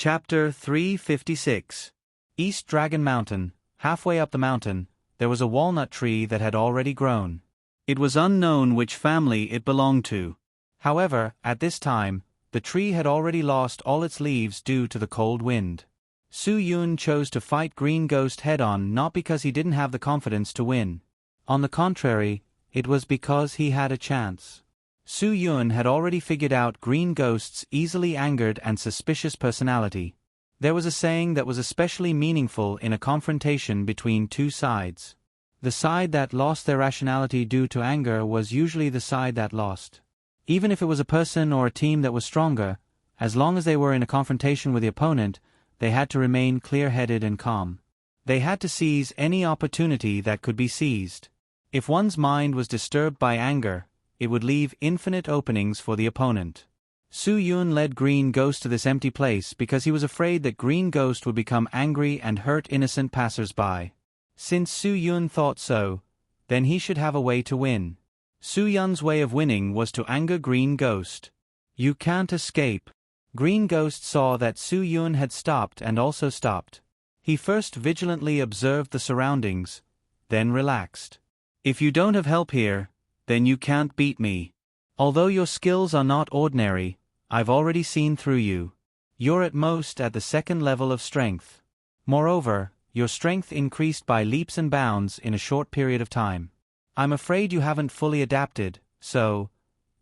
Chapter 356. East Dragon Mountain. Halfway up the mountain, there was a walnut tree that had already grown. It was unknown which family it belonged to. However, at this time, the tree had already lost all its leaves due to the cold wind. Su Yun chose to fight Green Ghost head-on not because he didn't have the confidence to win. On the contrary, it was because he had a chance. Su Yun had already figured out Green Ghost's easily angered and suspicious personality. There was a saying that was especially meaningful in a confrontation between two sides. The side that lost their rationality due to anger was usually the side that lost. Even if it was a person or a team that was stronger, as long as they were in a confrontation with the opponent, they had to remain clear-headed and calm. They had to seize any opportunity that could be seized. If one's mind was disturbed by anger, it would leave infinite openings for the opponent. Su Yun led Green Ghost to this empty place because he was afraid that Green Ghost would become angry and hurt innocent passers-by. Since Su Yun thought so, then he should have a way to win. Su Yun's way of winning was to anger Green Ghost. You can't escape. Green Ghost saw that Su Yun had stopped and also stopped. He first vigilantly observed the surroundings, then relaxed. If you don't have help here, then you can't beat me. Although your skills are not ordinary, I've already seen through you. You're at most at the second level of strength. Moreover, your strength increased by leaps and bounds in a short period of time. I'm afraid you haven't fully adapted, so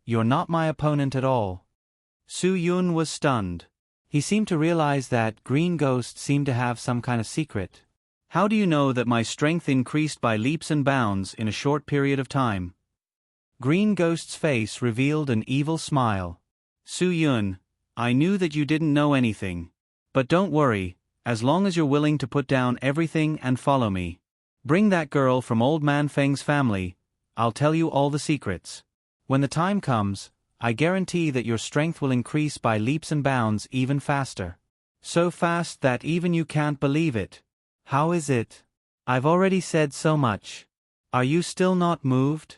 you're not my opponent at all. Su Yun was stunned. He seemed to realize that Green Ghost seemed to have some kind of secret. How do you know that my strength increased by leaps and bounds in a short period of time? Green Ghost's face revealed an evil smile. Su Yun, I knew that you didn't know anything. But don't worry, as long as you're willing to put down everything and follow me. Bring that girl from Old Man Feng's family, I'll tell you all the secrets. When the time comes, I guarantee that your strength will increase by leaps and bounds even faster. So fast that even you can't believe it. How is it? I've already said so much. Are you still not moved?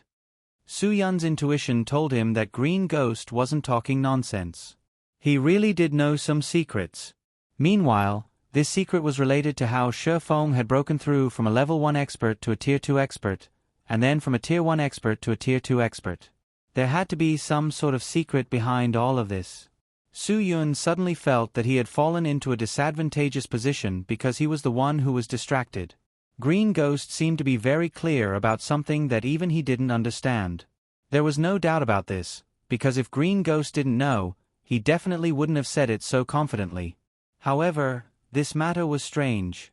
Su Yun's intuition told him that Green Ghost wasn't talking nonsense. He really did know some secrets. Meanwhile, this secret was related to how Shi Feng had broken through from a level 1 expert to a tier 2 expert, and then from a tier 1 expert to a tier 2 expert. There had to be some sort of secret behind all of this. Su Yun suddenly felt that he had fallen into a disadvantageous position because he was the one who was distracted. Green Ghost seemed to be very clear about something that even he didn't understand. There was no doubt about this, because if Green Ghost didn't know, he definitely wouldn't have said it so confidently. However, this matter was strange.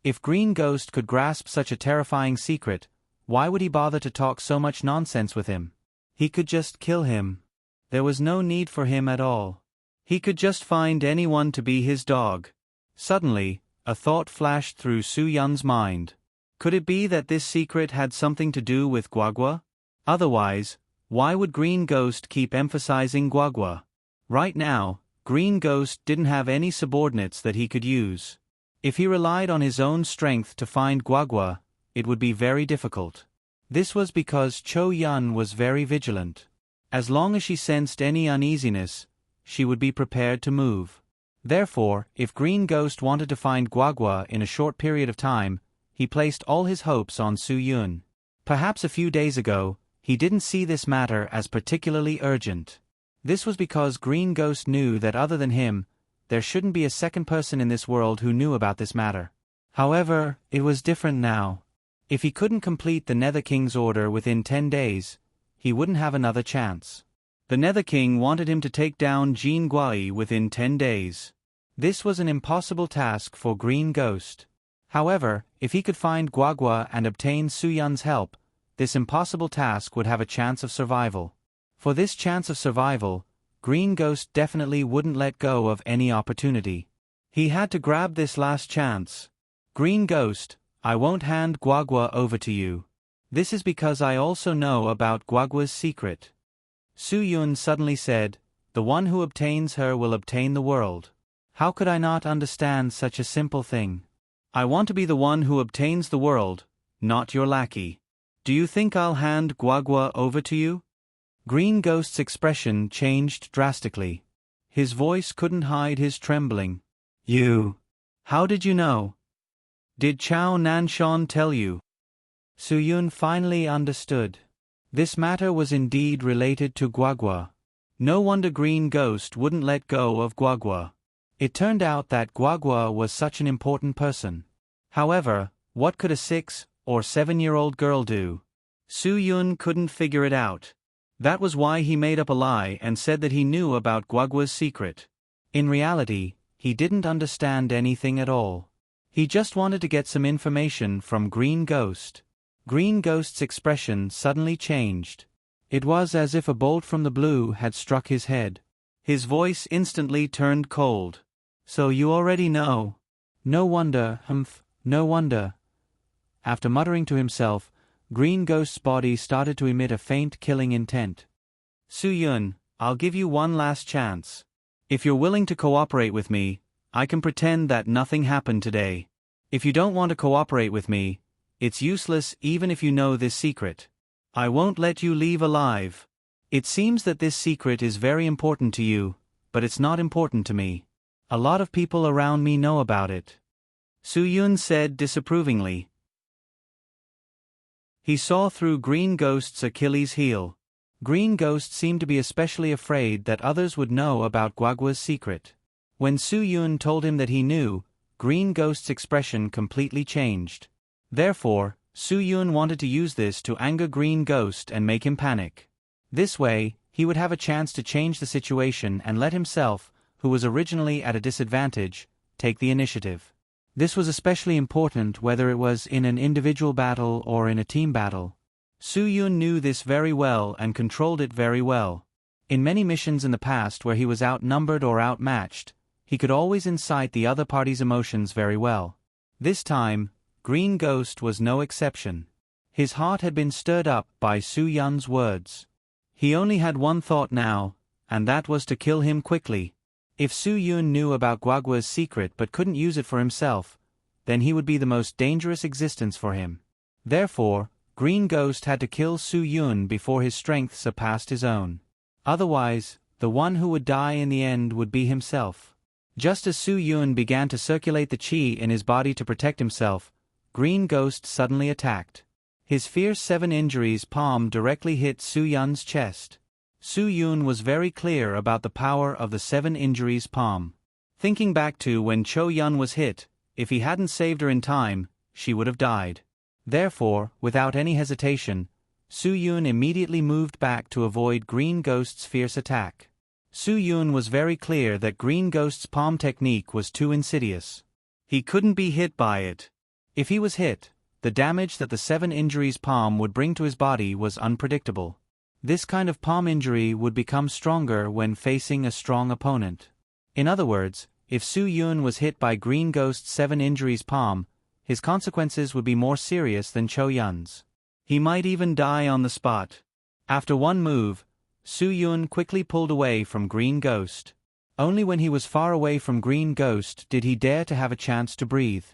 If Green Ghost could grasp such a terrifying secret, why would he bother to talk so much nonsense with him? He could just kill him. There was no need for him at all. He could just find anyone to be his dog. Suddenly, a thought flashed through Su Yun's mind. Could it be that this secret had something to do with Guagua? Otherwise, why would Green Ghost keep emphasizing Guagua? Right now, Green Ghost didn't have any subordinates that he could use. If he relied on his own strength to find Guagua, it would be very difficult. This was because Cho Yun was very vigilant. As long as she sensed any uneasiness, she would be prepared to move. Therefore, if Green Ghost wanted to find Guagua in a short period of time, he placed all his hopes on Su Yun. Perhaps a few days ago, he didn't see this matter as particularly urgent. This was because Green Ghost knew that other than him, there shouldn't be a second person in this world who knew about this matter. However, it was different now. If he couldn't complete the Nether King's order within 10 days, he wouldn't have another chance. The Nether King wanted him to take down Jin Guai within 10 days. This was an impossible task for Green Ghost. However, if he could find Guagua and obtain Su Yun's help, this impossible task would have a chance of survival. For this chance of survival, Green Ghost definitely wouldn't let go of any opportunity. He had to grab this last chance. Green Ghost, I won't hand Guagua over to you. This is because I also know about Guagua's secret. Su Yun suddenly said, the one who obtains her will obtain the world. How could I not understand such a simple thing? I want to be the one who obtains the world, not your lackey. Do you think I'll hand Guagua over to you? Green Ghost's expression changed drastically. His voice couldn't hide his trembling. You. How did you know? Did Chao Nanshan tell you? Su Yun finally understood. This matter was indeed related to Guagua. No wonder Green Ghost wouldn't let go of Guagua. It turned out that Guagua was such an important person. However, what could a 6 or 7-year-old girl do? Su Yun couldn't figure it out. That was why he made up a lie and said that he knew about Guagua's secret. In reality, he didn't understand anything at all. He just wanted to get some information from Green Ghost. Green Ghost's expression suddenly changed. It was as if a bolt from the blue had struck his head. His voice instantly turned cold. So you already know. No wonder, no wonder. After muttering to himself, Green Ghost's body started to emit a faint killing intent. Su Yun, I'll give you one last chance. If you're willing to cooperate with me, I can pretend that nothing happened today. If you don't want to cooperate with me, it's useless even if you know this secret. I won't let you leave alive. It seems that this secret is very important to you, but it's not important to me. A lot of people around me know about it. Su Yun said disapprovingly. He saw through Green Ghost's Achilles heel. Green Ghost seemed to be especially afraid that others would know about Guagua's secret. When Su Yun told him that he knew, Green Ghost's expression completely changed. Therefore, Su Yun wanted to use this to anger Green Ghost and make him panic. This way, he would have a chance to change the situation and let himself, who was originally at a disadvantage, take the initiative. This was especially important whether it was in an individual battle or in a team battle. Su Yun knew this very well and controlled it very well. In many missions in the past where he was outnumbered or outmatched, he could always incite the other party's emotions very well. This time, Green Ghost was no exception. His heart had been stirred up by Su Yun's words. He only had one thought now, and that was to kill him quickly. If Su Yun knew about Guagua's secret but couldn't use it for himself, then he would be the most dangerous existence for him. Therefore, Green Ghost had to kill Su Yun before his strength surpassed his own. Otherwise, the one who would die in the end would be himself. Just as Su Yun began to circulate the qi in his body to protect himself, Green Ghost suddenly attacked. His fierce 7-injuries palm directly hit Su Yun's chest. Su Yun was very clear about the power of the 7-injuries palm. Thinking back to when Cho Yun was hit, if he hadn't saved her in time, she would have died. Therefore, without any hesitation, Su Yun immediately moved back to avoid Green Ghost's fierce attack. Su Yun was very clear that Green Ghost's palm technique was too insidious. He couldn't be hit by it. If he was hit, the damage that the 7-injuries palm would bring to his body was unpredictable. This kind of palm injury would become stronger when facing a strong opponent. In other words, if Su Yun was hit by Green Ghost's 7-injuries palm, his consequences would be more serious than Cho Yun's. He might even die on the spot. After one move, Su Yun quickly pulled away from Green Ghost. Only when he was far away from Green Ghost did he dare to have a chance to breathe.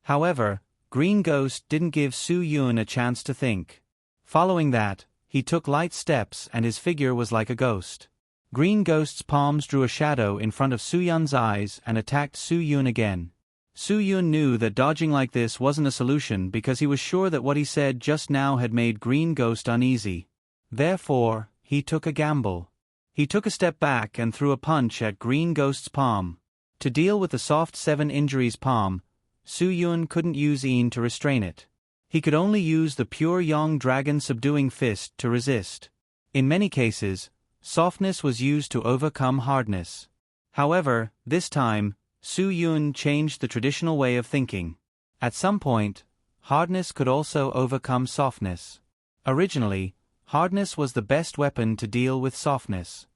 However, Green Ghost didn't give Su Yun a chance to think. Following that, he took light steps and his figure was like a ghost. Green Ghost's palms drew a shadow in front of Su Yun's eyes and attacked Su Yun again. Su Yun knew that dodging like this wasn't a solution because he was sure that what he said just now had made Green Ghost uneasy. Therefore, he took a gamble. He took a step back and threw a punch at Green Ghost's palm. To deal with the soft 7-injuries palm, Su Yun couldn't use Yin to restrain it. He could only use the pure Yang Dragon subduing fist to resist. In many cases, softness was used to overcome hardness. However, this time, Su Yun changed the traditional way of thinking. At some point, hardness could also overcome softness. Originally, hardness was the best weapon to deal with softness.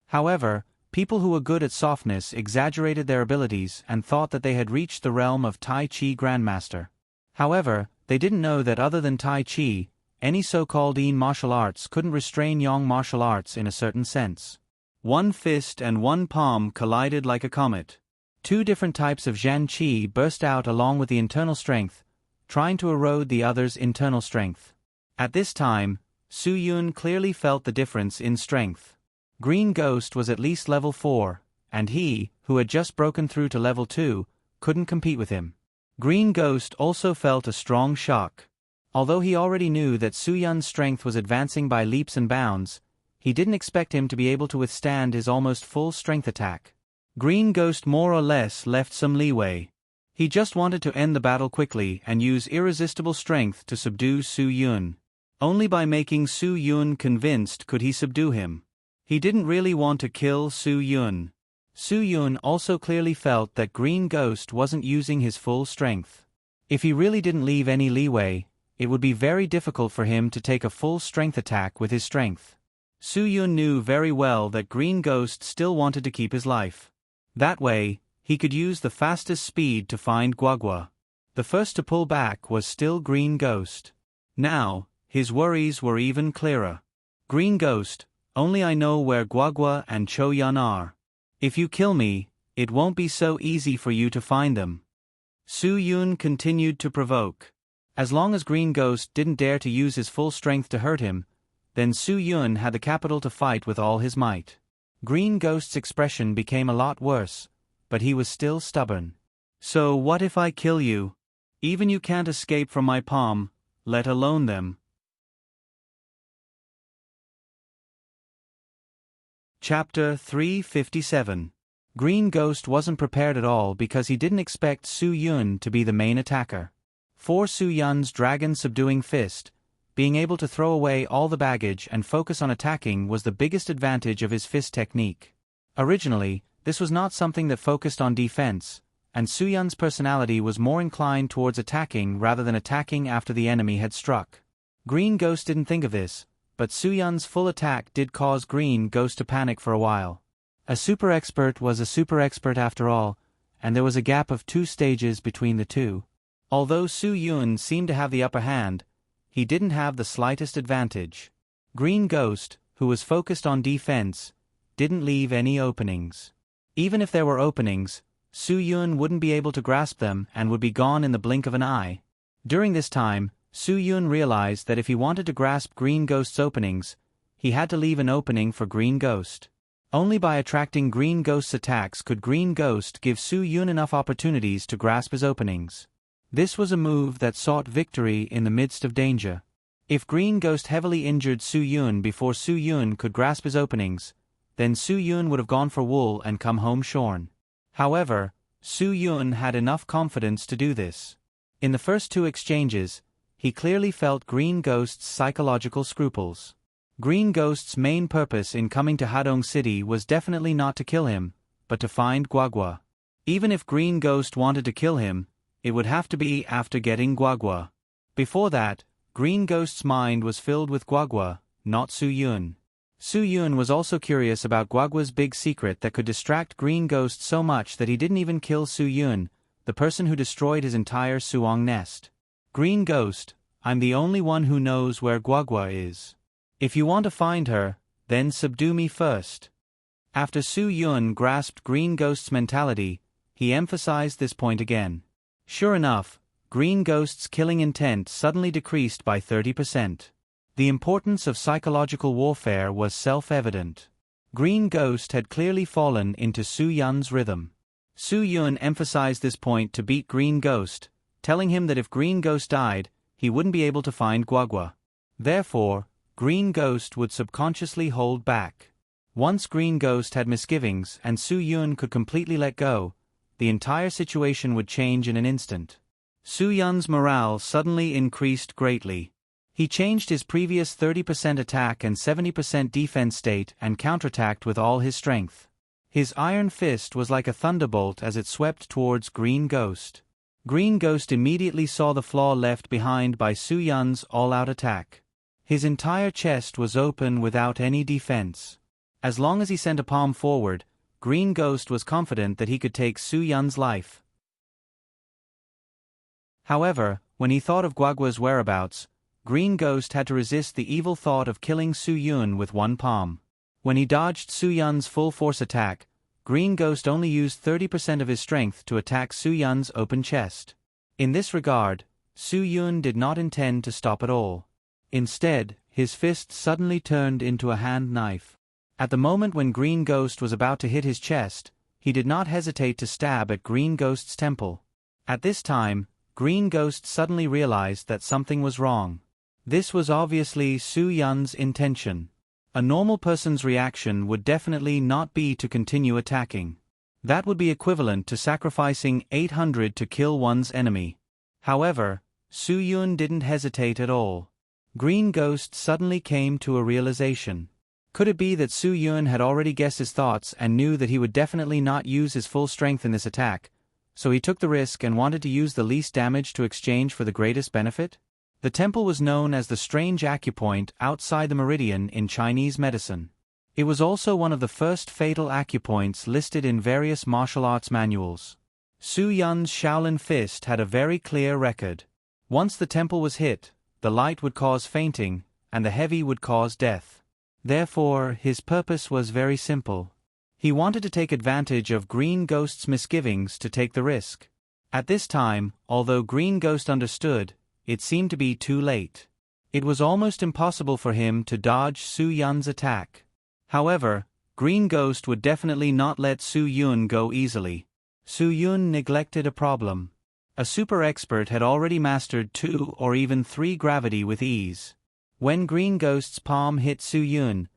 However, people who were good at softness exaggerated their abilities and thought that they had reached the realm of Tai Chi Grandmaster. However, they didn't know that other than Tai Chi, any so-called Yin martial arts couldn't restrain Yang martial arts in a certain sense. One fist and one palm collided like a comet. Two different types of Zhan Qi burst out along with the internal strength, trying to erode the other's internal strength. At this time, Su Yun clearly felt the difference in strength. Green Ghost was at least level 4, and he, who had just broken through to level 2, couldn't compete with him. Green Ghost also felt a strong shock. Although he already knew that Su Yun's strength was advancing by leaps and bounds, he didn't expect him to be able to withstand his almost full strength attack. Green Ghost more or less left some leeway. He just wanted to end the battle quickly and use irresistible strength to subdue Su Yun. Only by making Su Yun convinced could he subdue him. He didn't really want to kill Su Yun. Su Yun also clearly felt that Green Ghost wasn't using his full strength. If he really didn't leave any leeway, it would be very difficult for him to take a full strength attack with his strength. Su Yun knew very well that Green Ghost still wanted to keep his life. That way, he could use the fastest speed to find Guagua. The first to pull back was still Green Ghost. Now, his worries were even clearer. Green Ghost, only I know where Guagua and Cho Yun are. If you kill me, it won't be so easy for you to find them. Su Yun continued to provoke. As long as Green Ghost didn't dare to use his full strength to hurt him, then Su Yun had the capital to fight with all his might. Green Ghost's expression became a lot worse, but he was still stubborn. So what if I kill you? Even you can't escape from my palm, let alone them. Chapter 357. Green Ghost wasn't prepared at all because he didn't expect Su Yun to be the main attacker. For Su Yun's dragon-subduing fist, being able to throw away all the baggage and focus on attacking was the biggest advantage of his fist technique. Originally, this was not something that focused on defense, and Su Yun's personality was more inclined towards attacking rather than attacking after the enemy had struck. Green Ghost didn't think of this, but Su Yun's full attack did cause Green Ghost to panic for a while. A super expert was a super expert after all, and there was a gap of 2 stages between the two. Although Su Yun seemed to have the upper hand, he didn't have the slightest advantage. Green Ghost, who was focused on defense, didn't leave any openings. Even if there were openings, Su Yun wouldn't be able to grasp them and would be gone in the blink of an eye. During this time, Su Yun realized that if he wanted to grasp Green Ghost's openings, he had to leave an opening for Green Ghost. Only by attracting Green Ghost's attacks could Green Ghost give Su Yun enough opportunities to grasp his openings. This was a move that sought victory in the midst of danger. If Green Ghost heavily injured Su Yun before Su Yun could grasp his openings, then Su Yun would have gone for wool and come home shorn. However, Su Yun had enough confidence to do this. In the first 2 exchanges, he clearly felt Green Ghost's psychological scruples. Green Ghost's main purpose in coming to Hadong City was definitely not to kill him, but to find Guagua. Even if Green Ghost wanted to kill him, it would have to be after getting Guagua. Before that, Green Ghost's mind was filled with Guagua, not Su Yun. Su Yun was also curious about Guagua's big secret that could distract Green Ghost so much that he didn't even kill Su Yun, the person who destroyed his entire Suong nest. Green Ghost, I'm the only one who knows where Guagua is. If you want to find her, then subdue me first. After Su Yun grasped Green Ghost's mentality, he emphasized this point again. Sure enough, Green Ghost's killing intent suddenly decreased by 30%. The importance of psychological warfare was self-evident. Green Ghost had clearly fallen into Su Yun's rhythm. Su Yun emphasized this point to beat Green Ghost, telling him that if Green Ghost died, he wouldn't be able to find Guagua. Therefore, Green Ghost would subconsciously hold back. Once Green Ghost had misgivings and Su Yun could completely let go, the entire situation would change in an instant. Su Yun's morale suddenly increased greatly. He changed his previous 30% attack and 70% defense state and counterattacked with all his strength. His iron fist was like a thunderbolt as it swept towards Green Ghost. Green Ghost immediately saw the flaw left behind by Su Yun's all-out attack. His entire chest was open without any defense. As long as he sent a palm forward, Green Ghost was confident that he could take Su Yun's life. However, when he thought of Guagua's whereabouts, Green Ghost had to resist the evil thought of killing Su Yun with one palm. When he dodged Su Yun's full-force attack, Green Ghost only used 30% of his strength to attack Su Yun's open chest. In this regard, Su Yun did not intend to stop at all. Instead, his fist suddenly turned into a hand knife. At the moment when Green Ghost was about to hit his chest, he did not hesitate to stab at Green Ghost's temple. At this time, Green Ghost suddenly realized that something was wrong. This was obviously Su Yun's intention. A normal person's reaction would definitely not be to continue attacking. That would be equivalent to sacrificing 800 to kill one's enemy. However, Su Yun didn't hesitate at all. Green Ghost suddenly came to a realization. Could it be that Su Yun had already guessed his thoughts and knew that he would definitely not use his full strength in this attack, so he took the risk and wanted to use the least damage to exchange for the greatest benefit? The temple was known as the strange acupoint outside the meridian in Chinese medicine. It was also one of the first fatal acupoints listed in various martial arts manuals. Su Yun's Shaolin fist had a very clear record. Once the temple was hit, the light would cause fainting, and the heavy would cause death. Therefore, his purpose was very simple. He wanted to take advantage of Green Ghost's misgivings to take the risk. At this time, although Green Ghost understood, it seemed to be too late. It was almost impossible for him to dodge Su Yun's attack. However, Green Ghost would definitely not let Su Yun go easily. Su Yun neglected a problem. A super expert had already mastered 2 or even 3 gravity with ease. When Green Ghost's palm hit Su Yun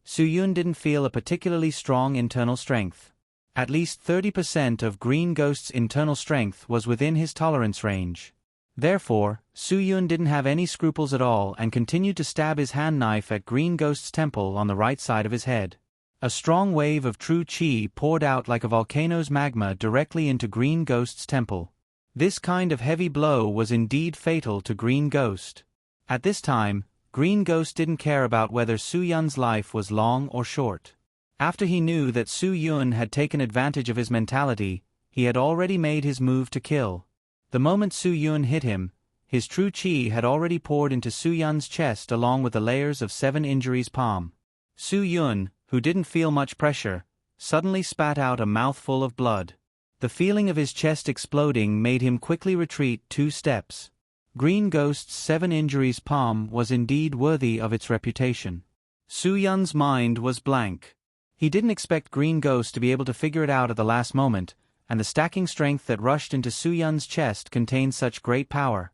didn't feel a particularly strong internal strength. At least 30% of Green Ghost's internal strength was within his tolerance range. Therefore, Su Yun didn't have any scruples at all and continued to stab his hand knife at Green Ghost's temple on the right side of his head. A strong wave of true qi poured out like a volcano's magma directly into Green Ghost's temple. This kind of heavy blow was indeed fatal to Green Ghost. At this time, Green Ghost didn't care about whether Su Yun's life was long or short. After he knew that Su Yun had taken advantage of his mentality, he had already made his move to kill. The moment Su Yun hit him, his true qi had already poured into Su Yun's chest along with the layers of 7 injuries palm. Su Yun, who didn't feel much pressure, suddenly spat out a mouthful of blood. The feeling of his chest exploding made him quickly retreat 2 steps. Green Ghost's 7 injuries palm was indeed worthy of its reputation. Su Yun's mind was blank. He didn't expect Green Ghost to be able to figure it out at the last moment, and the stacking strength that rushed into Su Yun's chest contained such great power.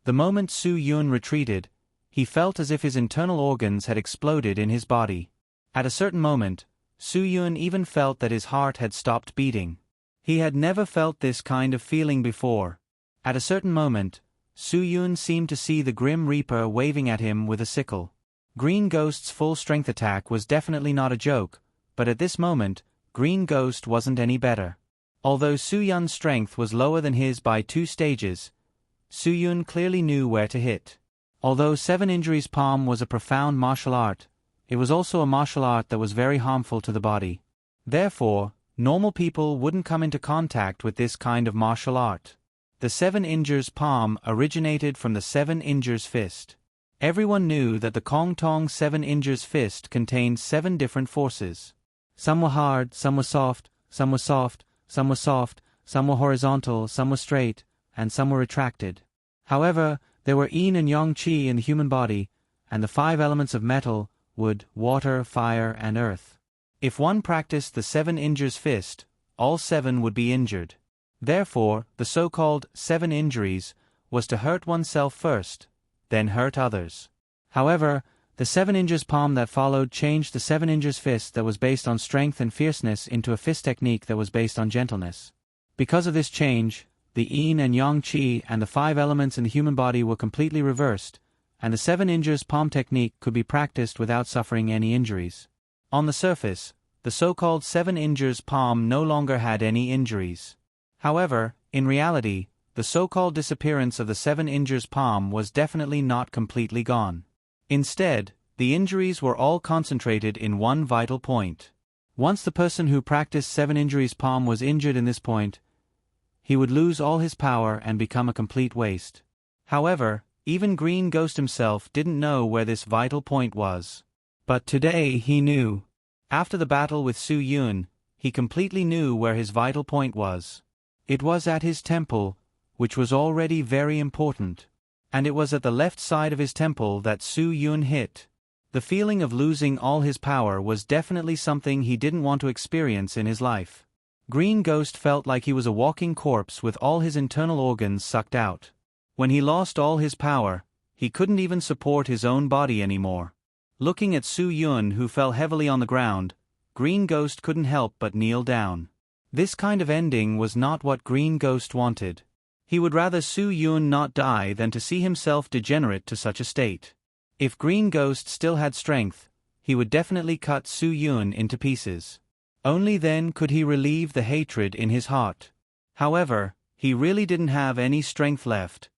The moment Su Yun retreated, he felt as if his internal organs had exploded in his body. At a certain moment, Su Yun even felt that his heart had stopped beating. He had never felt this kind of feeling before. At a certain moment, Su Yun seemed to see the Grim Reaper waving at him with a sickle. Green Ghost's full-strength attack was definitely not a joke, but at this moment, Green Ghost wasn't any better. Although Su Yun's strength was lower than his by 2 stages, Su Yun clearly knew where to hit. Although 7 injuries palm was a profound martial art, it was also a martial art that was very harmful to the body. Therefore, normal people wouldn't come into contact with this kind of martial art. The 7 injures palm originated from the 7 injures fist. Everyone knew that the Kong Tong 7 injures fist contained 7 different forces. Some were hard, some were soft, some were soft, some were soft, some were horizontal, some were straight, and some were retracted. However, there were yin and yang qi in the human body, and the 5 elements of metal, wood, water, fire, and earth. If one practiced the 7 injures fist, all 7 would be injured. Therefore, the so-called 7 injuries was to hurt oneself first, then hurt others. However, the 7 injures palm that followed changed the 7 injures fist that was based on strength and fierceness into a fist technique that was based on gentleness. Because of this change, the yin and yang qi and the 5 elements in the human body were completely reversed, and the 7 injures palm technique could be practiced without suffering any injuries. On the surface, the so-called 7 injures palm no longer had any injuries. However, in reality, the so-called disappearance of the 7 injures palm was definitely not completely gone. Instead, the injuries were all concentrated in one vital point. Once the person who practiced 7 injuries palm was injured in this point, he would lose all his power and become a complete waste. However, even Green Ghost himself didn't know where this vital point was. But today he knew. After the battle with Su Yun, he completely knew where his vital point was. It was at his temple, which was already very important. And it was at the left side of his temple that Su Yun hit. The feeling of losing all his power was definitely something he didn't want to experience in his life. Green Ghost felt like he was a walking corpse with all his internal organs sucked out. When he lost all his power, he couldn't even support his own body anymore. Looking at Su Yun, who fell heavily on the ground, Green Ghost couldn't help but kneel down. This kind of ending was not what Green Ghost wanted. He would rather Su Yun not die than to see himself degenerate to such a state. If Green Ghost still had strength, he would definitely cut Su Yun into pieces. Only then could he relieve the hatred in his heart. However, he really didn't have any strength left.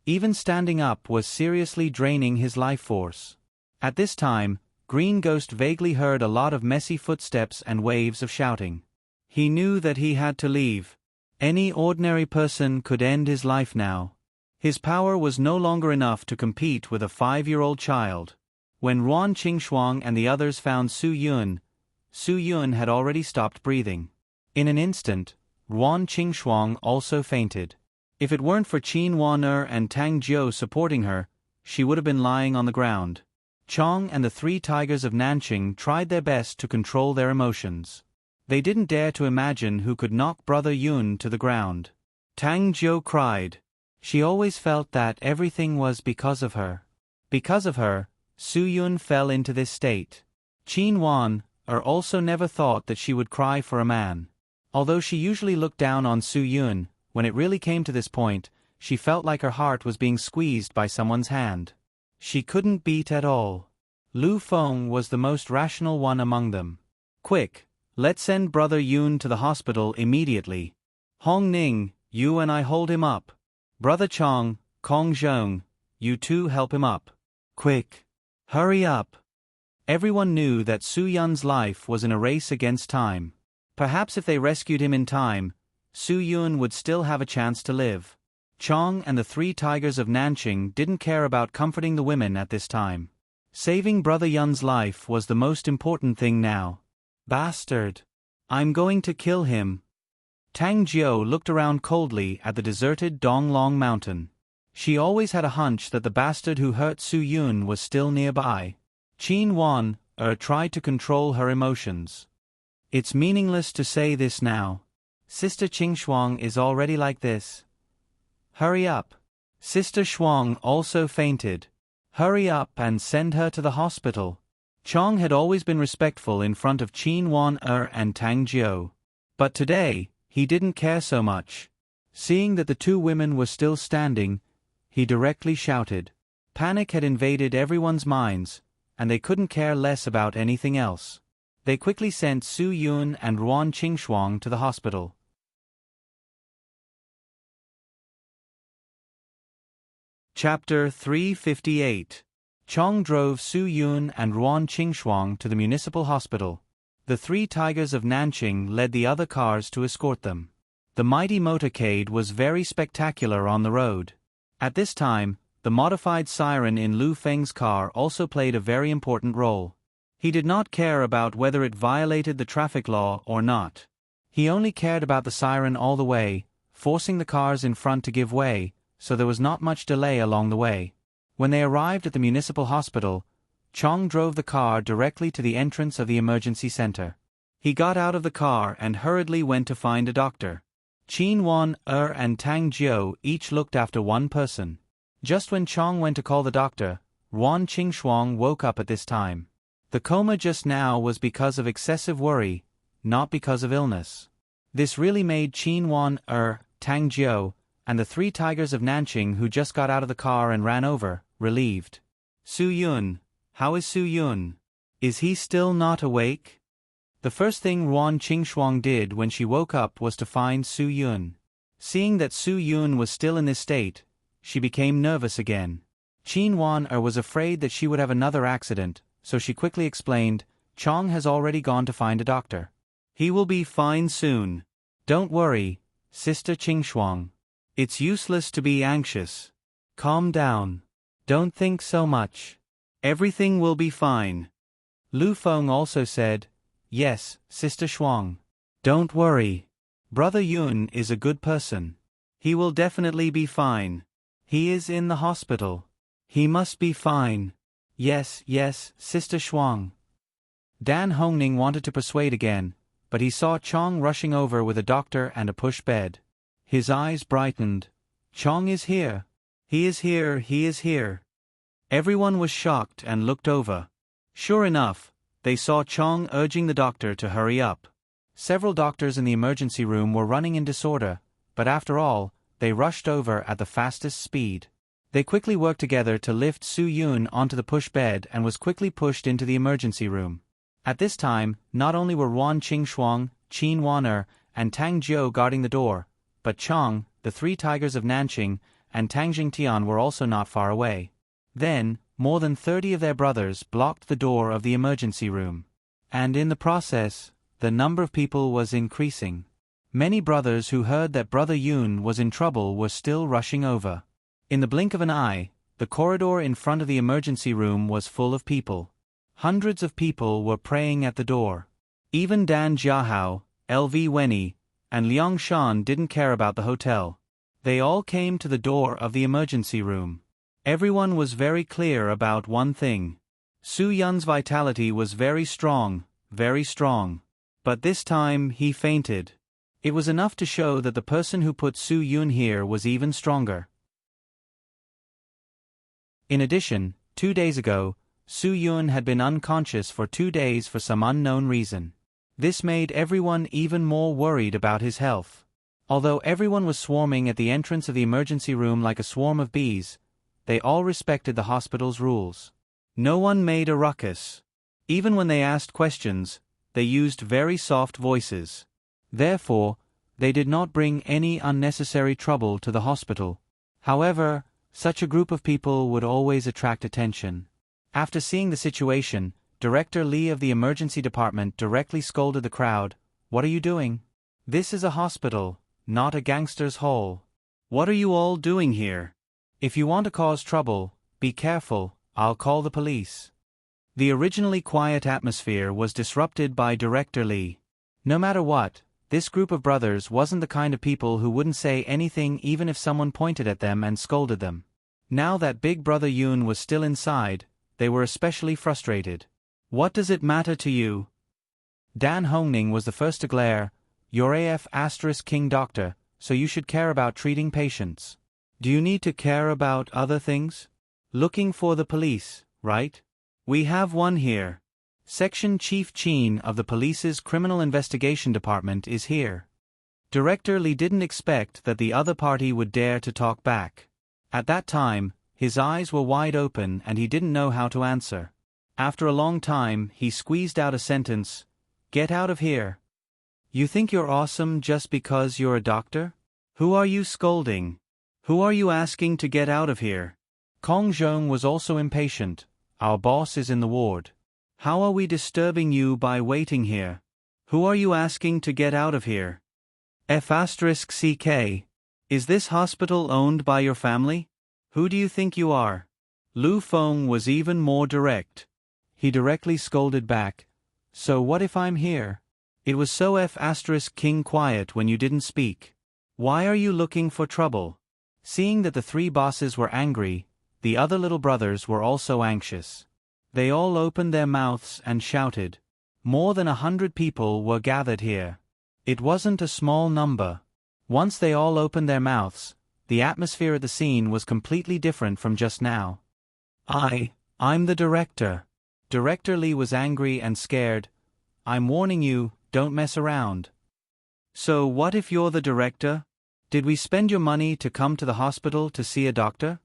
Even standing up was seriously draining his life force. At this time, Green Ghost vaguely heard a lot of messy footsteps and waves of shouting. He knew that he had to leave. Any ordinary person could end his life now. His power was no longer enough to compete with a 5-year-old child. When Ruan Qingxuang and the others found Su Yun had already stopped breathing. In an instant, Ruan Qingxuang also fainted. If it weren't for Qin Wan and Tang Jiu supporting her, she would have been lying on the ground. Chong and the 3 tigers of Nanqing tried their best to control their emotions. They didn't dare to imagine who could knock Brother Yun to the ground. Tang Jiu cried. She always felt that everything was because of her. Because of her, Su Yun fell into this state. Qin Wan also never thought that she would cry for a man. Although she usually looked down on Su Yun, when it really came to this point, she felt like her heart was being squeezed by someone's hand. She couldn't beat at all. Lu Feng was the most rational one among them. Quick, let's send Brother Yun to the hospital immediately. Hong Ning, you and I hold him up. Brother Chong, Kong Zhong, you two help him up. Quick. Hurry up. Everyone knew that Su Yun's life was in a race against time. Perhaps if they rescued him in time, Su Yun would still have a chance to live. Chong and the 3 tigers of Nanqing didn't care about comforting the women at this time. Saving Brother Yun's life was the most important thing now. Bastard. I'm going to kill him. Tang Jiu looked around coldly at the deserted Donglong Mountain. She always had a hunch that the bastard who hurt Su Yun was still nearby. Qin Wan tried to control her emotions. It's meaningless to say this now. Sister Qingxuang is already like this. Hurry up. Sister Shuang also fainted. Hurry up and send her to the hospital. Chong had always been respectful in front of Qin Wan and Tang Jiu. But today, he didn't care so much. Seeing that the 2 women were still standing, he directly shouted. Panic had invaded everyone's minds, and they couldn't care less about anything else. They quickly sent Su Yun and Ruan Qingxuang to the hospital. Chapter 358. Chong drove Su Yun and Ruan Qingxuang to the municipal hospital. The 3 tigers of Nanqing led the other cars to escort them. The mighty motorcade was very spectacular on the road. At this time, the modified siren in Lu Feng's car also played a very important role. He did not care about whether it violated the traffic law or not. He only cared about the siren all the way, forcing the cars in front to give way, so there was not much delay along the way. When they arrived at the municipal hospital, Chong drove the car directly to the entrance of the emergency center. He got out of the car and hurriedly went to find a doctor. Qin Wan and Tang Jiu each looked after one person. Just when Chong went to call the doctor, Ruan Qingxuang woke up at this time. The coma just now was because of excessive worry, not because of illness. This really made Qin Wan Tang Jiu, and the 3 tigers of Nanqing who just got out of the car and ran over, relieved. Su Yun, how is Su Yun? Is he still not awake? The first thing Ruan Qingxuang did when she woke up was to find Su Yun. Seeing that Su Yun was still in this state, she became nervous again. Qin Wan was afraid that she would have another accident, so she quickly explained, Chong has already gone to find a doctor. He will be fine soon. Don't worry, Sister Qingxuang. It's useless to be anxious. Calm down. Don't think so much. Everything will be fine. Lu Feng also said, Yes, Sister Shuang. Don't worry. Brother Yun is a good person. He will definitely be fine. He is in the hospital. He must be fine. Yes, yes, Sister Shuang. Dan Hongning wanted to persuade again, but he saw Chong rushing over with a doctor and a push bed. His eyes brightened. Chong is here. He is here, he is here. Everyone was shocked and looked over. Sure enough, they saw Chong urging the doctor to hurry up. Several doctors in the emergency room were running in disorder, but after all, they rushed over at the fastest speed. They quickly worked together to lift Su Yun onto the push bed and was quickly pushed into the emergency room. At this time, not only were Wan Qingxuang, Qin Waner, and Tang Jiu guarding the door, but Chong, the three tigers of Nanqing, and Tang Jingtian were also not far away. Then, more than 30 of their brothers blocked the door of the emergency room. And in the process, the number of people was increasing. Many brothers who heard that Brother Yun was in trouble were still rushing over. In the blink of an eye, the corridor in front of the emergency room was full of people. Hundreds of people were praying at the door. Even Dan Jiahao, LV Wenny, and Liang Shan didn't care about the hotel. They all came to the door of the emergency room. Everyone was very clear about one thing. Su Yun's vitality was very strong, very strong. But this time he fainted. It was enough to show that the person who put Su Yun here was even stronger. In addition, 2 days ago, Su Yun had been unconscious for 2 days for some unknown reason. This made everyone even more worried about his health. Although everyone was swarming at the entrance of the emergency room like a swarm of bees, they all respected the hospital's rules. No one made a ruckus. Even when they asked questions, they used very soft voices. Therefore, they did not bring any unnecessary trouble to the hospital. However, such a group of people would always attract attention. After seeing the situation, Director Li of the emergency department directly scolded the crowd. "What are you doing? This is a hospital, not a gangster's hole. What are you all doing here? If you want to cause trouble, be careful, I'll call the police." The originally quiet atmosphere was disrupted by Director Li. No matter what, this group of brothers wasn't the kind of people who wouldn't say anything even if someone pointed at them and scolded them. Now that Big Brother Yun was still inside, they were especially frustrated. "What does it matter to you?" Dan Hongning was the first to glare. "You're King doctor, so you should care about treating patients. Do you need to care about other things? Looking for the police, right? We have one here. Section Chief Chin of the police's Criminal Investigation Department is here." Director Li didn't expect that the other party would dare to talk back. At that time, his eyes were wide open and he didn't know how to answer. After a long time, he squeezed out a sentence. "Get out of here. You think you're awesome just because you're a doctor? Who are you scolding? Who are you asking to get out of here?" Kong Zhong was also impatient. "Our boss is in the ward. How are we disturbing you by waiting here? Who are you asking to get out of here? F***CK. Is this hospital owned by your family? Who do you think you are?" Lu Feng was even more direct. He directly scolded back. "So what if I'm here? It was so King quiet when you didn't speak. Why are you looking for trouble?" Seeing that the three bosses were angry, the other little brothers were also anxious. They all opened their mouths and shouted. More than 100 people were gathered here. It wasn't a small number. Once they all opened their mouths, the atmosphere at the scene was completely different from just now. I'm the director." Director Li was angry and scared. "I'm warning you, don't mess around." "So what if you're the director? Did we spend your money to come to the hospital to see a doctor?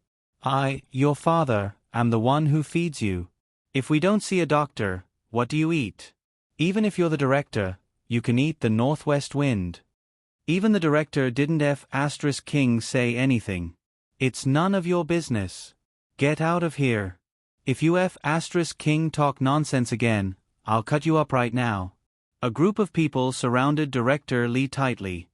Your father, am the one who feeds you. If we don't see a doctor, what do you eat? Even if you're the director, you can eat the northwest wind." Even the director didn't King say anything. "It's none of your business. Get out of here. If you King talk nonsense again, I'll cut you up right now." A group of people surrounded Director Li tightly.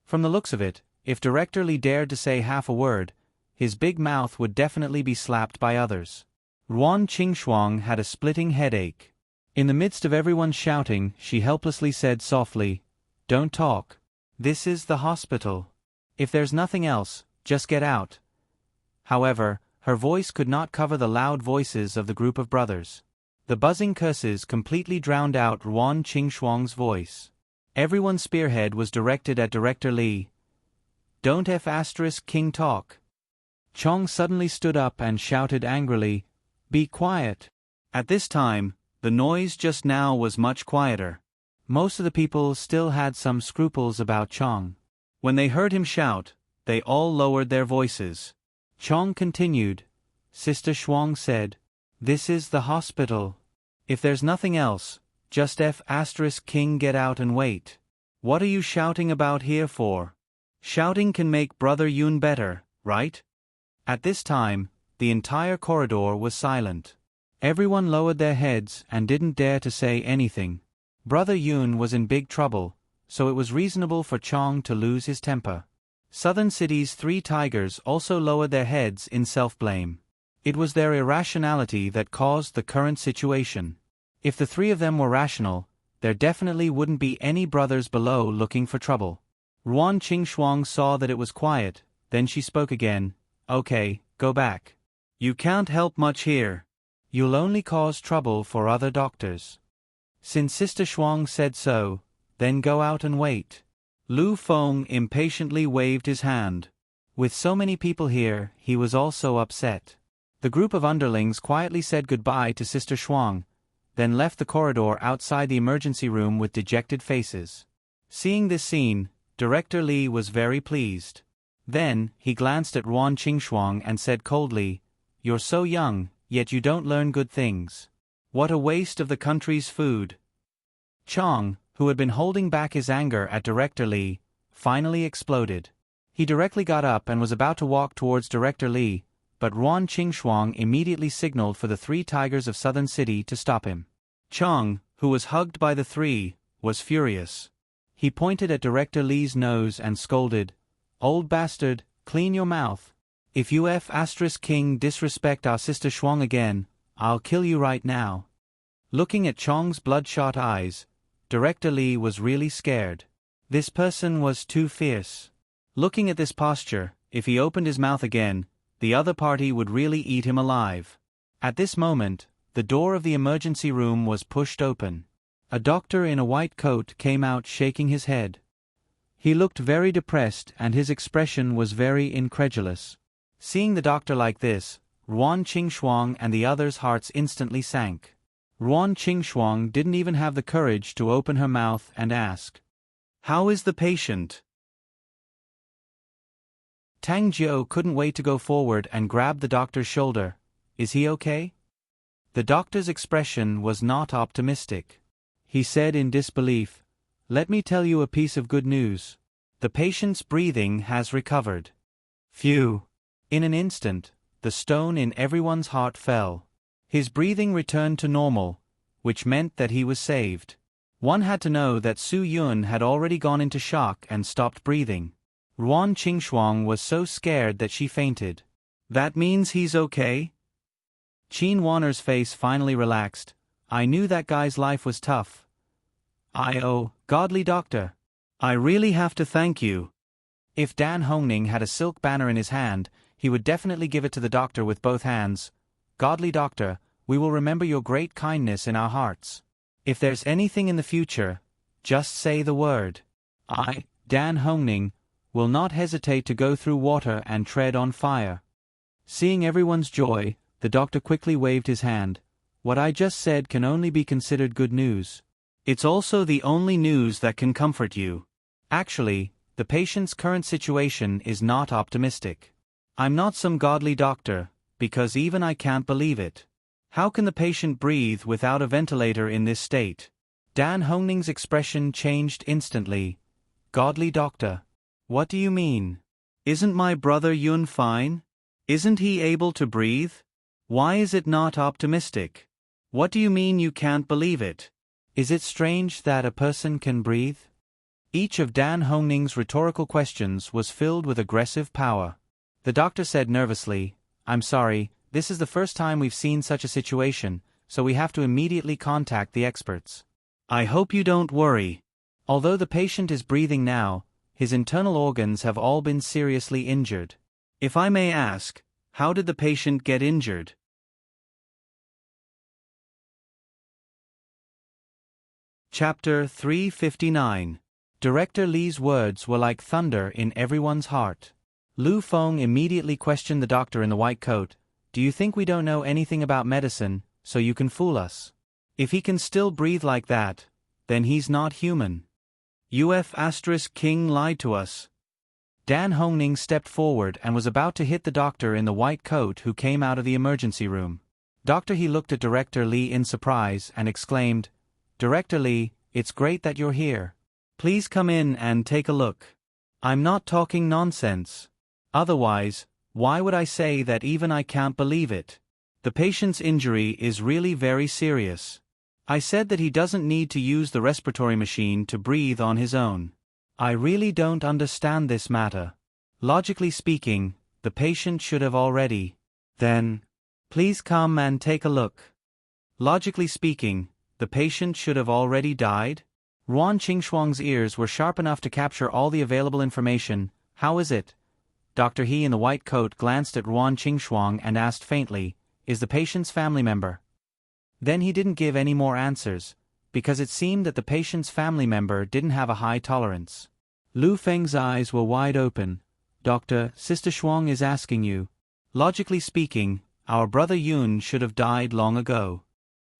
From the looks of it, if Director Li dared to say half a word, his big mouth would definitely be slapped by others. Ruan Qingxuang had a splitting headache. In the midst of everyone shouting, she helplessly said softly, "Don't talk. This is the hospital. If there's nothing else, just get out. However, her voice could not cover the loud voices of the group of brothers. The buzzing curses completely drowned out Ruan Qingxuang's voice. Everyone's spearhead was directed at Director Li. "Don't King talk." Chong suddenly stood up and shouted angrily, "Be quiet." At this time, the noise just now was much quieter. Most of the people still had some scruples about Chong. When they heard him shout, they all lowered their voices. Chong continued. Sister Shuang said, "This is the hospital. If there's nothing else, just King get out and wait. What are you shouting about here for? Shouting can make Brother Yun better, right?" At this time, the entire corridor was silent. Everyone lowered their heads and didn't dare to say anything. Brother Yun was in big trouble, so it was reasonable for Chong to lose his temper. Southern City's 3 tigers also lowered their heads in self-blame. It was their irrationality that caused the current situation. If the 3 of them were rational, there definitely wouldn't be any brothers below looking for trouble. Ruan Qingxuang saw that it was quiet, then she spoke again. "Okay, go back. You can't help much here. You'll only cause trouble for other doctors. Since Sister Shuang said so, then go out and wait." Lu Feng impatiently waved his hand. With so many people here, he was also upset. The group of underlings quietly said goodbye to Sister Shuang, then left the corridor outside the emergency room with dejected faces. Seeing this scene, Director Li was very pleased. Then, he glanced at Ruan Qingxuang and said coldly, "You're so young, yet you don't learn good things. What a waste of the country's food." Chong, who had been holding back his anger at Director Li, finally exploded. He directly got up and was about to walk towards Director Li, but Ruan Qingxuang immediately signaled for the 3 tigers of Southern City to stop him. Chong, who was hugged by the 3, was furious. He pointed at Director Li's nose and scolded, "Old bastard, clean your mouth. If you King disrespect our Sister Shuang again, I'll kill you right now." Looking at Chong's bloodshot eyes, Director Li was really scared. This person was too fierce. Looking at this posture, if he opened his mouth again, the other party would really eat him alive. At this moment, the door of the emergency room was pushed open. A doctor in a white coat came out shaking his head. He looked very depressed and his expression was very incredulous. Seeing the doctor like this, Ruan Qingxuang and the others' hearts instantly sank. Ruan Qingxuang didn't even have the courage to open her mouth and ask, "How is the patient?" Tang Jiu couldn't wait to go forward and grab the doctor's shoulder. "Is he okay?" The doctor's expression was not optimistic. He said in disbelief, "Let me tell you a piece of good news. The patient's breathing has recovered." Phew! In an instant, the stone in everyone's heart fell. His breathing returned to normal, which meant that he was saved. One had to know that Su Yun had already gone into shock and stopped breathing. Ruan Qingxuang was so scared that she fainted. "That means he's okay?" Qin Wanner's face finally relaxed. "I knew that guy's life was tough. Godly doctor. I really have to thank you." If Dan Hongning had a silk banner in his hand, he would definitely give it to the doctor with both hands. "Godly doctor, we will remember your great kindness in our hearts. If there's anything in the future, just say the word. I, Dan Hongning, will not hesitate to go through water and tread on fire." Seeing everyone's joy, the doctor quickly waved his hand. "What I just said can only be considered good news. It's also the only news that can comfort you. Actually, the patient's current situation is not optimistic. I'm not some godly doctor, because even I can't believe it. How can the patient breathe without a ventilator in this state?" Dan Hongning's expression changed instantly. "Godly doctor. What do you mean? Isn't my brother Yun fine? Isn't he able to breathe? Why is it not optimistic? What do you mean you can't believe it? Is it strange that a person can breathe?" Each of Dan Hongning's rhetorical questions was filled with aggressive power. The doctor said nervously, "I'm sorry, this is the first time we've seen such a situation, so we have to immediately contact the experts. I hope you don't worry. Although the patient is breathing now, his internal organs have all been seriously injured. If I may ask, How did the patient get injured? Chapter 359. Director Li's words were like thunder in everyone's heart. Lu Feng immediately questioned the doctor in the white coat. Do you think we don't know anything about medicine, so you can fool us? If he can still breathe like that, then he's not human. King lied to us. Dan Hongning stepped forward and was about to hit the doctor in the white coat who came out of the emergency room. Dr. He looked at Director Li in surprise and exclaimed, Director Li, it's great that you're here. Please come in and take a look. I'm not talking nonsense. Otherwise, why would I say that even I can't believe it? The patient's injury is really very serious. I said that he doesn't need to use the respiratory machine to breathe on his own. I really don't understand this matter. Logically speaking, the patient should have already. Then, please come and take a look. Logically speaking, the patient should have already died? Ruan Qingxuang's ears were sharp enough to capture all the available information. How is it? Dr. He in the white coat glanced at Ruan Qingxuang and asked faintly, Is the patient's family member? Then he didn't give any more answers, because it seemed that the patient's family member didn't have a high tolerance. Lu Feng's eyes were wide open. Doctor, Sister Shuang is asking you. Logically speaking, our brother Yun should have died long ago.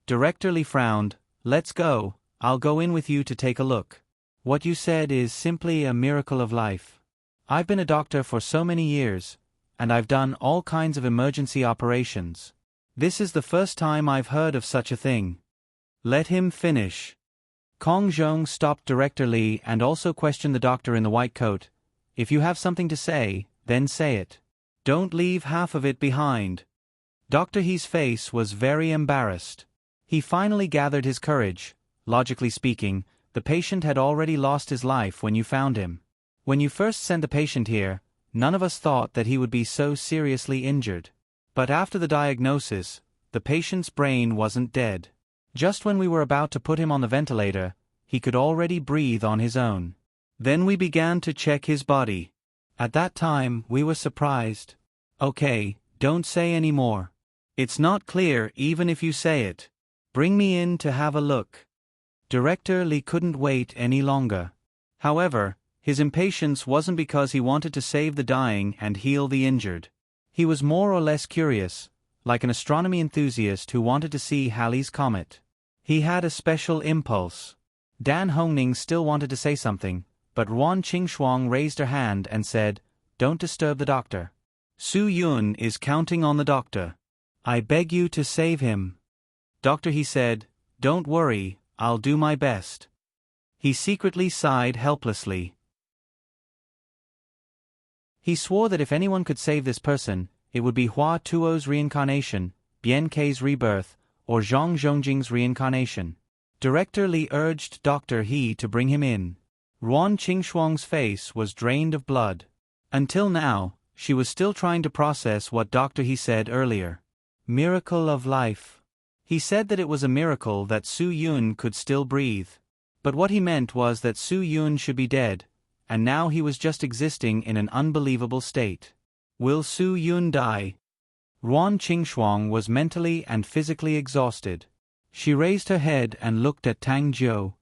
Director Li frowned. Let's go, I'll go in with you to take a look. What you said is simply a miracle of life. I've been a doctor for so many years, and I've done all kinds of emergency operations. This is the first time I've heard of such a thing. Let him finish. Kong Zhong stopped Director Li and also questioned the doctor in the white coat. If you have something to say, then say it. Don't leave half of it behind. Dr. He's face was very embarrassed. He finally gathered his courage. Logically speaking, the patient had already lost his life when you found him. When you first sent the patient here, none of us thought that he would be so seriously injured. But after the diagnosis, the patient's brain wasn't dead. Just when we were about to put him on the ventilator, he could already breathe on his own. Then we began to check his body. At that time, we were surprised. Okay, don't say any more. It's not clear even if you say it. Bring me in to have a look. Director Li couldn't wait any longer. However, his impatience wasn't because he wanted to save the dying and heal the injured. He was more or less curious, like an astronomy enthusiast who wanted to see Halley's Comet. He had a special impulse. Dan Hongning still wanted to say something, but Ruan Qingxuang raised her hand and said, Don't disturb the doctor. Su Yun is counting on the doctor. I beg you to save him. Doctor, he said, Don't worry, I'll do my best. He secretly sighed helplessly. He swore that if anyone could save this person, it would be Hua Tuo's reincarnation, Bian Kei's rebirth, or Zhang Zhongjing's reincarnation. Director Li urged Dr. He to bring him in. Ruan Qingxuang's face was drained of blood. Until now, she was still trying to process what Dr. He said earlier. Miracle of life. He said that it was a miracle that Su Yun could still breathe. But what he meant was that Su Yun should be dead, and now he was just existing in an unbelievable state. Will Su Yun die? Ruan Qingxuang was mentally and physically exhausted. She raised her head and looked at Tang Jiu.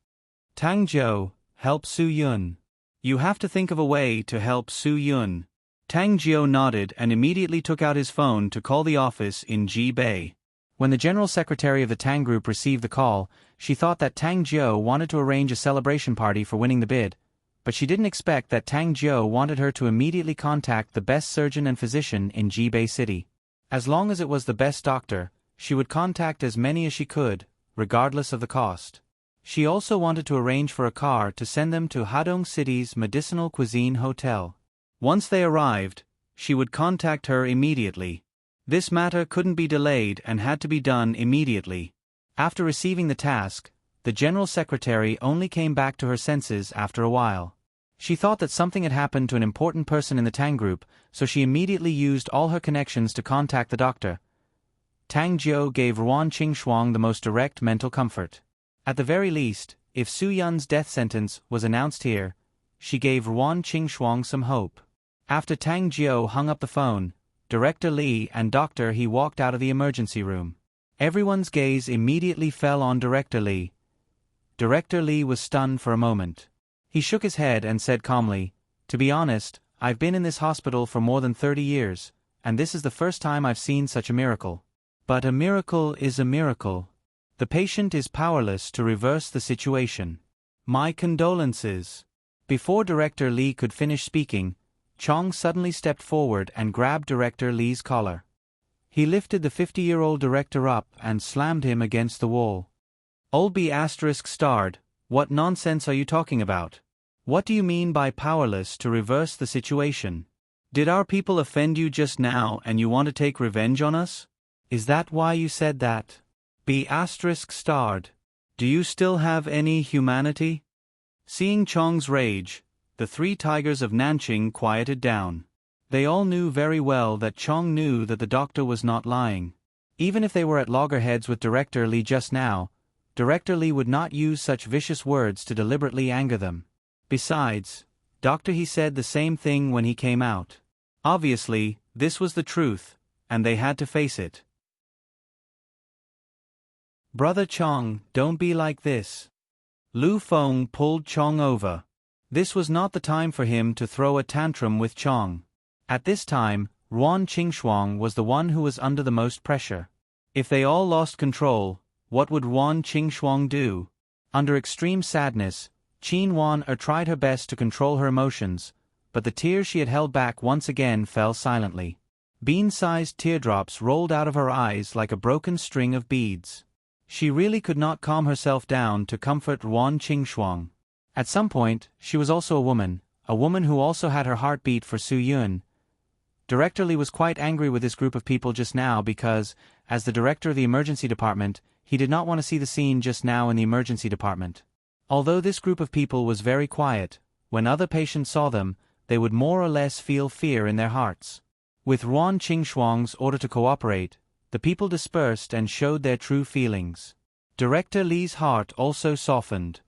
Tang Jiu, help Su Yun. You have to think of a way to help Su Yun. Tang Jiu nodded and immediately took out his phone to call the office in Jibei. When the general secretary of the Tang Group received the call, she thought that Tang Jiu wanted to arrange a celebration party for winning the bid, but she didn't expect that Tang Jiu wanted her to immediately contact the best surgeon and physician in Jibei City. As long as it was the best doctor, she would contact as many as she could, regardless of the cost. She also wanted to arrange for a car to send them to Hadong City's Medicinal Cuisine Hotel. Once they arrived, she would contact her immediately. This matter couldn't be delayed and had to be done immediately. After receiving the task, the general secretary only came back to her senses after a while. She thought that something had happened to an important person in the Tang Group, so she immediately used all her connections to contact the doctor. Tang Jiu gave Ruan Qingxuang the most direct mental comfort. At the very least, if Su Yun's death sentence was announced here, she gave Ruan Qingxuang some hope. After Tang Jiu hung up the phone, Director Lee and Doctor He walked out of the emergency room. Everyone's gaze immediately fell on Director Lee. Director Lee was stunned for a moment. He shook his head and said calmly, "To be honest, I've been in this hospital for more than 30 years, and this is the first time I've seen such a miracle. But a miracle is a miracle. The patient is powerless to reverse the situation. My condolences." Before Director Lee could finish speaking, Chong suddenly stepped forward and grabbed Director Lee's collar. He lifted the 50-year-old director up and slammed him against the wall. Old B****, what nonsense are you talking about? What do you mean by powerless to reverse the situation? Did our people offend you just now and you want to take revenge on us? Is that why you said that? B****, do you still have any humanity? Seeing Chong's rage, the three tigers of Nanqing quieted down. They all knew very well that Chong knew that the doctor was not lying. Even if they were at loggerheads with Director Lee just now, Director Lee would not use such vicious words to deliberately anger them. Besides, Dr. He said the same thing when he came out. Obviously, this was the truth, and they had to face it. "Brother Chong, don't be like this." Lu Feng pulled Chong over. This was not the time for him to throw a tantrum with Chong. At this time, Ruan Qingshuang was the one who was under the most pressure. If they all lost control, what would Ruan Qingshuang do? Under extreme sadness, Qin Wan tried her best to control her emotions, but the tears she had held back once again fell silently. Bean-sized teardrops rolled out of her eyes like a broken string of beads. She really could not calm herself down to comfort Ruan Qingshuang. At some point, she was also a woman who also had her heart beat for Su Yun. Director Lee was quite angry with this group of people just now because, as the director of the emergency department, he did not want to see the scene just now in the emergency department. Although this group of people was very quiet, when other patients saw them, they would more or less feel fear in their hearts. With Ruan Qingshuang's order to cooperate, the people dispersed and showed their true feelings. Director Lee's heart also softened.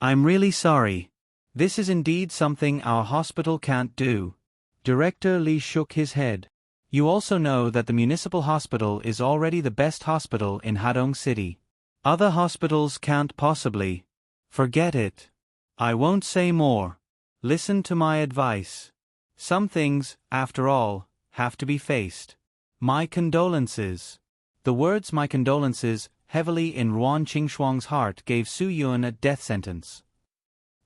"I'm really sorry. This is indeed something our hospital can't do." Director Lee shook his head. "You also know that the municipal hospital is already the best hospital in Hadong City. Other hospitals can't possibly. Forget it. I won't say more. Listen to my advice. Some things, after all, have to be faced. My condolences." The words "my condolences" heavily in Ruan Qingshuang's heart gave Su Yun a death sentence.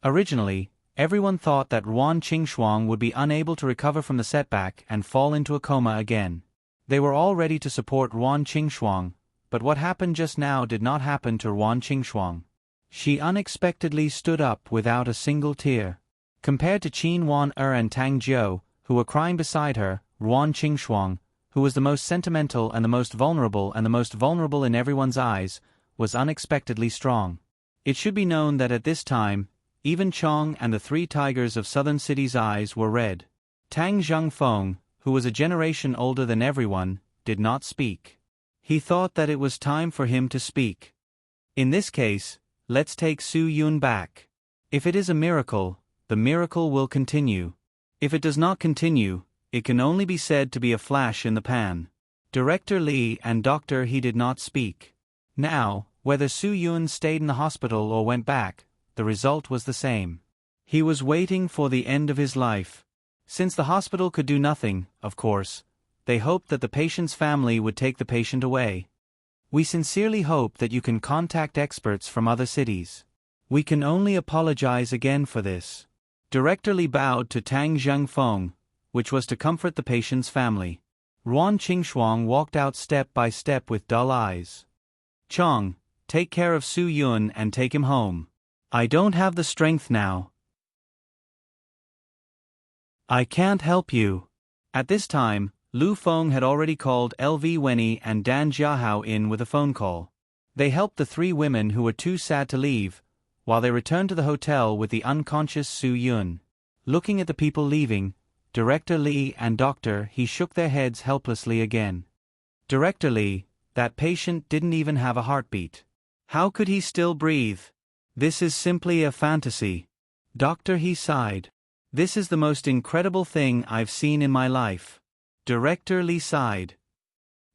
Originally, everyone thought that Ruan Qingshuang would be unable to recover from the setback and fall into a coma again. They were all ready to support Ruan Qingshuang, but what happened just now did not happen to Ruan Qingshuang. She unexpectedly stood up without a single tear. Compared to Qin Wan and Tang Jiu, who were crying beside her, Ruan Qingshuang, who was the most sentimental and the most vulnerable in everyone's eyes, was unexpectedly strong. It should be known that at this time, even Chong and the three tigers of Southern City's eyes were red. Tang Zhengfeng, who was a generation older than everyone, did not speak. He thought that it was time for him to speak. "In this case, let's take Su Yun back. If it is a miracle, the miracle will continue. If it does not continue, it can only be said to be a flash in the pan." Director Lee and Dr. He did not speak. Now, whether Su Yun stayed in the hospital or went back, the result was the same. He was waiting for the end of his life. Since the hospital could do nothing, of course, they hoped that the patient's family would take the patient away. "We sincerely hope that you can contact experts from other cities. We can only apologize again for this." Director Lee bowed to Tang Zhengfeng, which was to comfort the patient's family. Ruan Qingshuang walked out step by step with dull eyes. "Chong, take care of Su Yun and take him home. I don't have the strength now. I can't help you." At this time, Lu Feng had already called LV Wenny and Dan Jiahao in with a phone call. They helped the three women who were too sad to leave, while they returned to the hotel with the unconscious Su Yun. Looking at the people leaving, Director Lee and Dr. He shook their heads helplessly again. "Director Lee, that patient didn't even have a heartbeat. How could he still breathe? This is simply a fantasy." Dr. He sighed. "This is the most incredible thing I've seen in my life. Director Lee sighed.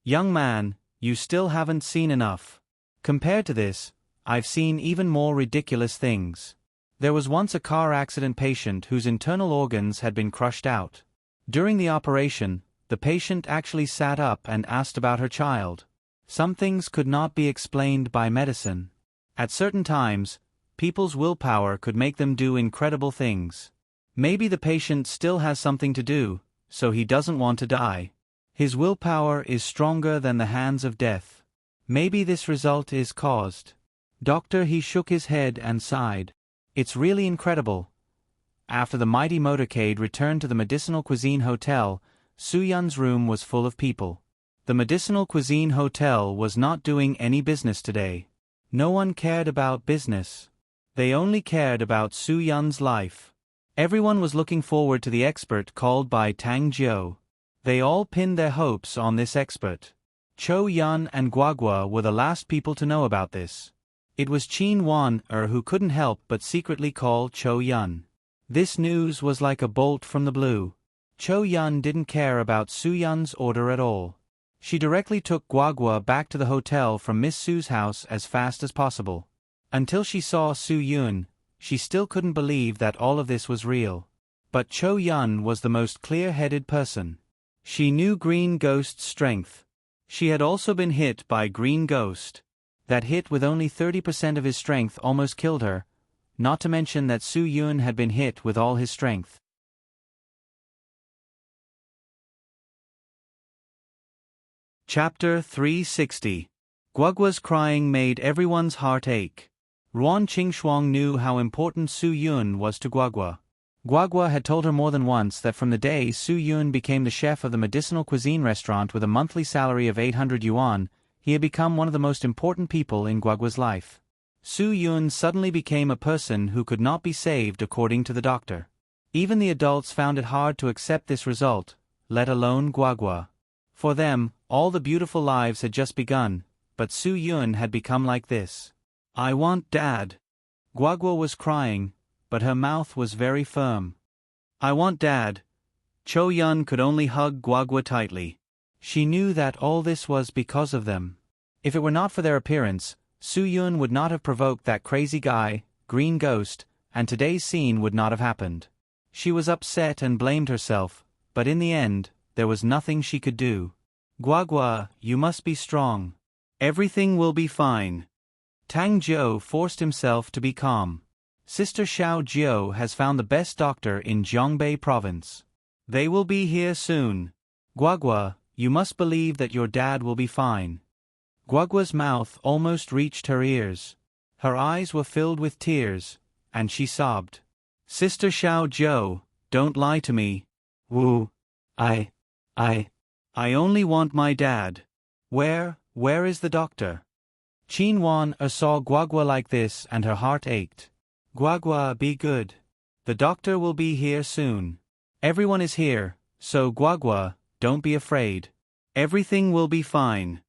Young man, you still haven't seen enough. Compared to this, I've seen even more ridiculous things. There was once a car accident patient whose internal organs had been crushed out. During the operation, the patient actually sat up and asked about her child. Some things could not be explained by medicine. At certain times, people's willpower could make them do incredible things. Maybe the patient still has something to do, so he doesn't want to die. His willpower is stronger than the hands of death. Maybe this result is caused. Doctor, he shook his head and sighed. It's really incredible. After the mighty motorcade returned to the Medicinal Cuisine Hotel, Su-Yun's room was full of people. The Medicinal Cuisine Hotel was not doing any business today. No one cared about business. They only cared about Su-Yun's life. Everyone was looking forward to the expert called by Tang Jiu. They all pinned their hopes on this expert. Cho Yun and Guagua were the last people to know about this. It was Qin Wan-er who couldn't help but secretly call Cho Yun. This news was like a bolt from the blue. Cho Yun didn't care about Su-Yun's order at all. She directly took Guagua back to the hotel from Miss Su's house as fast as possible. Until she saw Su-Yun, she still couldn't believe that all of this was real. But Cho Yun was the most clear-headed person. She knew Green Ghost's strength. She had also been hit by Green Ghost. That hit with only 30% of his strength almost killed her, not to mention that Su-Yun had been hit with all his strength. Chapter 360. Guagua's crying made everyone's heart ache. Ruan Qingshuang knew how important Su-Yun was to Guagua. Guagua had told her more than once that from the day Su-Yun became the chef of the Medicinal Cuisine restaurant with a monthly salary of 800 yuan, he had become one of the most important people in Guagua's life. Su-Yun suddenly became a person who could not be saved according to the doctor. Even the adults found it hard to accept this result, let alone Guagua. For them, all the beautiful lives had just begun, but Su-Yun had become like this. I want Dad. Guagua was crying, but her mouth was very firm. I want Dad. Cho Yun could only hug Guagua tightly. She knew that all this was because of them. If it were not for their appearance, Su-Yun would not have provoked that crazy guy, Green Ghost, and today's scene would not have happened. She was upset and blamed herself, but in the end, there was nothing she could do. Guagua, you must be strong. Everything will be fine. Tang Jiu forced himself to be calm. Sister Xiao Jiu has found the best doctor in Jiangbei province. They will be here soon. Guagua, you must believe that your dad will be fine. Guagua's mouth almost reached her ears. Her eyes were filled with tears, and she sobbed. Sister Xiao Jiu, don't lie to me. Wu. I only want my dad. Where is the doctor? Qin Wan-er saw Guagua like this and her heart ached. Guagua, be good. The doctor will be here soon. Everyone is here, so Guagua, don't be afraid. Everything will be fine.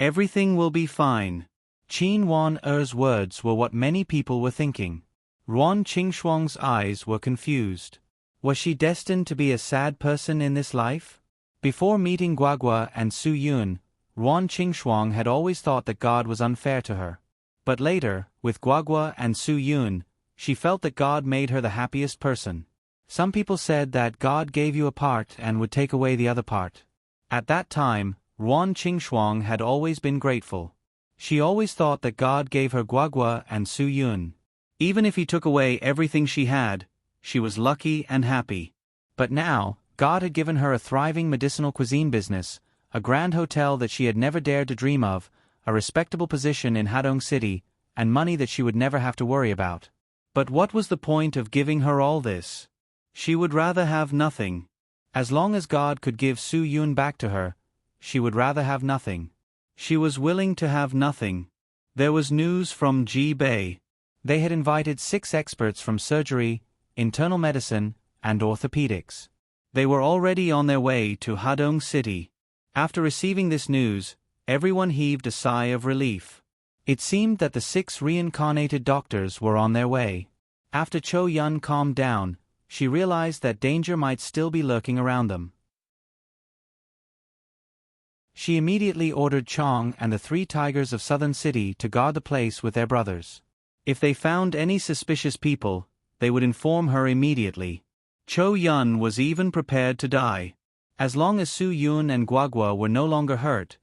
Everything will be fine. Qin Wan-er's words were what many people were thinking. Ruan Qingshuang's eyes were confused. Was she destined to be a sad person in this life? Before meeting Guagua and Su-Yun, Ruan Qingshuang had always thought that God was unfair to her. But later, with Guagua and Su-Yun, she felt that God made her the happiest person. Some people said that God gave you a part and would take away the other part. At that time, Ruan Qingshuang had always been grateful. She always thought that God gave her Guagua and Su-Yun. Even if he took away everything she had, she was lucky and happy. But now, God had given her a thriving medicinal cuisine business, a grand hotel that she had never dared to dream of, a respectable position in Hadong City, and money that she would never have to worry about. But what was the point of giving her all this? She would rather have nothing. As long as God could give Su-Yun back to her, she would rather have nothing. She was willing to have nothing. There was news from Ji-Bei. They had invited 6 experts from surgery, internal medicine, and orthopedics. They were already on their way to Hadong City. After receiving this news, everyone heaved a sigh of relief. It seemed that the 6 reincarnated doctors were on their way. After Cho Yun calmed down, she realized that danger might still be lurking around them. She immediately ordered Chong and the 3 tigers of Southern City to guard the place with their brothers. If they found any suspicious people, they would inform her immediately. Cho Yun was even prepared to die. As long as Su Yun and Guagua were no longer hurt,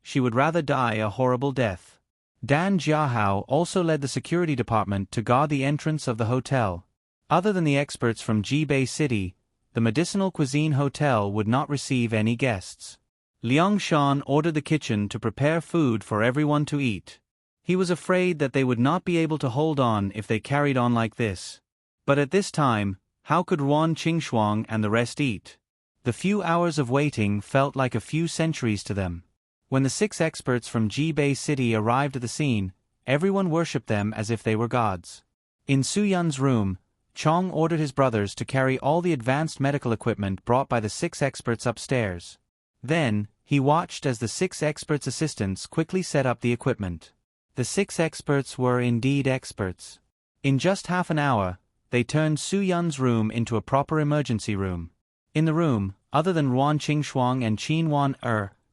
she would rather die a horrible death. Dan Jiahao also led the security department to guard the entrance of the hotel. Other than the experts from Jibei City, the Medicinal Cuisine Hotel would not receive any guests. Liang Shan ordered the kitchen to prepare food for everyone to eat. He was afraid that they would not be able to hold on if they carried on like this. But at this time, how could Ruan Qingxuang and the rest eat? The few hours of waiting felt like a few centuries to them. When the 6 experts from Jibei City arrived at the scene, everyone worshipped them as if they were gods. In Su Yun's room, Chong ordered his brothers to carry all the advanced medical equipment brought by the 6 experts upstairs. Then, he watched as the 6 experts' assistants quickly set up the equipment. The 6 experts were indeed experts. In just half an hour, they turned Su Yun's room into a proper emergency room. In the room, other than Ruan Qingxuang and Qin Wan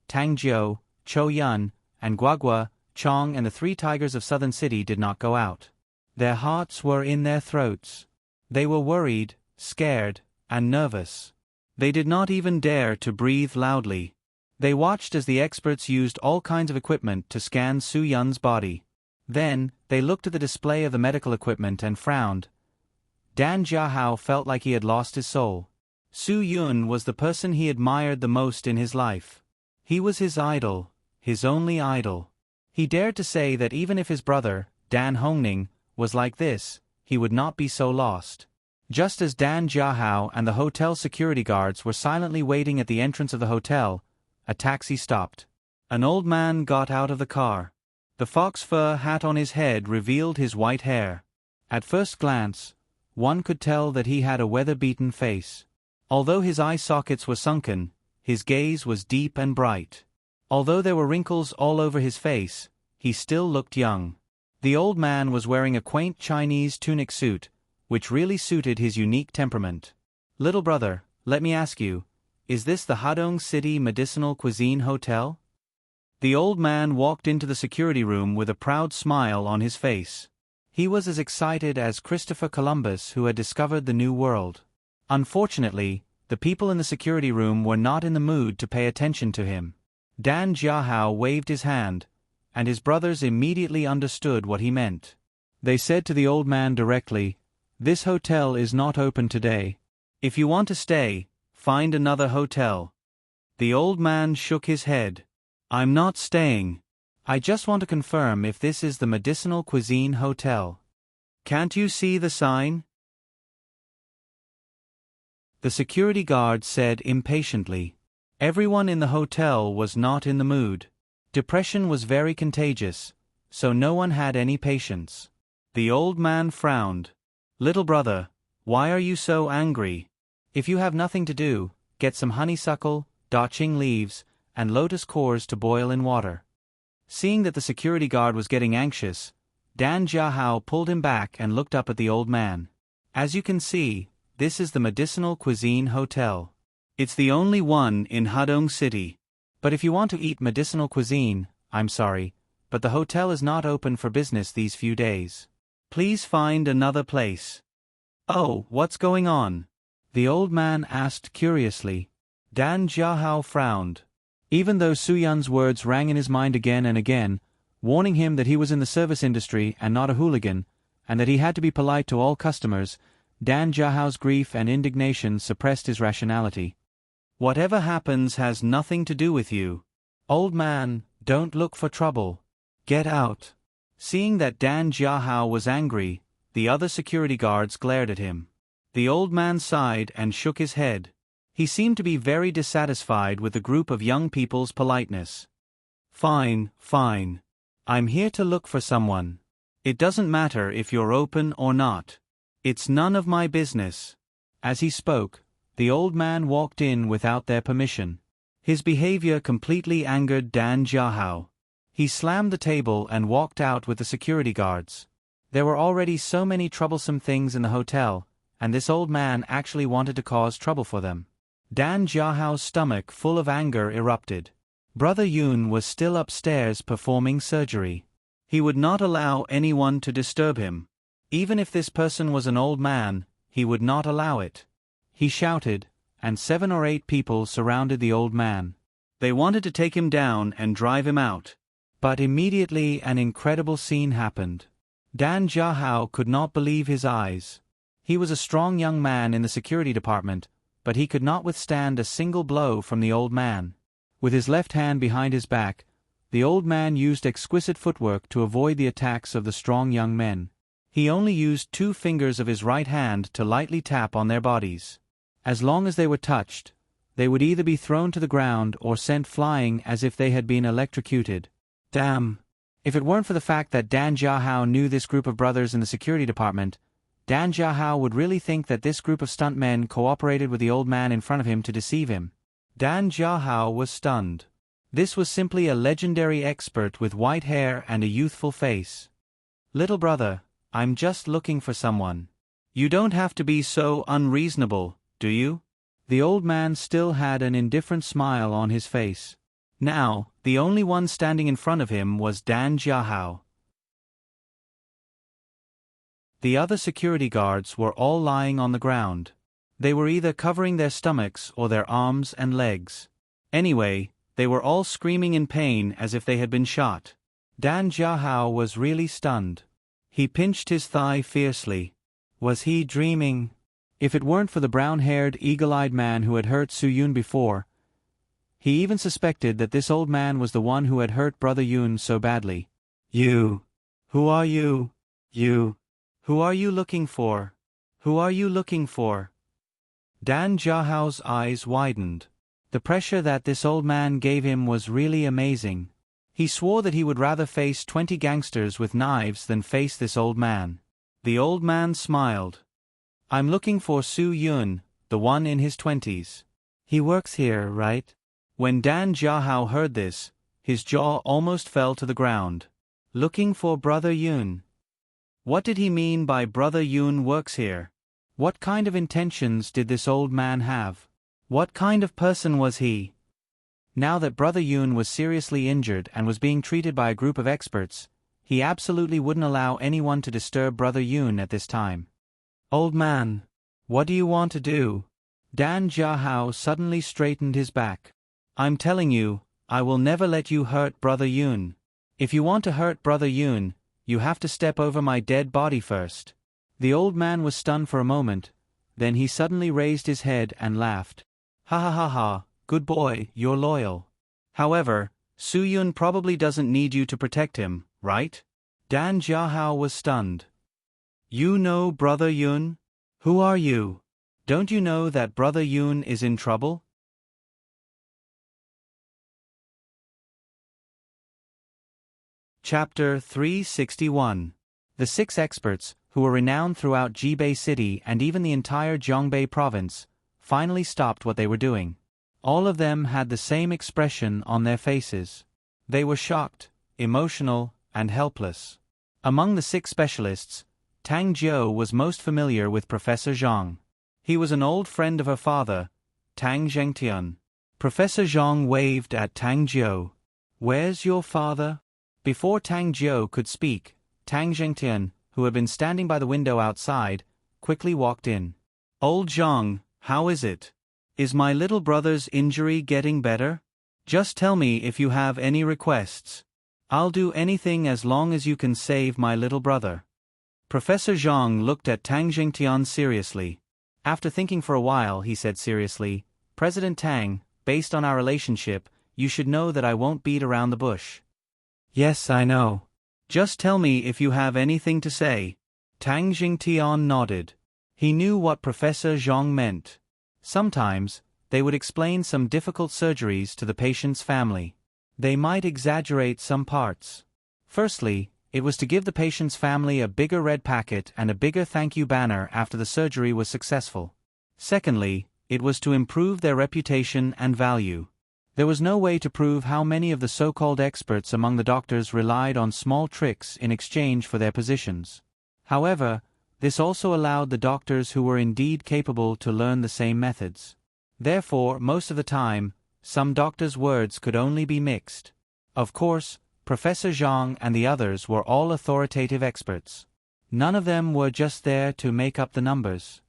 Tang Jiu, Cho Yun, and Guagua, Chong and the 3 tigers of Southern City did not go out. Their hearts were in their throats. They were worried, scared, and nervous. They did not even dare to breathe loudly. They watched as the experts used all kinds of equipment to scan Su Yun's body. Then, they looked at the display of the medical equipment and frowned. Dan Jiahao felt like he had lost his soul. Su Yun was the person he admired the most in his life. He was his idol, his only idol. He dared to say that even if his brother, Dan Hongning, was like this, he would not be so lost. Just as Dan Jiahao and the hotel security guards were silently waiting at the entrance of the hotel, a taxi stopped. An old man got out of the car. The fox fur hat on his head revealed his white hair. At first glance, one could tell that he had a weather-beaten face. Although his eye sockets were sunken, his gaze was deep and bright. Although there were wrinkles all over his face, he still looked young. The old man was wearing a quaint Chinese tunic suit, which really suited his unique temperament. "Little brother, let me ask you, is this the Hadong City Medicinal Cuisine Hotel?" The old man walked into the security room with a proud smile on his face. He was as excited as Christopher Columbus who had discovered the New World. Unfortunately, the people in the security room were not in the mood to pay attention to him. Dan Jiahao waved his hand, and his brothers immediately understood what he meant. They said to the old man directly, "This hotel is not open today. If you want to stay, find another hotel." The old man shook his head. "I'm not staying. I just want to confirm if this is the Medicinal Cuisine Hotel. Can't you see the sign?" The security guard said impatiently. Everyone in the hotel was not in the mood. Depression was very contagious, so no one had any patience. The old man frowned. "Little brother, why are you so angry? If you have nothing to do, get some honeysuckle, daching leaves, and lotus cores to boil in water." Seeing that the security guard was getting anxious, Dan Jiahao pulled him back and looked up at the old man. "As you can see, this is the Medicinal Cuisine Hotel. It's the only one in Hadong City. But if you want to eat medicinal cuisine, I'm sorry, but the hotel is not open for business these few days. Please find another place." "Oh, what's going on?" the old man asked curiously. Dan Jiahao frowned. Even though Su Yun's words rang in his mind again and again, warning him that he was in the service industry and not a hooligan, and that he had to be polite to all customers, Dan Jiahao's grief and indignation suppressed his rationality. "Whatever happens has nothing to do with you. Old man, don't look for trouble. Get out." Seeing that Dan Jiahao was angry, the other security guards glared at him. The old man sighed and shook his head. He seemed to be very dissatisfied with the group of young people's politeness. "Fine, fine. I'm here to look for someone. It doesn't matter if you're open or not. It's none of my business." As he spoke, the old man walked in without their permission. His behavior completely angered Dan Jiahao. He slammed the table and walked out with the security guards. There were already so many troublesome things in the hotel, and this old man actually wanted to cause trouble for them. Dan Jiahao's stomach full of anger erupted. Brother Yun was still upstairs performing surgery. He would not allow anyone to disturb him. Even if this person was an old man, he would not allow it. He shouted, and 7 or 8 people surrounded the old man. They wanted to take him down and drive him out. But immediately an incredible scene happened. Dan Jiahao could not believe his eyes. He was a strong young man in the security department, but he could not withstand a single blow from the old man. With his left hand behind his back, the old man used exquisite footwork to avoid the attacks of the strong young men. He only used 2 fingers of his right hand to lightly tap on their bodies. As long as they were touched, they would either be thrown to the ground or sent flying as if they had been electrocuted. Damn! If it weren't for the fact that Dan Jiahao knew this group of brothers in the security department, Dan Jiahao would really think that this group of stuntmen cooperated with the old man in front of him to deceive him. Dan Jiahao was stunned. This was simply a legendary expert with white hair and a youthful face. Little brother, I'm just looking for someone. You don't have to be so unreasonable, do you? The old man still had an indifferent smile on his face. Now, the only one standing in front of him was Dan Jiahao. The other security guards were all lying on the ground. They were either covering their stomachs or their arms and legs. Anyway, they were all screaming in pain as if they had been shot. Dan Jiahao was really stunned. He pinched his thigh fiercely. Was he dreaming? If it weren't for the brown-haired, eagle-eyed man who had hurt Su Yun before, he even suspected that this old man was the one who had hurt Brother Yun so badly. You! Who are you? You! Who are you looking for? Who are you looking for? Dan Jiahao's eyes widened. The pressure that this old man gave him was really amazing. He swore that he would rather face 20 gangsters with knives than face this old man. The old man smiled. I'm looking for Su Yun, the one in his 20s. He works here, right? When Dan Jiahao heard this, his jaw almost fell to the ground. Looking for Brother Yun. What did he mean by Brother Yun works here? What kind of intentions did this old man have? What kind of person was he? Now that Brother Yun was seriously injured and was being treated by a group of experts, he absolutely wouldn't allow anyone to disturb Brother Yun at this time. Old man, what do you want to do? Dan Jiahao suddenly straightened his back. I'm telling you, I will never let you hurt Brother Yun. If you want to hurt Brother Yun, you have to step over my dead body first. The old man was stunned for a moment, then he suddenly raised his head and laughed. Ha ha ha ha, good boy, you're loyal. However, Su Yun probably doesn't need you to protect him, right? Dan Jiahao was stunned. You know Brother Yun? Who are you? Don't you know that Brother Yun is in trouble? Chapter 361. The 6 experts, who were renowned throughout Jibei City and even the entire Zhongbei province, finally stopped what they were doing. All of them had the same expression on their faces. They were shocked, emotional, and helpless. Among the 6 specialists, Tang Jiu was most familiar with Professor Zhang. He was an old friend of her father, Tang Zhengtian. Professor Zhang waved at Tang Jiu. Where's your father? Before Tang Jiu could speak, Tang Zhengtian, who had been standing by the window outside, quickly walked in. Old Zhang, how is it? Is my little brother's injury getting better? Just tell me if you have any requests. I'll do anything as long as you can save my little brother. Professor Zhang looked at Tang Zhengtian seriously. After thinking for a while, he said seriously, President Tang, based on our relationship, you should know that I won't beat around the bush. Yes, I know. Just tell me if you have anything to say. Tang Zhengtian nodded. He knew what Professor Zhang meant. Sometimes, they would explain some difficult surgeries to the patient's family. They might exaggerate some parts. Firstly, it was to give the patient's family a bigger red packet and a bigger thank you banner after the surgery was successful. Secondly, it was to improve their reputation and value. There was no way to prove how many of the so-called experts among the doctors relied on small tricks in exchange for their positions. However, this also allowed the doctors who were indeed capable to learn the same methods. Therefore, most of the time, some doctors' words could only be mixed. Of course, Professor Zhang and the others were all authoritative experts. None of them were just there to make up the numbers.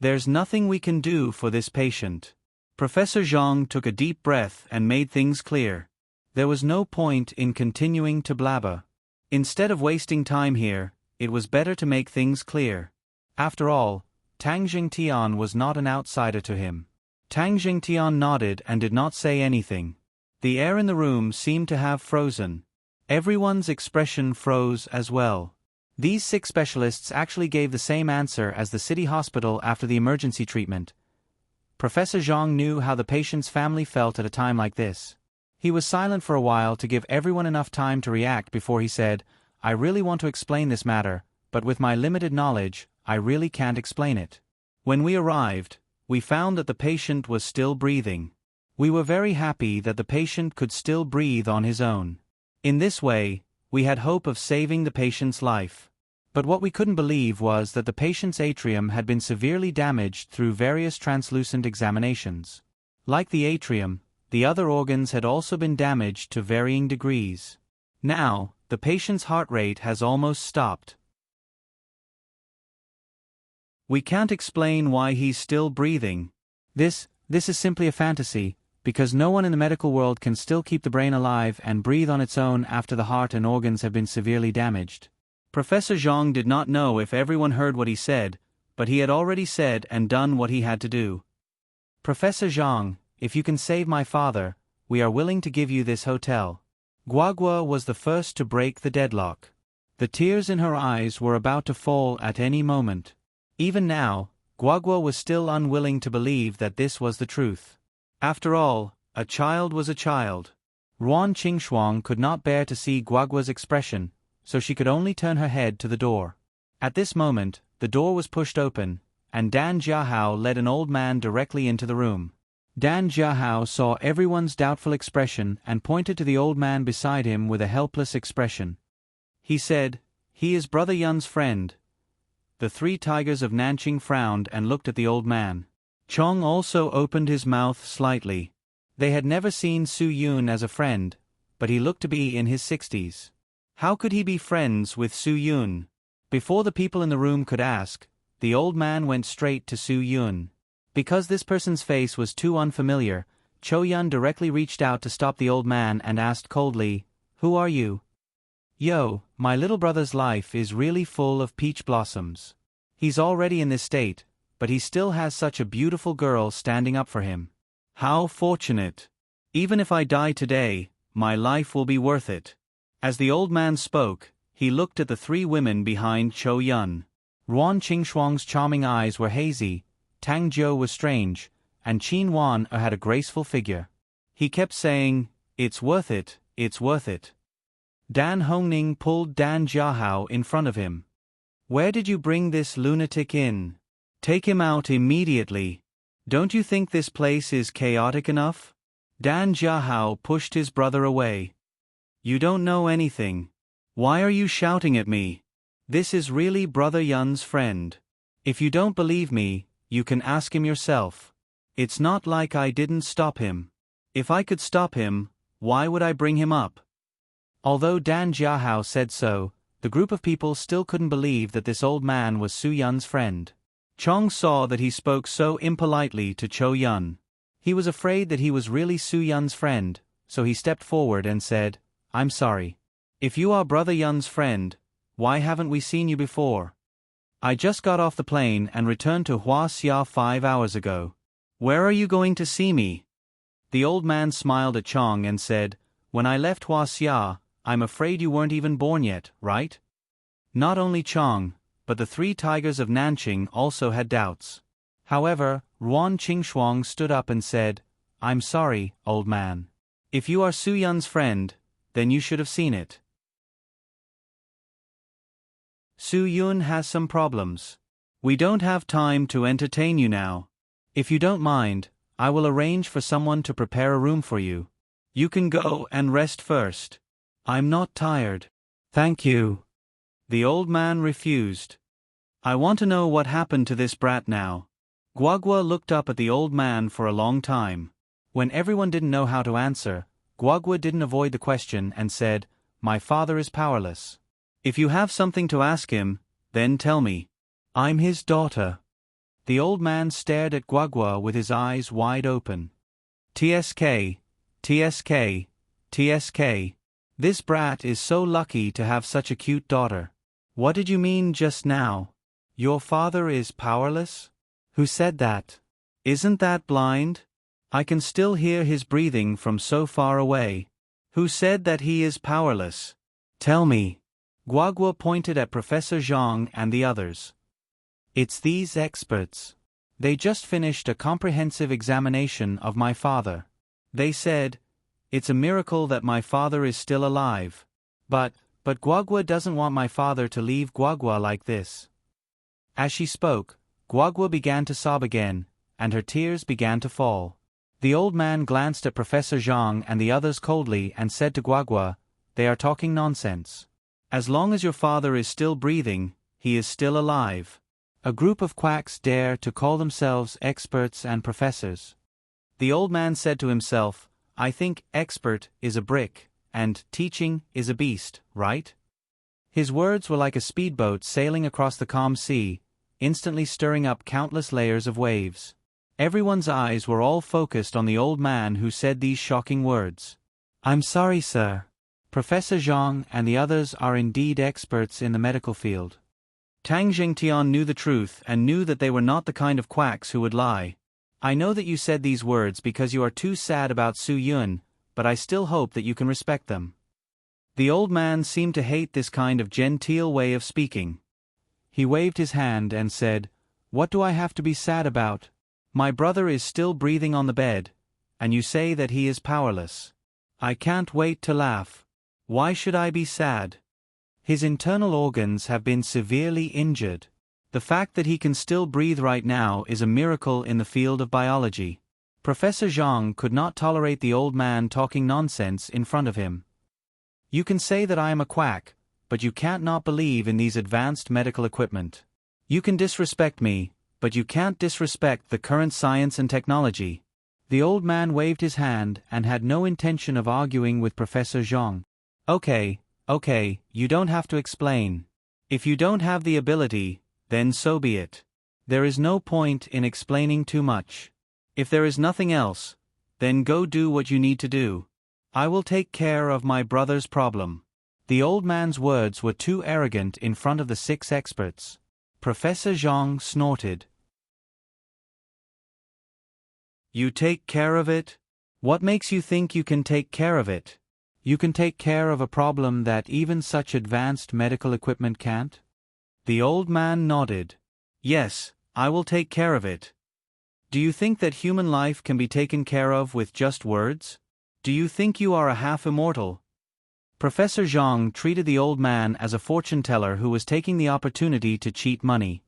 There's nothing we can do for this patient. Professor Zhang took a deep breath and made things clear. There was no point in continuing to blabber. Instead of wasting time here, it was better to make things clear. After all, Tang Jingtian was not an outsider to him. Tang Jingtian nodded and did not say anything. The air in the room seemed to have frozen. Everyone's expression froze as well. These 6 specialists actually gave the same answer as the city hospital after the emergency treatment. Professor Zhang knew how the patient's family felt at a time like this. He was silent for a while to give everyone enough time to react before he said, "I really want to explain this matter, but with my limited knowledge, I really can't explain it. When we arrived, we found that the patient was still breathing. We were very happy that the patient could still breathe on his own. In this way, we had hope of saving the patient's life. But what we couldn't believe was that the patient's atrium had been severely damaged through various translucent examinations. Like the atrium, the other organs had also been damaged to varying degrees. Now, the patient's heart rate has almost stopped. We can't explain why he's still breathing. This is simply a fantasy, because no one in the medical world can still keep the brain alive and breathe on its own after the heart and organs have been severely damaged." Professor Zhang did not know if everyone heard what he said, but he had already said and done what he had to do. "Professor Zhang, if you can save my father, we are willing to give you this hotel." Guagua was the first to break the deadlock. The tears in her eyes were about to fall at any moment. Even now, Guagua was still unwilling to believe that this was the truth. After all, a child was a child. Ruan Qingxuang could not bear to see Guagua's expression, so she could only turn her head to the door. At this moment, the door was pushed open, and Dan Jiahao led an old man directly into the room. Dan Jiahao saw everyone's doubtful expression and pointed to the old man beside him with a helpless expression. He said, "He is Brother Yun's friend." The 3 tigers of Nanqing frowned and looked at the old man. Chong also opened his mouth slightly. They had never seen Su Yun as a friend, but he looked to be in his 60s. How could he be friends with Su Yun? Before the people in the room could ask, the old man went straight to Su Yun. Because this person's face was too unfamiliar, Cho Yun directly reached out to stop the old man and asked coldly, "Who are you?" "Yo, my little brother's life is really full of peach blossoms. He's already in this state, but he still has such a beautiful girl standing up for him. How fortunate. Even if I die today, my life will be worth it." As the old man spoke, he looked at the 3 women behind Cho Yun. Ruan Qingxuang's charming eyes were hazy, Tang Jiu was strange, and Qin Wan had a graceful figure. He kept saying, "It's worth it, it's worth it." Dan Hongning pulled Dan Jiahao in front of him. "Where did you bring this lunatic in? Take him out immediately. Don't you think this place is chaotic enough?" Dan Jiahao pushed his brother away. "You don't know anything. Why are you shouting at me? This is really Brother Yun's friend. If you don't believe me, you can ask him yourself. It's not like I didn't stop him. If I could stop him, why would I bring him up?" Although Dan Jiahao said so, the group of people still couldn't believe that this old man was Su Yun's friend. Chong saw that he spoke so impolitely to Cho Yun. He was afraid that he was really Su Yun's friend, so he stepped forward and said, "I'm sorry. If you are Brother Yun's friend, why haven't we seen you before? I just got off the plane and returned to Huaxia 5 hours ago. Where are you going to see me?" The old man smiled at Chong and said, "When I left Huaxia, I'm afraid you weren't even born yet, right?" Not only Chong, but the 3 tigers of Nanqing also had doubts. However, Ruan Qingxuang stood up and said, "I'm sorry, old man. If you are Su Yun's friend, then you should have seen it. Su Yun has some problems. We don't have time to entertain you now. If you don't mind, I will arrange for someone to prepare a room for you. You can go and rest first." "I'm not tired. Thank you." The old man refused. "I want to know what happened to this brat now." Guagua looked up at the old man for a long time. When everyone didn't know how to answer, Guagua didn't avoid the question and said, "My father is powerless. If you have something to ask him, then tell me. I'm his daughter." The old man stared at Guagua with his eyes wide open. "TSK, TSK, TSK. This brat is so lucky to have such a cute daughter. What did you mean just now? Your father is powerless? Who said that? Isn't that blind? I can still hear his breathing from so far away. Who said that he is powerless? Tell me." Guagua pointed at Professor Zhang and the others. "It's these experts. They just finished a comprehensive examination of my father. They said, it's a miracle that my father is still alive. But Guagua doesn't want my father to leave Guagua like this." As she spoke, Guagua began to sob again, and her tears began to fall. The old man glanced at Professor Zhang and the others coldly and said to Guagua, "They are talking nonsense. As long as your father is still breathing, he is still alive. A group of quacks dare to call themselves experts and professors." The old man said to himself, "I think expert is a brick, and teaching is a beast, right?" His words were like a speedboat sailing across the calm sea, instantly stirring up countless layers of waves. Everyone's eyes were all focused on the old man who said these shocking words. "I'm sorry, sir. Professor Zhang and the others are indeed experts in the medical field." Tang Jingtian knew the truth and knew that they were not the kind of quacks who would lie. "I know that you said these words because you are too sad about Su Yun, but I still hope that you can respect them." The old man seemed to hate this kind of genteel way of speaking. He waved his hand and said, "What do I have to be sad about? My brother is still breathing on the bed, and you say that he is powerless. I can't wait to laugh. Why should I be sad? His internal organs have been severely injured. The fact that he can still breathe right now is a miracle in the field of biology." Professor Zhang could not tolerate the old man talking nonsense in front of him. "You can say that I am a quack, but you can't not believe in these advanced medical equipment. You can disrespect me, but you can't disrespect the current science and technology." The old man waved his hand and had no intention of arguing with Professor Zhang. Okay, you don't have to explain. If you don't have the ability, then so be it. There is no point in explaining too much. If there is nothing else, then go do what you need to do. I will take care of my brother's problem." The old man's words were too arrogant in front of the 6 experts. Professor Zhang snorted. "You take care of it? What makes you think you can take care of it? You can take care of a problem that even such advanced medical equipment can't?" The old man nodded. "Yes, I will take care of it. Do you think that human life can be taken care of with just words? Do you think you are a half-immortal?" Professor Zhang treated the old man as a fortune-teller who was taking the opportunity to cheat money.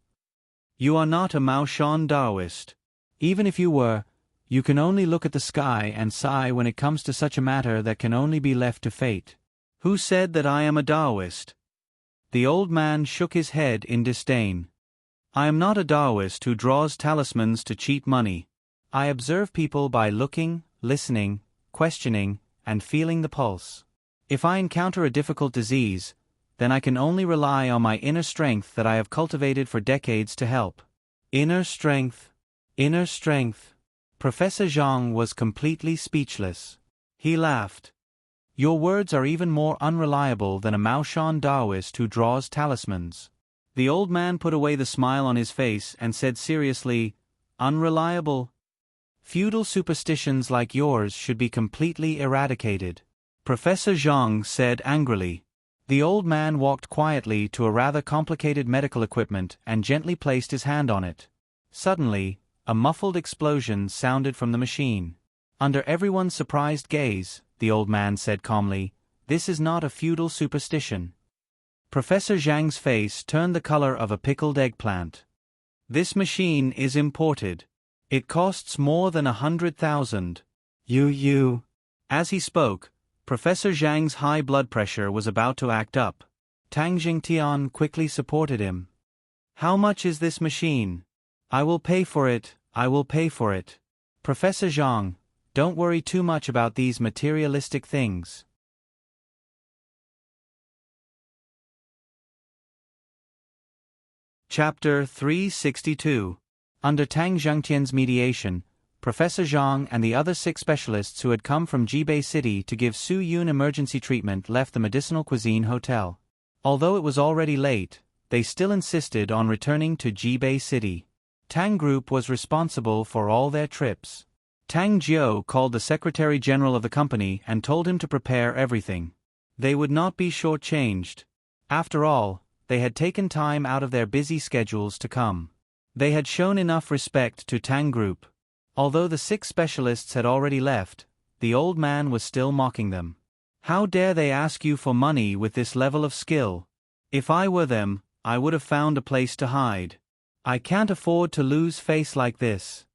"You are not a Maoshan Taoist. Even if you were, you can only look at the sky and sigh when it comes to such a matter that can only be left to fate. Who said that I am a Taoist?" The old man shook his head in disdain. "I am not a Taoist who draws talismans to cheat money. I observe people by looking, listening, questioning, and feeling the pulse. If I encounter a difficult disease, then I can only rely on my inner strength that I have cultivated for decades to help." Inner strength. Inner strength. Professor Zhang was completely speechless. He laughed. "Your words are even more unreliable than a Maoshan Taoist who draws talismans." The old man put away the smile on his face and said seriously, "Unreliable? Feudal superstitions like yours should be completely eradicated." Professor Zhang said angrily. The old man walked quietly to a rather complicated medical equipment and gently placed his hand on it. Suddenly, a muffled explosion sounded from the machine. Under everyone's surprised gaze, the old man said calmly, "This is not a feudal superstition." Professor Zhang's face turned the color of a pickled eggplant. "This machine is imported. It costs more than 100,000. You. As he spoke, Professor Zhang's high blood pressure was about to act up. Tang Jingtian quickly supported him. "How much is this machine?" "I will pay for it, I will pay for it." "Professor Zhang, Don't worry too much about these materialistic things. Chapter 362. Under Tang Zhengtian's mediation, Professor Zhang and the other 6 specialists who had come from Jibei City to give Su Yun emergency treatment left the Medicinal Cuisine Hotel. Although it was already late, they still insisted on returning to Jibei City. Tang Group was responsible for all their trips. Tang Jiu called the Secretary General of the company and told him to prepare everything. They would not be shortchanged. After all, they had taken time out of their busy schedules to come. They had shown enough respect to Tang Group. Although the 6 specialists had already left, the old man was still mocking them. How dare they ask you for money with this level of skill? If I were them, I would have found a place to hide. I can't afford to lose face like this.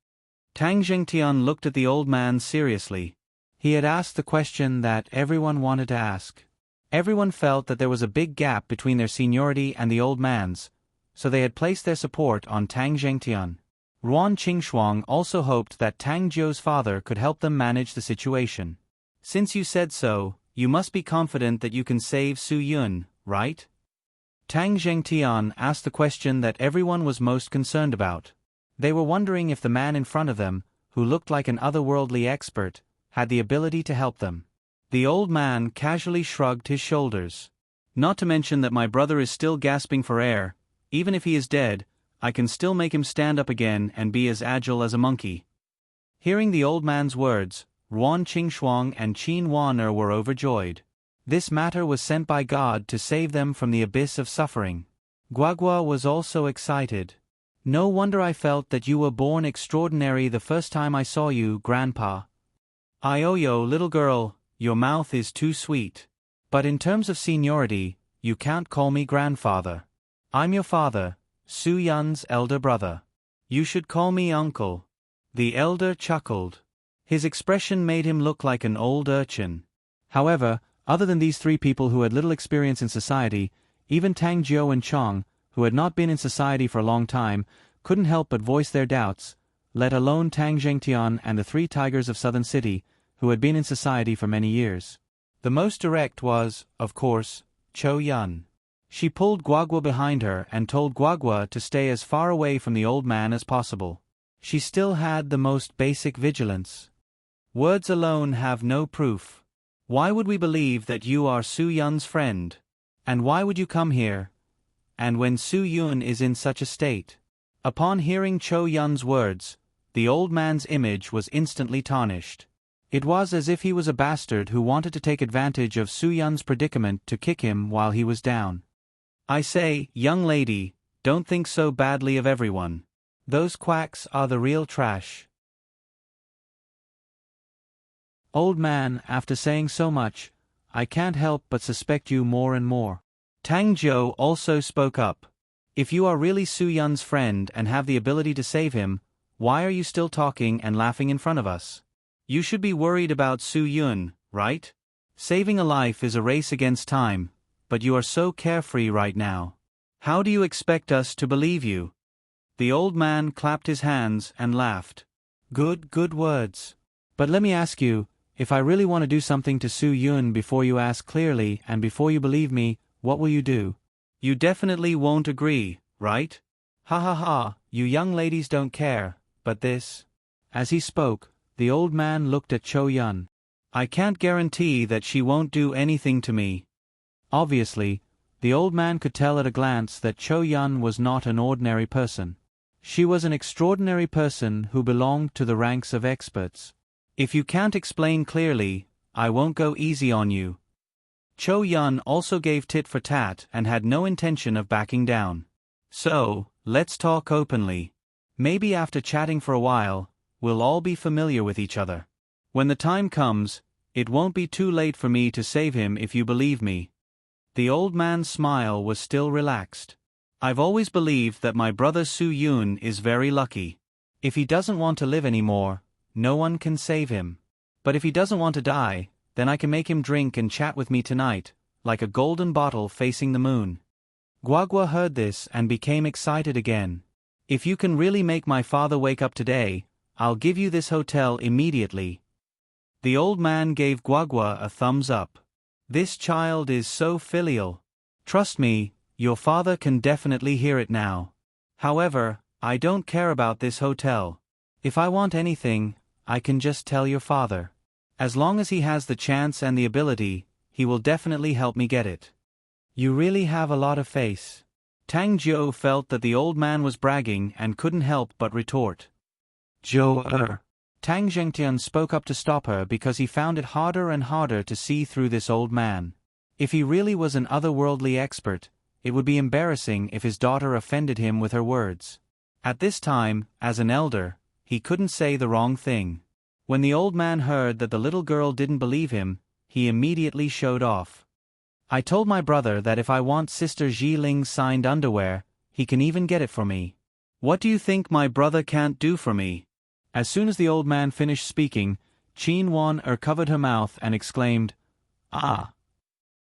Tang Zhengtian looked at the old man seriously. He had asked the question that everyone wanted to ask. Everyone felt that there was a big gap between their seniority and the old man's, so they had placed their support on Tang Zhengtian. Ruan Qingshuang also hoped that Tang Jiu's father could help them manage the situation. Since you said so, you must be confident that you can save Su Yun, right? Tang Zhengtian asked the question that everyone was most concerned about. They were wondering if the man in front of them, who looked like an otherworldly expert, had the ability to help them. The old man casually shrugged his shoulders. Not to mention that my brother is still gasping for air. Even if he is dead, I can still make him stand up again and be as agile as a monkey. Hearing the old man's words, Ruan Qingshuang and Qin Waner were overjoyed. This matter was sent by God to save them from the abyss of suffering. Guagua was also excited. No wonder I felt that you were born extraordinary the first time I saw you, Grandpa. Ioyo, little girl, your mouth is too sweet. But in terms of seniority, you can't call me grandfather. I'm your father, Su Yun's elder brother. You should call me uncle. The elder chuckled. His expression made him look like an old urchin. However, other than these 3 people who had little experience in society, even Tang Jiu and Chong, who had not been in society for a long time, couldn't help but voice their doubts, let alone Tang Zhengtian and the 3 tigers of Southern City, who had been in society for many years. The most direct was, of course, Cho Yun. She pulled Guagua behind her and told Guagua to stay as far away from the old man as possible. She still had the most basic vigilance. Words alone have no proof. Why would we believe that you are Su Yun's friend? And why would you come here? And when Su Yun is in such a state? Upon hearing Cho Yun's words, the old man's image was instantly tarnished. It was as if he was a bastard who wanted to take advantage of Su Yun's predicament to kick him while he was down. I say, young lady, don't think so badly of everyone. Those quacks are the real trash. Old man, after saying so much, I can't help but suspect you more and more. Tang Jiu also spoke up. If you are really Su Yun's friend and have the ability to save him, why are you still talking and laughing in front of us? You should be worried about Su Yun, right? Saving a life is a race against time, but you are so carefree right now. How do you expect us to believe you? The old man clapped his hands and laughed. Good words. But let me ask you, if I really want to do something to Su Yun before you ask clearly and before you believe me, what will you do? You definitely won't agree, right? Ha ha ha, you young ladies don't care, but this. As he spoke, the old man looked at Cho Yun. I can't guarantee that she won't do anything to me. Obviously, the old man could tell at a glance that Cho Yun was not an ordinary person. She was an extraordinary person who belonged to the ranks of experts. If you can't explain clearly, I won't go easy on you. Cho Yun also gave tit for tat and had no intention of backing down. So, let's talk openly. Maybe after chatting for a while, we'll all be familiar with each other. When the time comes, it won't be too late for me to save him if you believe me. The old man's smile was still relaxed. I've always believed that my brother Su Yun is very lucky. If he doesn't want to live anymore, no one can save him. But if he doesn't want to die, then I can make him drink and chat with me tonight, like a golden bottle facing the moon. Guagua heard this and became excited again. If you can really make my father wake up today, I'll give you this hotel immediately. The old man gave Guagua a thumbs up. This child is so filial. Trust me, your father can definitely hear it now. However, I don't care about this hotel. If I want anything, I can just tell your father. As long as he has the chance and the ability, he will definitely help me get it. You really have a lot of face. Tang Jiu felt that the old man was bragging and couldn't help but retort. Zhou. Tang Zhengtian spoke up to stop her because he found it harder and harder to see through this old man. If he really was an otherworldly expert, it would be embarrassing if his daughter offended him with her words. At this time, as an elder, he couldn't say the wrong thing. When the old man heard that the little girl didn't believe him, he immediately showed off. I told my brother that if I want Sister Zhiling's signed underwear, he can even get it for me. What do you think my brother can't do for me? As soon as the old man finished speaking, Qin Wan covered her mouth and exclaimed, "Ah!"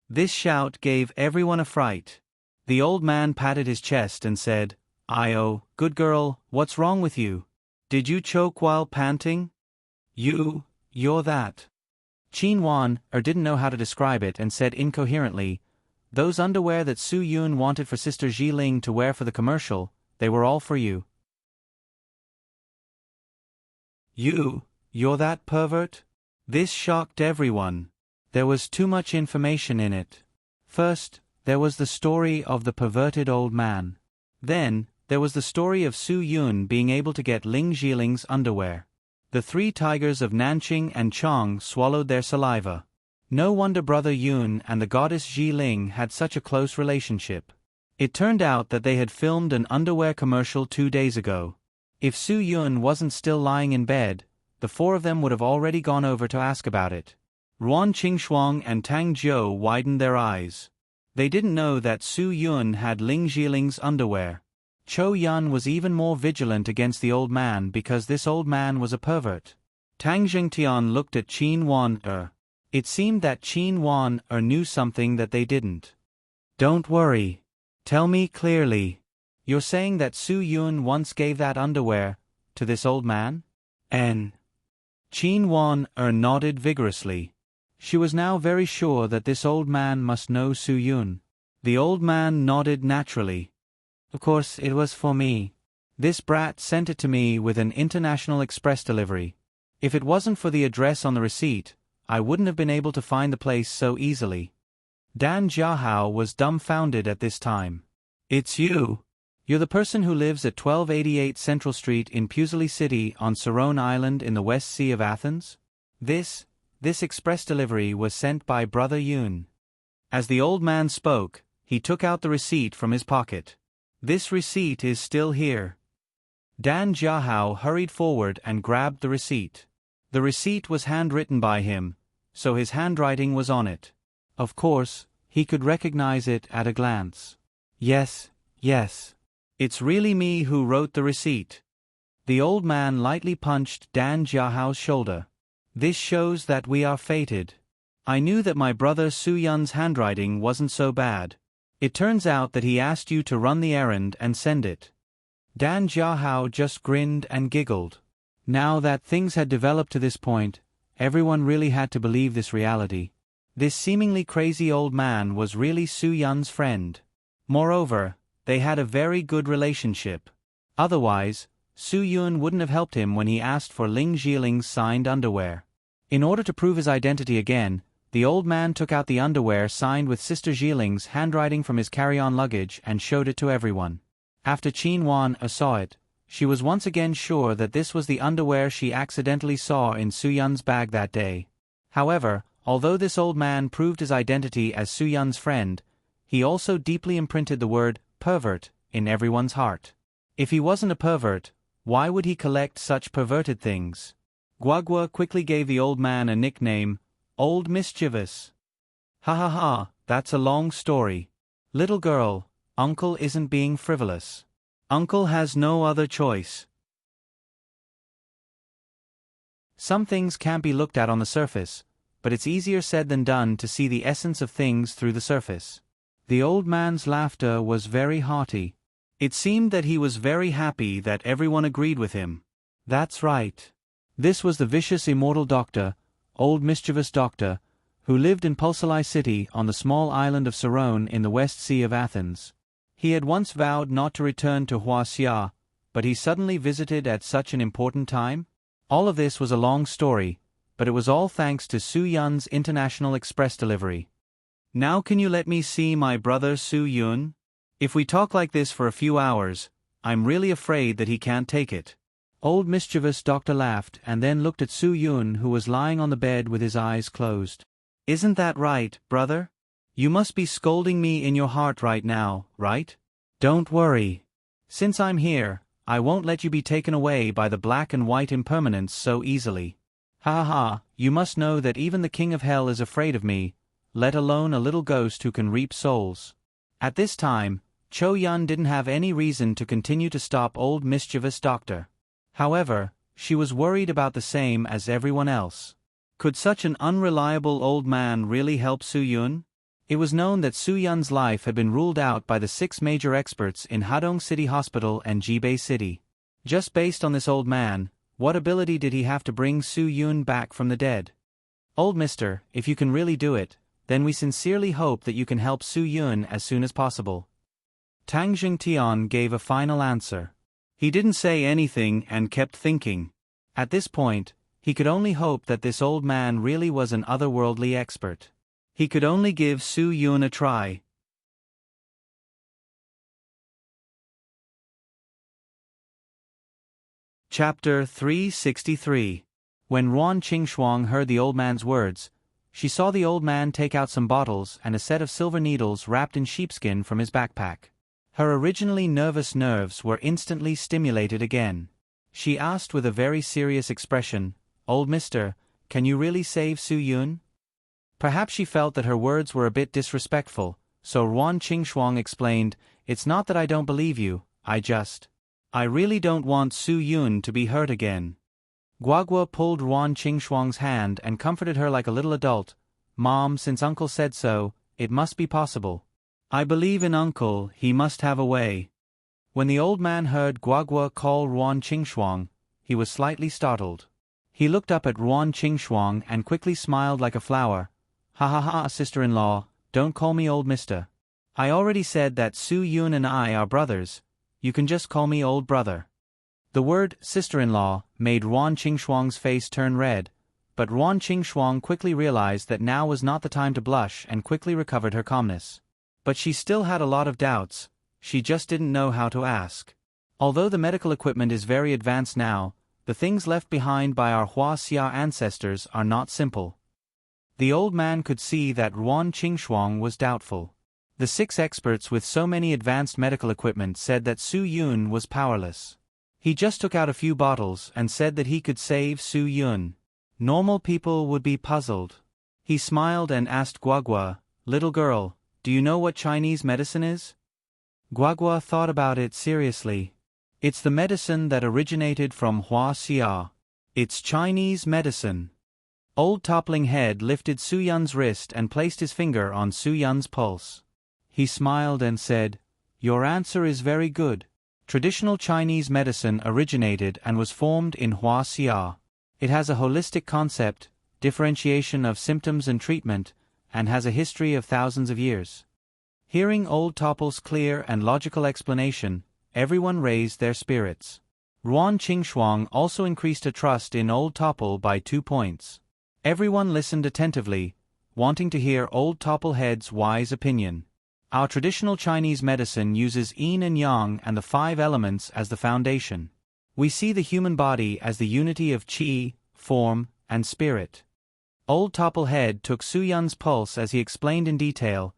This shout gave everyone a fright. The old man patted his chest and said, "Io, good girl, what's wrong with you? Did you choke while panting?" You're that. Qin Wan didn't know how to describe it and said incoherently, "Those underwear that Su Yun wanted for Sister Zhiling to wear for the commercial, they were all for you." You're that pervert? This shocked everyone. There was too much information in it. First, there was the story of the perverted old man. Then, there was the story of Su Yun being able to get Ling Zhiling's underwear. The three tigers of Nanqing and Chong swallowed their saliva. No wonder Brother Yun and the goddess Zhiling had such a close relationship. It turned out that they had filmed an underwear commercial 2 days ago. If Su Yun wasn't still lying in bed, the four of them would have already gone over to ask about it. Ruan Qingxuang and Tang Jiu widened their eyes. They didn't know that Su Yun had Ling Zhiling's underwear. Chou Yun was even more vigilant against the old man because this old man was a pervert. Tang Zhengtian looked at Qin Wan. It seemed that Qin Wan knew something that they didn't. Don't worry. Tell me clearly. You're saying that Su Yun once gave that underwear to this old man? Qin Wan nodded vigorously. She was now very sure that this old man must know Su Yun. The old man nodded naturally. Of course, it was for me. This brat sent it to me with an international express delivery. If it wasn't for the address on the receipt, I wouldn't have been able to find the place so easily. Dan Jiahao was dumbfounded at this time. It's you. You're the person who lives at 1288 Central Street in Pusely City on Sarone Island in the West Sea of Athens? This express delivery was sent by Brother Yun. As the old man spoke, he took out the receipt from his pocket. This receipt is still here. Dan Jiahao hurried forward and grabbed the receipt. The receipt was handwritten by him, so his handwriting was on it. Of course, he could recognize it at a glance. Yes. It's really me who wrote the receipt. The old man lightly punched Dan Jiahao's shoulder. This shows that we are fated. I knew that my brother Su Yun's handwriting wasn't so bad. It turns out that he asked you to run the errand and send it. Dan Jiahao just grinned and giggled. Now that things had developed to this point, everyone really had to believe this reality. This seemingly crazy old man was really Su Yun's friend. Moreover, they had a very good relationship. Otherwise, Su Yun wouldn't have helped him when he asked for Ling Zhiling's signed underwear. In order to prove his identity again, the old man took out the underwear signed with Sister Zhiling's handwriting from his carry-on luggage and showed it to everyone. After Qin Wan saw it, she was once again sure that this was the underwear she accidentally saw in Su Yun's bag that day. However, although this old man proved his identity as Su Yun's friend, he also deeply imprinted the word pervert in everyone's heart. If he wasn't a pervert, why would he collect such perverted things? Guagua quickly gave the old man a nickname, Old Mischievous. Ha, that's a long story. Little girl, Uncle isn't being frivolous. Uncle has no other choice. Some things can't be looked at on the surface, but it's easier said than done to see the essence of things through the surface. The old man's laughter was very hearty. It seemed that he was very happy that everyone agreed with him. That's right. This was the vicious immortal doctor, old mischievous doctor, who lived in Pulsali city on the small island of Sarone in the West Sea of Athens. He had once vowed not to return to Huaxia, but he suddenly visited at such an important time? All of this was a long story, but it was all thanks to Su Yun's international express delivery. Now can you let me see my brother Su Yun? If we talk like this for a few hours, I'm really afraid that he can't take it. Old mischievous doctor laughed and then looked at Su Yun, who was lying on the bed with his eyes closed. Isn't that right, brother? You must be scolding me in your heart right now, right? Don't worry. Since I'm here, I won't let you be taken away by the black and white impermanence so easily. Ha ha, you must know that even the king of hell is afraid of me, let alone a little ghost who can reap souls. At this time, Cho Yun didn't have any reason to continue to stop old mischievous doctor. However, she was worried about the same as everyone else. Could such an unreliable old man really help Su Yun? It was known that Su Yun's life had been ruled out by the 6 major experts in Hadong City Hospital and Jibei City. Just based on this old man, what ability did he have to bring Su Yun back from the dead? Old mister, if you can really do it, then we sincerely hope that you can help Su Yun as soon as possible. Tang Jingtian gave a final answer. He didn't say anything and kept thinking. At this point, he could only hope that this old man really was an otherworldly expert. He could only give Su Yun a try. Chapter 363. When Ruan Qingxuang heard the old man's words, she saw the old man take out some bottles and a set of silver needles wrapped in sheepskin from his backpack. Her originally nervous nerves were instantly stimulated again. She asked with a very serious expression, "Old mister, can you really save Su Yun?" Perhaps she felt that her words were a bit disrespectful, so Ruan Qingxuang explained, "It's not that I don't believe you, I really don't want Su Yun to be hurt again." Guagua pulled Ruan Qingxuang's hand and comforted her like a little adult. "Mom, since Uncle said so, it must be possible. I believe in Uncle, he must have a way." When the old man heard Guagua call Ruan Qingxuang, he was slightly startled. He looked up at Ruan Qingxuang and quickly smiled like a flower. "Ha ha ha, sister-in-law, don't call me old mister. I already said that Su Yun and I are brothers, you can just call me old brother." The word sister-in-law made Ruan Qingxuang's face turn red, but Ruan Qingxuang quickly realized that now was not the time to blush and quickly recovered her calmness. But she still had a lot of doubts, she just didn't know how to ask. Although the medical equipment is very advanced now, the things left behind by our Huaxia ancestors are not simple. The old man could see that Ruan Qingxuang was doubtful. The 6 experts with so many advanced medical equipment said that Su Yun was powerless. He just took out a few bottles and said that he could save Su Yun. Normal people would be puzzled. He smiled and asked Guagua, "Little girl, do you know what Chinese medicine is?" Guagua thought about it seriously. "It's the medicine that originated from Huaxia. It's Chinese medicine." Old Toppling Head lifted Su Yun's wrist and placed his finger on Su Yun's pulse. He smiled and said, "Your answer is very good. Traditional Chinese medicine originated and was formed in Huaxia. It has a holistic concept, differentiation of symptoms and treatment, and has a history of thousands of years." Hearing old Topple's clear and logical explanation, everyone raised their spirits. Ruan Qingxuang also increased her trust in old Topple by 2 points. Everyone listened attentively, wanting to hear old Topplehead's wise opinion. Our traditional Chinese medicine uses yin and yang and the 5 elements as the foundation. We see the human body as the unity of qi, form, and spirit. Old Topplehead took Su Yun's pulse as he explained in detail.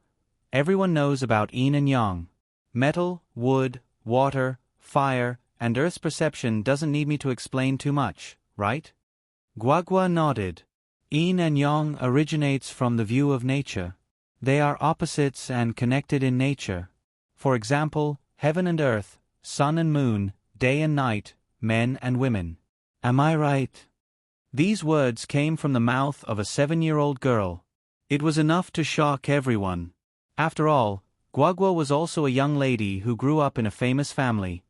Everyone knows about yin and yang. Metal, wood, water, fire, and earth's perception doesn't need me to explain too much, right? Guagua nodded. Yin and yang originates from the view of nature. They are opposites and connected in nature. For example, heaven and earth, sun and moon, day and night, men and women. Am I right? These words came from the mouth of a 7-year-old girl. It was enough to shock everyone. After all, Guagua was also a young lady who grew up in a famous family.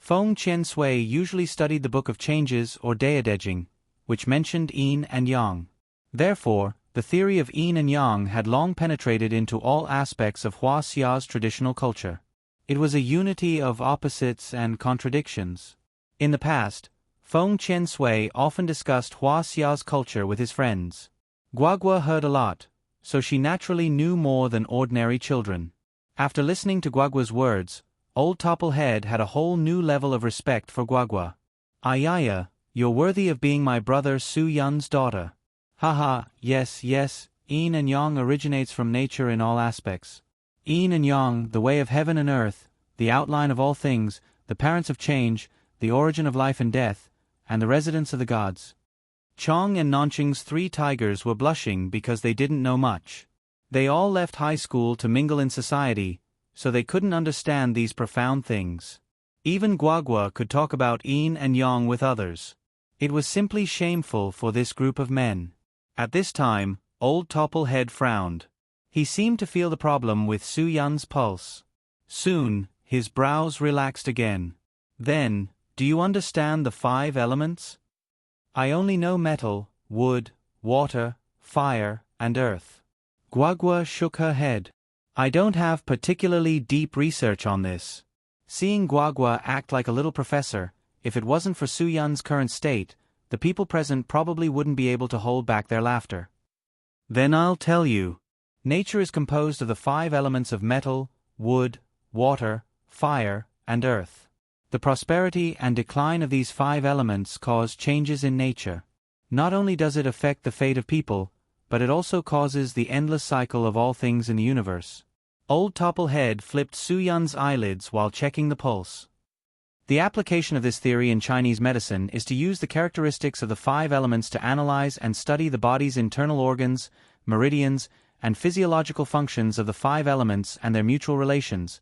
Feng Qian Sui usually studied the Book of Changes or Daedejing, which mentioned yin and yang. Therefore, the theory of yin and yang had long penetrated into all aspects of Hua Xia's traditional culture. It was a unity of opposites and contradictions. In the past, Feng Qian Sui often discussed Hua Xia's culture with his friends. Guagua heard a lot, so she naturally knew more than ordinary children. After listening to Guagua's words, old Topplehead had a whole new level of respect for Guagua. Ayaya, you're worthy of being my brother Su Yun's daughter. Haha, yes, yin and yang originates from nature in all aspects. Yin and yang, the way of heaven and earth, the outline of all things, the parents of change, the origin of life and death, and the residence of the gods. Chong and Nanqing's 3 tigers were blushing because they didn't know much. They all left high school to mingle in society, so they couldn't understand these profound things. Even Guagua could talk about yin and yang with others. It was simply shameful for this group of men. At this time, old Topplehead frowned. He seemed to feel the problem with Su Yun's pulse. Soon, his brows relaxed again. Then, do you understand the 5 elements? I only know metal, wood, water, fire, and earth. Guagua shook her head. I don't have particularly deep research on this. Seeing Guagua act like a little professor, if it wasn't for Su Yun's current state, the people present probably wouldn't be able to hold back their laughter. Then I'll tell you. Nature is composed of the 5 elements of metal, wood, water, fire, and earth. The prosperity and decline of these 5 elements cause changes in nature. Not only does it affect the fate of people, but it also causes the endless cycle of all things in the universe. Old Topplehead flipped Su Yun's eyelids while checking the pulse. The application of this theory in Chinese medicine is to use the characteristics of the 5 elements to analyze and study the body's internal organs, meridians, and physiological functions of the 5 elements and their mutual relations,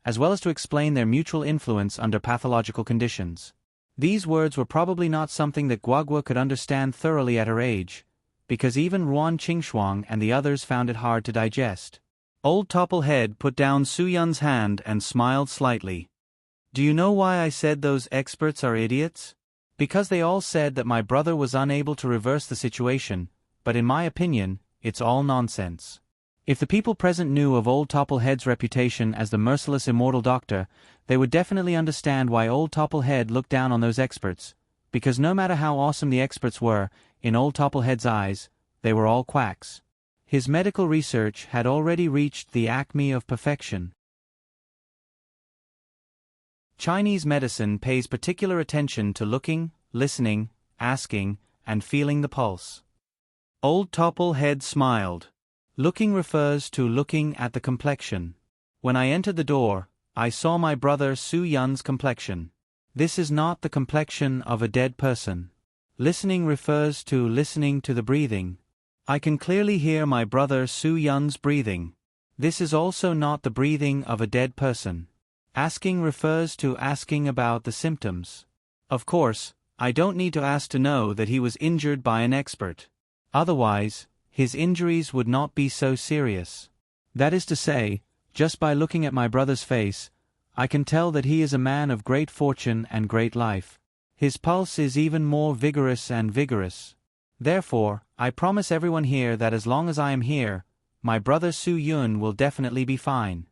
as well as to explain their mutual influence under pathological conditions. These words were probably not something that Guagua could understand thoroughly at her age, because even Ruan Qingxuang and the others found it hard to digest. Old Topplehead put down Su Yun's hand and smiled slightly. Do you know why I said those experts are idiots? Because they all said that my brother was unable to reverse the situation, but in my opinion, it's all nonsense. If the people present knew of old Topplehead's reputation as the merciless immortal doctor, they would definitely understand why old Topplehead looked down on those experts, because no matter how awesome the experts were, in old Topplehead's eyes, they were all quacks. His medical research had already reached the acme of perfection. Chinese medicine pays particular attention to looking, listening, asking, and feeling the pulse. Old Topplehead smiled. Looking refers to looking at the complexion. When I entered the door, I saw my brother Su Yun's complexion. This is not the complexion of a dead person. Listening refers to listening to the breathing. I can clearly hear my brother Su Yun's breathing. This is also not the breathing of a dead person. Asking refers to asking about the symptoms. Of course, I don't need to ask to know that he was injured by an expert. Otherwise, his injuries would not be so serious. That is to say, just by looking at my brother's face, I can tell that he is a man of great fortune and great life. His pulse is even more vigorous and vigorous. Therefore, I promise everyone here that as long as I am here, my brother Su Yun will definitely be fine.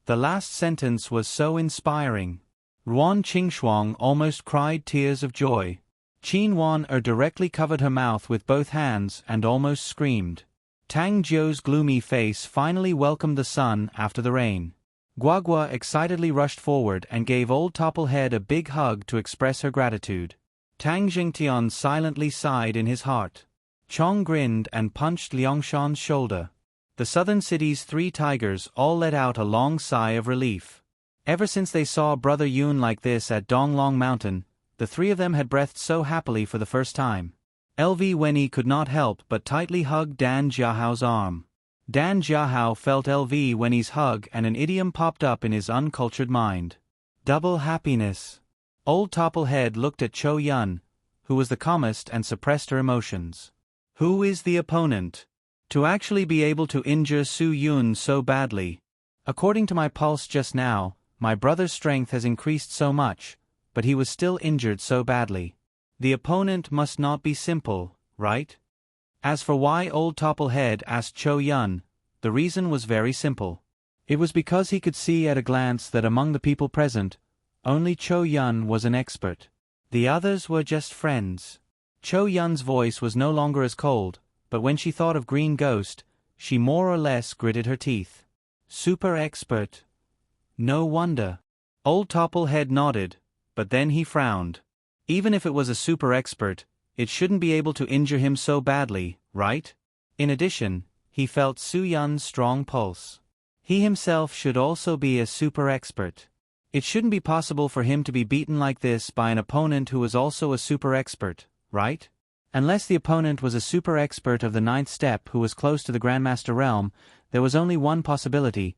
The last sentence was so inspiring. Ruan Qingxuang almost cried tears of joy. Qin Wan directly covered her mouth with both hands and almost screamed. Tang Jiu's gloomy face finally welcomed the sun after the rain. Guagua excitedly rushed forward and gave old Topplehead a big hug to express her gratitude. Tang Jingtian silently sighed in his heart. Chong grinned and punched Liangshan's shoulder. The southern city's 3 tigers all let out a long sigh of relief. Ever since they saw Brother Yun like this at Donglong Mountain, the 3 of them had breathed so happily for the first time. LV Wenyi could not help but tightly hug Dan Jiahao's arm. Dan Jiahao felt LV Wenyi's hug and an idiom popped up in his uncultured mind. Double happiness. Old Topplehead looked at Cho Yun, who was the calmest and suppressed her emotions. Who is the opponent? To actually be able to injure Su Yun so badly. According to my pulse just now, my brother's strength has increased so much, but he was still injured so badly. The opponent must not be simple, right? As for why old Topplehead asked Cho Yun, the reason was very simple. It was because he could see at a glance that among the people present, only Cho Yun was an expert. The others were just friends. Cho Yun's voice was no longer as cold, but when she thought of Green Ghost, she more or less gritted her teeth. Super expert. No wonder. Old Topplehead nodded, but then he frowned. Even if it was a super expert, it shouldn't be able to injure him so badly, right? In addition, he felt Su Yun's strong pulse. He himself should also be a super expert. It shouldn't be possible for him to be beaten like this by an opponent who was also a super expert, right? Unless the opponent was a super expert of the 9th step who was close to the Grandmaster realm, there was only one possibility.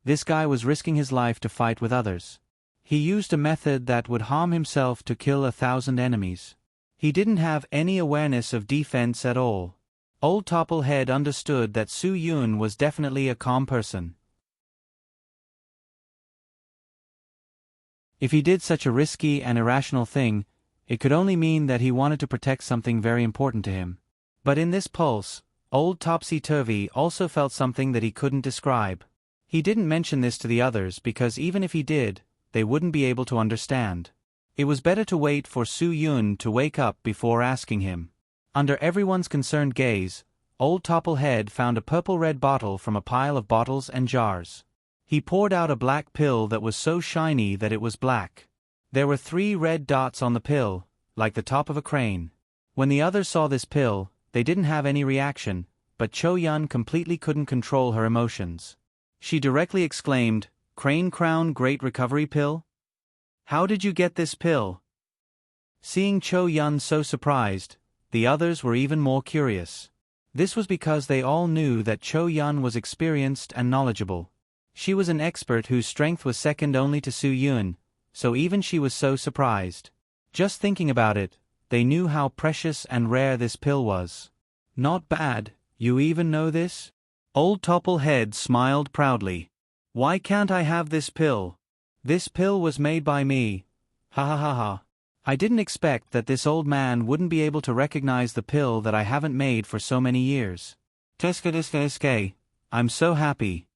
This guy was risking his life to fight with others. He used a method that would harm himself to kill 1,000 enemies. He didn't have any awareness of defense at all. Old Topplehead understood that Su Yun was definitely a calm person. If he did such a risky and irrational thing, it could only mean that he wanted to protect something very important to him. But in this pulse, old Topsy-Turvy also felt something that he couldn't describe. He didn't mention this to the others because even if he did, they wouldn't be able to understand. It was better to wait for Su Yun to wake up before asking him. Under everyone's concerned gaze, old Topplehead found a purple-red bottle from a pile of bottles and jars. He poured out a black pill that was so shiny that it was black. There were 3 red dots on the pill, like the top of a crane. When the others saw this pill, they didn't have any reaction, but Cho Yun completely couldn't control her emotions. She directly exclaimed, "Crane Crown Great Recovery Pill? How did you get this pill?" Seeing Cho Yun so surprised, the others were even more curious. This was because they all knew that Cho Yun was experienced and knowledgeable. She was an expert whose strength was second only to Su Yun, so even she was so surprised. Just thinking about it, they knew how precious and rare this pill was. "Not bad, you even know this?" Old Topplehead smiled proudly. "Why can't I have this pill? This pill was made by me. Ha ha ha ha. I didn't expect that this old man wouldn't be able to recognize the pill that I haven't made for so many years. Teske, I'm so happy."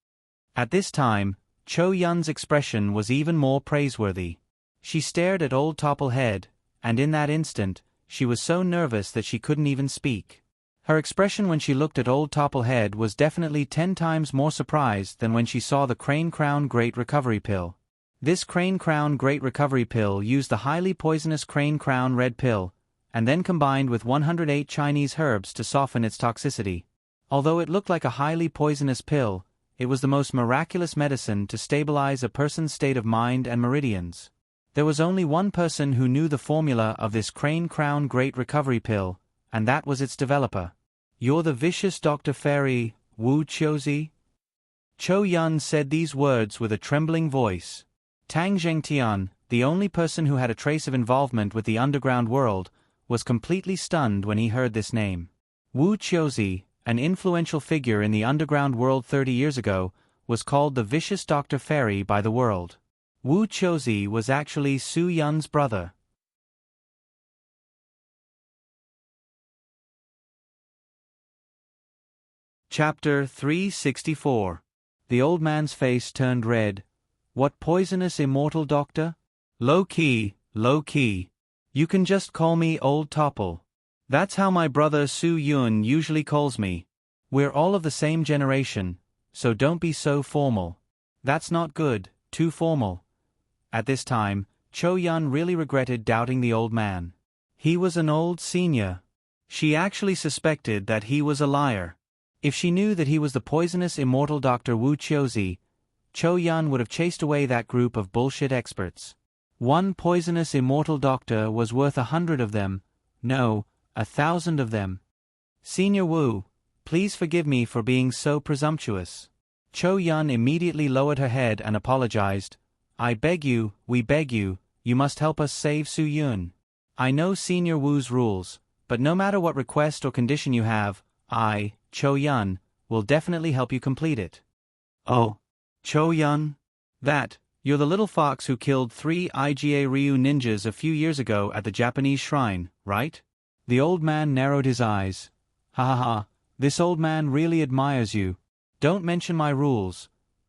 At this time, Cho Yun's expression was even more praiseworthy. She stared at old Topplehead, and in that instant, she was so nervous that she couldn't even speak. Her expression when she looked at old Topplehead was definitely 10 times more surprised than when she saw the Crane Crown Great Recovery Pill. This Crane Crown Great Recovery Pill used the highly poisonous Crane Crown Red Pill, and then combined with 108 Chinese herbs to soften its toxicity. Although it looked like a highly poisonous pill, it was the most miraculous medicine to stabilize a person's state of mind and meridians. There was only one person who knew the formula of this Crane Crown Great Recovery Pill, and that was its developer. "You're the vicious Dr. Fairy, Wu Qiuzi?" Cho Yun said these words with a trembling voice. Tang Zhengtian, the only person who had a trace of involvement with the underground world, was completely stunned when he heard this name. Wu Qiuzi, an influential figure in the underground world 30 years ago, was called the vicious Dr. Fairy by the world. Wu Qiuzi was actually Su Yun's brother. Chapter 364. The old man's face turned red. "What poisonous immortal doctor?" Low key. You can just call me Old Topple. That's how my brother Su Yun usually calls me. We're all of the same generation, so don't be so formal." "That's not good, too formal." At this time, Cho Yun really regretted doubting the old man. He was an old senior. She actually suspected that he was a liar. If she knew that he was the poisonous immortal Dr. Wu Qiuzi, Cho Yun would have chased away that group of bullshit experts. One poisonous immortal doctor was worth 100 of them. No, 1,000 of them. "Senior Wu, please forgive me for being so presumptuous." Cho Yun immediately lowered her head and apologized. "I beg you, we beg you, you must help us save Su Yun. I know Senior Wu's rules, but no matter what request or condition you have, I, Cho Yun, will definitely help you complete it." "Oh, Cho Yun? That, You're the little fox who killed 3 IGA Ryu ninjas a few years ago at the Japanese shrine, right? The old man narrowed his eyes. Ha ha ha, this old man really admires you. Don't mention my rules.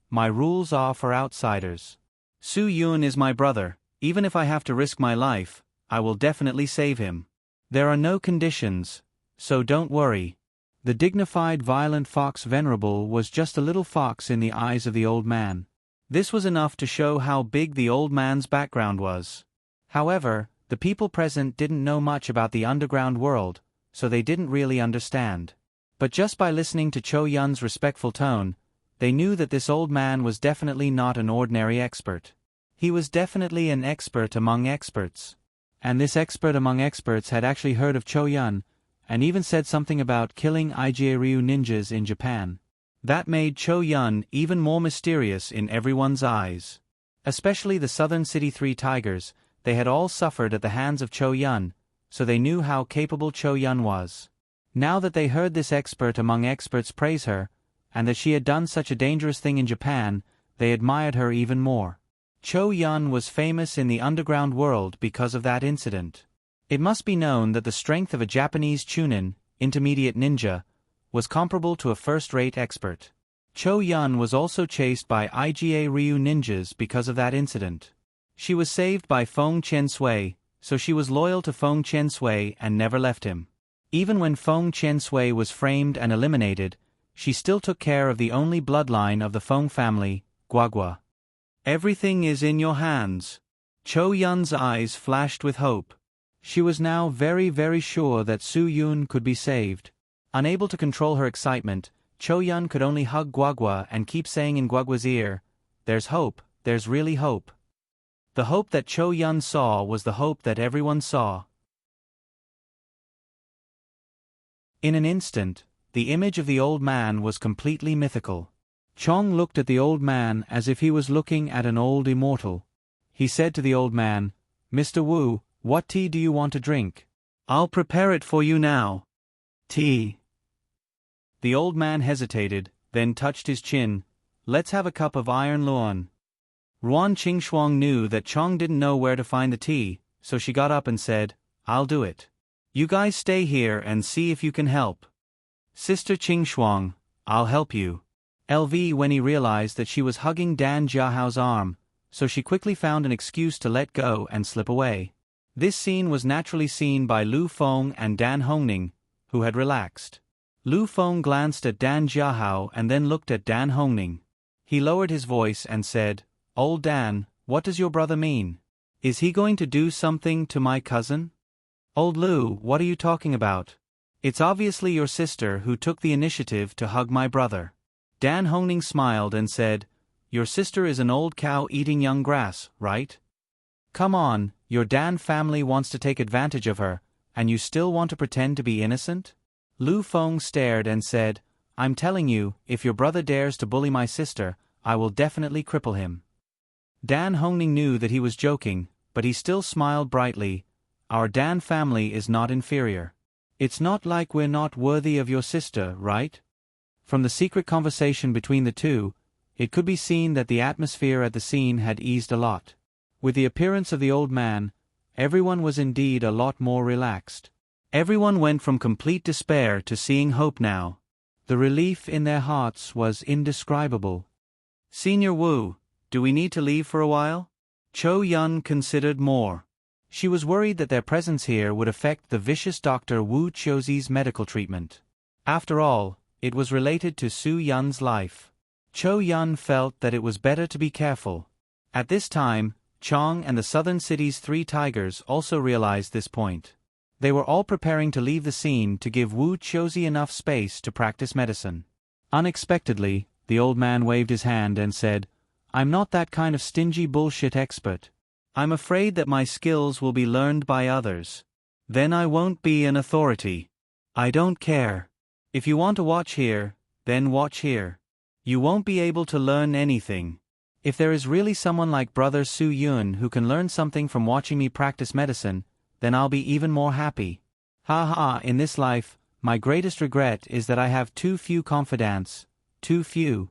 My rules are for outsiders. Su Yun is my brother. Even if I have to risk my life, I will definitely save him. There are no conditions, so don't worry. The dignified violent fox Venerable was just a little fox in the eyes of the old man. This was enough to show how big the old man's background was. However, the people present didn't know much about the underground world, so they didn't really understand. But just by listening to Cho Yun's respectful tone, they knew that this old man was definitely not an ordinary expert. He was definitely an expert among experts. And this expert among experts had actually heard of Cho Yun, and even said something about killing IGA Ryu ninjas in Japan. That made Cho Yun even more mysterious in everyone's eyes. Especially the Southern City Three Tigers, they had all suffered at the hands of Cho Yun, so they knew how capable Cho Yun was. Now that they heard this expert among experts praise her, and that she had done such a dangerous thing in Japan, they admired her even more. Cho Yun was famous in the underground world because of that incident. It must be known that the strength of a Japanese Chunin, intermediate ninja, was comparable to a first-rate expert. Cho Yun was also chased by IGA Ryu ninjas because of that incident. She was saved by Feng Chen Sui, so she was loyal to Feng Chen Sui and never left him. Even when Feng Chen Sui was framed and eliminated, she still took care of the only bloodline of the Feng family, Guagua. Everything is in your hands. Cho Yun's eyes flashed with hope. She was now very, very sure that Su Yun could be saved. Unable to control her excitement, Cho Yun could only hug Guagua and keep saying in Guagua's ear, "There's hope, there's really hope." The hope that Cho Yun saw was the hope that everyone saw. In an instant, the image of the old man was completely mythical. Chong looked at the old man as if he was looking at an old immortal. He said to the old man, "Mr. Wu, what tea do you want to drink? I'll prepare it for you now." "Tea." The old man hesitated, then touched his chin. "Let's have a cup of iron luan." Ruan Qingxuang knew that Chong didn't know where to find the tea, so she got up and said, "I'll do it. You guys stay here and see if you can help." "Sister Qingxuang, I'll help you." LV when he realized that she was hugging Dan Jiahao's arm, so she quickly found an excuse to let go and slip away. This scene was naturally seen by Lu Feng and Dan Hongning, who had relaxed. Lu Feng glanced at Dan Jiahao and then looked at Dan Hongning. He lowered his voice and said, "Old Dan, what does your brother mean? Is he going to do something to my cousin?" "Old Lu, what are you talking about? It's obviously your sister who took the initiative to hug my brother." Dan Hongning smiled and said, "Your sister is an old cow eating young grass, right? Come on, your Dan family wants to take advantage of her, and you still want to pretend to be innocent?" Lu Feng stared and said, "I'm telling you, if your brother dares to bully my sister, I will definitely cripple him." Dan Hongning knew that he was joking, but he still smiled brightly. "Our Dan family is not inferior. It's not like we're not worthy of your sister, right?" From the secret conversation between the two, it could be seen that the atmosphere at the scene had eased a lot. With the appearance of the old man, everyone was indeed a lot more relaxed. Everyone went from complete despair to seeing hope now. The relief in their hearts was indescribable. "Senior Wu, do we need to leave for a while?" Cho Yun considered more. She was worried that their presence here would affect the vicious Dr. Wu Chiozi's medical treatment. After all, it was related to Su Yun's life. Cho Yun felt that it was better to be careful. At this time, Chong and the Southern City's 3 Tigers also realized this point. They were all preparing to leave the scene to give Wu Chiozi enough space to practice medicine. Unexpectedly, the old man waved his hand and said, "I'm not that kind of stingy bullshit expert. I'm afraid that my skills will be learned by others. Then I won't be an authority. I don't care. If you want to watch here, then watch here. You won't be able to learn anything. If there is really someone like Brother Su Yun who can learn something from watching me practice medicine, then I'll be even more happy. Ha ha, in this life, my greatest regret is that I have too few confidants, too few."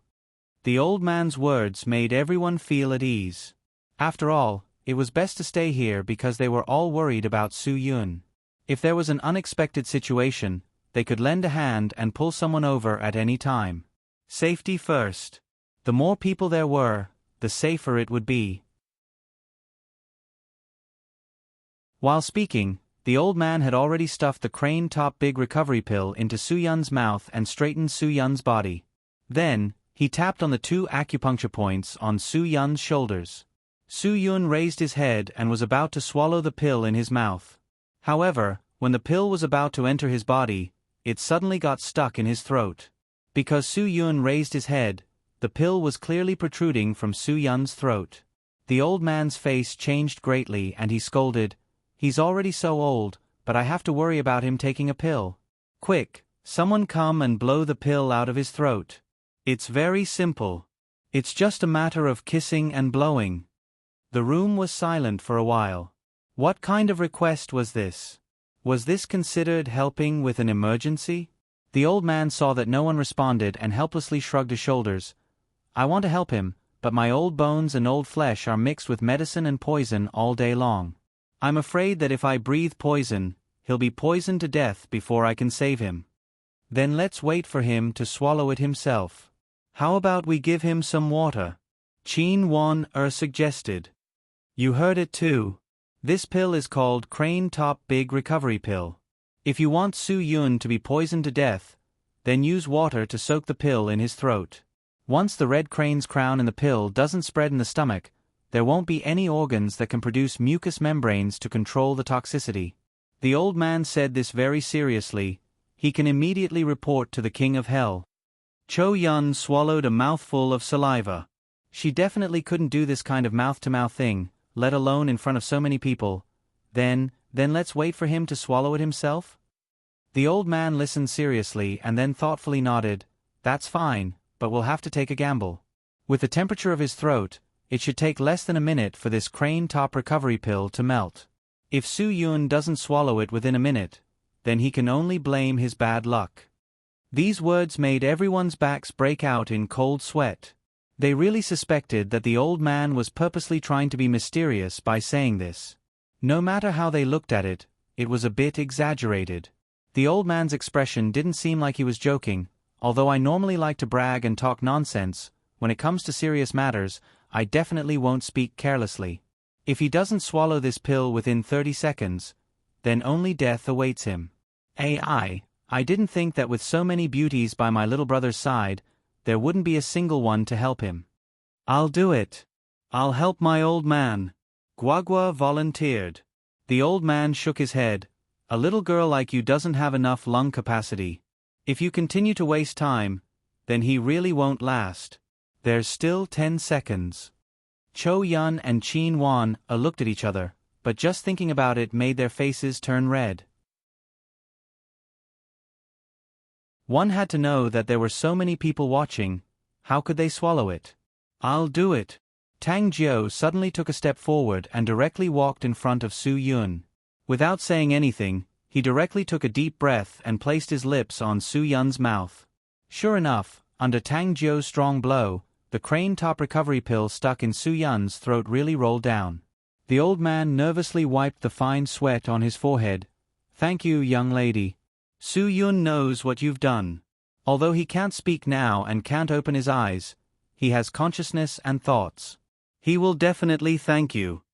The old man's words made everyone feel at ease. After all, it was best to stay here because they were all worried about Su Yun. If there was an unexpected situation, they could lend a hand and pull someone over at any time. Safety first. The more people there were, the safer it would be. While speaking, the old man had already stuffed the crane top big recovery pill into Su Yun's mouth and straightened Su Yun's body. Then, he tapped on the 2 acupuncture points on Su Yun's shoulders. Su Yun raised his head and was about to swallow the pill in his mouth. However, when the pill was about to enter his body, it suddenly got stuck in his throat. Because Su Yun raised his head, the pill was clearly protruding from Su Yun's throat. The old man's face changed greatly and he scolded, "He's already so old, but I have to worry about him taking a pill. Quick, someone come and blow the pill out of his throat. It's very simple. It's just a matter of kissing and blowing." The room was silent for a while. What kind of request was this? Was this considered helping with an emergency? The old man saw that no one responded and helplessly shrugged his shoulders. "I want to help him, but my old bones and old flesh are mixed with medicine and poison all day long. I'm afraid that if I breathe poison, he'll be poisoned to death before I can save him. Then let's wait for him to swallow it himself. How about we give him some water?" Qin Wan suggested. "You heard it too. This pill is called Crane Top Big Recovery Pill. If you want Su Yun to be poisoned to death, then use water to soak the pill in his throat. Once the red crane's crown in the pill doesn't spread in the stomach, there won't be any organs that can produce mucous membranes to control the toxicity." The old man said this very seriously. He can immediately report to the King of Hell. Cho Yun swallowed a mouthful of saliva. She definitely couldn't do this kind of mouth-to-mouth thing, let alone in front of so many people. Then let's wait for him to swallow it himself? The old man listened seriously and then thoughtfully nodded. "That's fine, but we'll have to take a gamble. With the temperature of his throat, it should take less than a minute for this crane top recovery pill to melt. If Su Yun doesn't swallow it within a minute, then he can only blame his bad luck." These words made everyone's backs break out in cold sweat. They really suspected that the old man was purposely trying to be mysterious by saying this. No matter how they looked at it, it was a bit exaggerated. The old man's expression didn't seem like he was joking. "Although I normally like to brag and talk nonsense, when it comes to serious matters, I definitely won't speak carelessly. If he doesn't swallow this pill within 30 seconds, then only death awaits him. I didn't think that with so many beauties by my little brother's side, there wouldn't be a single one to help him. I'll do it. I'll help my old man." Guagua volunteered. The old man shook his head. "A little girl like you doesn't have enough lung capacity. If you continue to waste time, then he really won't last. There's still 10 seconds. Cho Yun and Qin Wan looked at each other, but just thinking about it made their faces turn red. One had to know that there were so many people watching. How could they swallow it? "I'll do it." Tang Jiao suddenly took a step forward and directly walked in front of Su Yun. Without saying anything, he directly took a deep breath and placed his lips on Su Yun's mouth. Sure enough, under Tang Jiao's strong blow, the crane top recovery pill stuck in Su Yun's throat really rolled down. The old man nervously wiped the fine sweat on his forehead. "Thank you, young lady. Su Yun knows what you've done. Although he can't speak now and can't open his eyes, he has consciousness and thoughts. He will definitely thank you."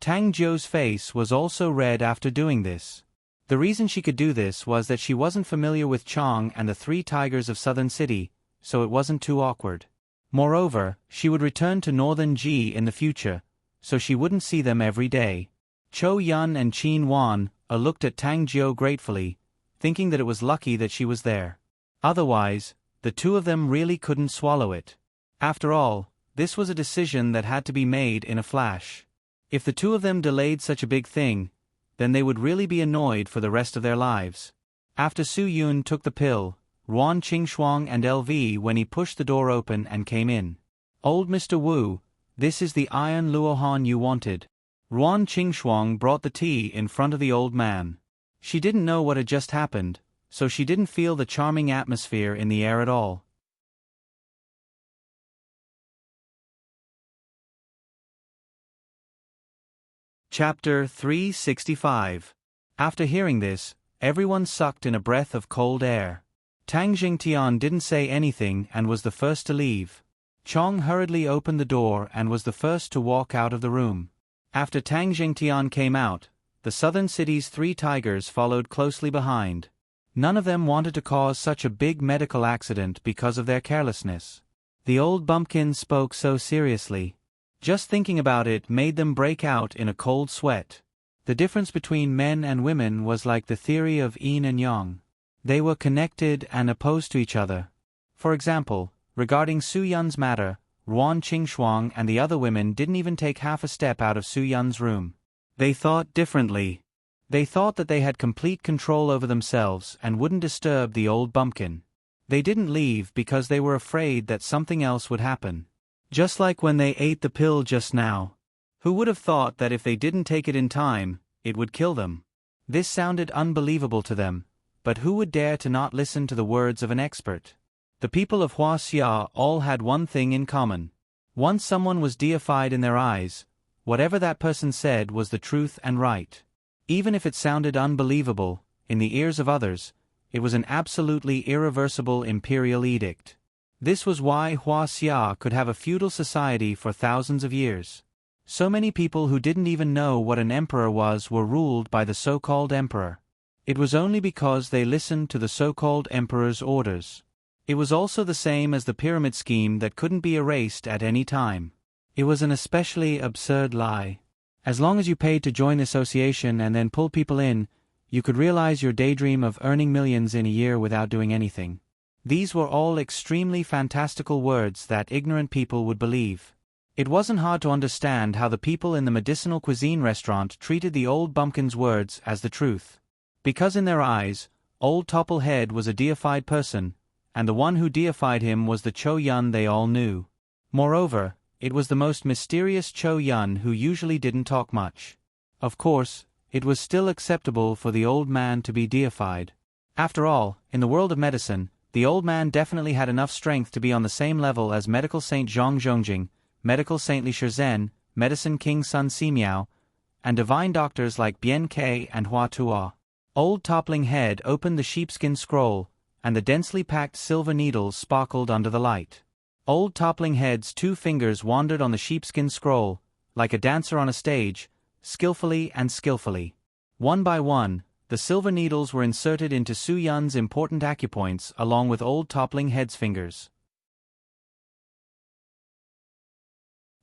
Tang Jiao's face was also red after doing this. The reason she could do this was that she wasn't familiar with Chong and the 3 tigers of Southern City, so it wasn't too awkward. Moreover, she would return to Northern Ji in the future, so she wouldn't see them every day. Cho Yun and Qin Wan looked at Tang Jiao gratefully, thinking that it was lucky that she was there. Otherwise, the two of them really couldn't swallow it. After all, this was a decision that had to be made in a flash. If the two of them delayed such a big thing, then they would really be annoyed for the rest of their lives. After Su Yun took the pill, Ruan Qingxuang and LV when he pushed the door open and came in. "Old Mr. Wu, this is the iron luohan you wanted." Ruan Qingxuang brought the tea in front of the old man. She didn't know what had just happened, so she didn't feel the charming atmosphere in the air at all. Chapter 365. After hearing this, everyone sucked in a breath of cold air. Tang Jingtian didn't say anything and was the first to leave. Chong hurriedly opened the door and was the first to walk out of the room. After Tang Jingtian came out, the southern city's 3 tigers followed closely behind. None of them wanted to cause such a big medical accident because of their carelessness. The old bumpkin spoke so seriously. Just thinking about it made them break out in a cold sweat. The difference between men and women was like the theory of yin and yang. They were connected and opposed to each other. For example, regarding Su Yun's matter, Ruan Qingxuang and the other women didn't even take half a step out of Su Yun's room. They thought differently. They thought that they had complete control over themselves and wouldn't disturb the old bumpkin. They didn't leave because they were afraid that something else would happen. Just like when they ate the pill just now. Who would have thought that if they didn't take it in time, it would kill them? This sounded unbelievable to them, but who would dare to not listen to the words of an expert? The people of Huaxia all had one thing in common. Once someone was deified in their eyes, whatever that person said was the truth and right. Even if it sounded unbelievable, in the ears of others, it was an absolutely irreversible imperial edict. This was why Huaxia could have a feudal society for thousands of years. So many people who didn't even know what an emperor was were ruled by the so-called emperor. It was only because they listened to the so-called emperor's orders. It was also the same as the pyramid scheme that couldn't be erased at any time. It was an especially absurd lie. As long as you paid to join the association and then pulled people in, you could realize your daydream of earning millions in a year without doing anything. These were all extremely fantastical words that ignorant people would believe. It wasn't hard to understand how the people in the medicinal cuisine restaurant treated the old bumpkin's words as the truth. Because in their eyes, old Topplehead was a deified person, and the one who deified him was the Cho Yun they all knew. Moreover, it was the most mysterious Cho Yun who usually didn't talk much. Of course, it was still acceptable for the old man to be deified. After all, in the world of medicine, the old man definitely had enough strength to be on the same level as Medical Saint Zhang Zhongjing, Medical Saint Li Shizhen, Medicine King Sun Simiao, and divine doctors like Bian Ke and Hua Tuo. Old Toppling Head opened the sheepskin scroll, and the densely packed silver needles sparkled under the light. Old Toppling Head's 2 fingers wandered on the sheepskin scroll, like a dancer on a stage, skillfully and skillfully. One by one, the silver needles were inserted into Su Yun's important acupoints along with Old Toppling Head's fingers.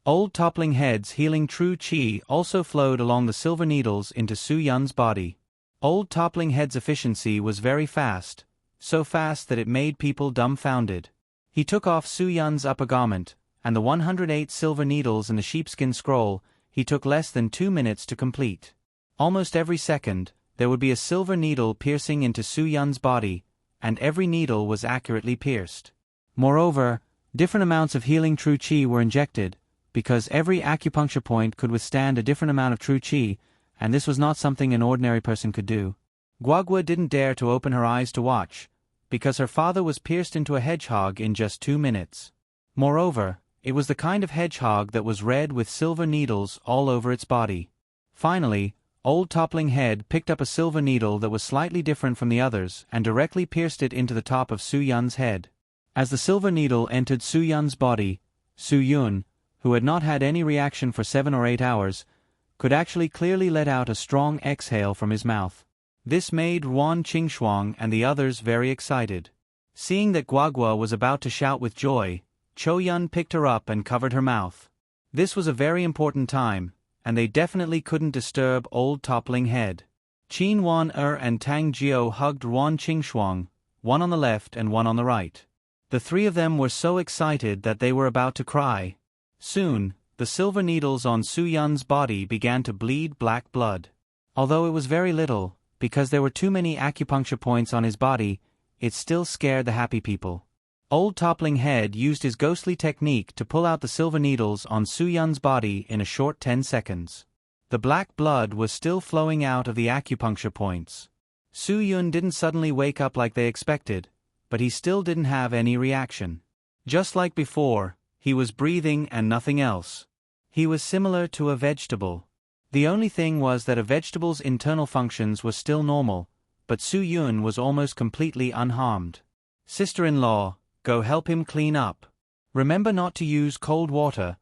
Old Toppling Head's healing true qi also flowed along the silver needles into Su Yun's body. Old Toppling Head's efficiency was very fast, so fast that it made people dumbfounded. He took off Su Yun's upper garment, and the 108 silver needles in the sheepskin scroll he took less than 2 minutes to complete. Almost every second, there would be a silver needle piercing into Su Yun's body, and every needle was accurately pierced. Moreover, different amounts of healing true qi were injected, because every acupuncture point could withstand a different amount of true qi, and this was not something an ordinary person could do. Guagua didn't dare to open her eyes to watch, because her father was pierced into a hedgehog in just 2 minutes. Moreover, it was the kind of hedgehog that was red with silver needles all over its body. Finally, Old Toppling Head picked up a silver needle that was slightly different from the others and directly pierced it into the top of Su Yun's head. As the silver needle entered Su Yun's body, Su Yun, who had not had any reaction for 7 or 8 hours, could actually clearly let out a strong exhale from his mouth. This made Ruan Qingxuang and the others very excited. Seeing that Guagua was about to shout with joy, Cho Yun picked her up and covered her mouth. This was a very important time, and they definitely couldn't disturb Old Toppling Head. Qin Wan and Tang Jiao hugged Ruan Qingxuang, one on the left and one on the right. The 3 of them were so excited that they were about to cry. Soon, the silver needles on Su Yun's body began to bleed black blood. Although it was very little, because there were too many acupuncture points on his body, it still scared the happy people. Old Toppling Head used his ghostly technique to pull out the silver needles on Su Yun's body in a short 10 seconds. The black blood was still flowing out of the acupuncture points. Su Yun didn't suddenly wake up like they expected, but he still didn't have any reaction. Just like before, he was breathing and nothing else. He was similar to a vegetable. The only thing was that a vegetable's internal functions were still normal, but Su Yun was almost completely unharmed. Sister-in-law, go help him clean up. Remember not to use cold water,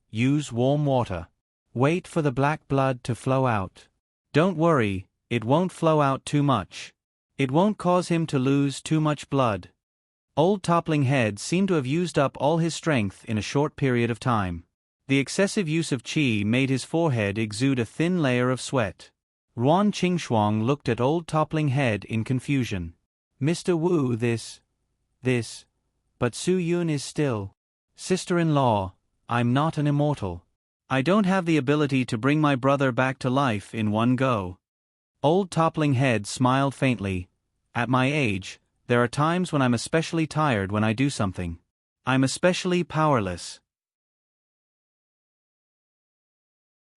use warm water. Wait for the black blood to flow out. Don't worry, it won't flow out too much. It won't cause him to lose too much blood. Old Toppling Head seemed to have used up all his strength in a short period of time. The excessive use of qi made his forehead exude a thin layer of sweat. Ruan Qingxuang looked at Old Toppling Head in confusion. Mr. Wu, this, but Su Yun is still. Sister-in-law, I'm not an immortal. I don't have the ability to bring my brother back to life in one go. Old Toppling Head smiled faintly. At my age, there are times when I'm especially tired when I do something. I'm especially powerless.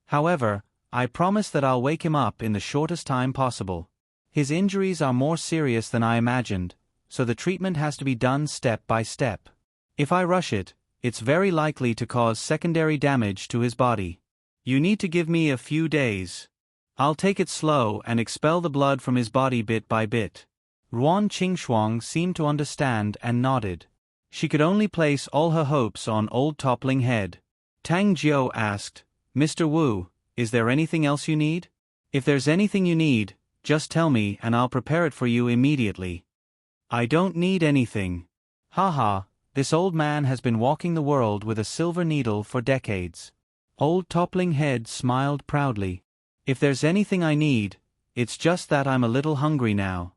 However, I promise that I'll wake him up in the shortest time possible. His injuries are more serious than I imagined, so the treatment has to be done step by step. If I rush it, it's very likely to cause secondary damage to his body. You need to give me a few days. I'll take it slow and expel the blood from his body bit by bit. Ruan Qingxuang seemed to understand and nodded. She could only place all her hopes on Old Toppling Head. Tang Jiu asked, Mr. Wu, is there anything else you need? If there's anything you need, just tell me and I'll prepare it for you immediately. I don't need anything. Haha, this old man has been walking the world with a silver needle for decades. Old Toppling Head smiled proudly. If there's anything I need, it's just that I'm a little hungry now.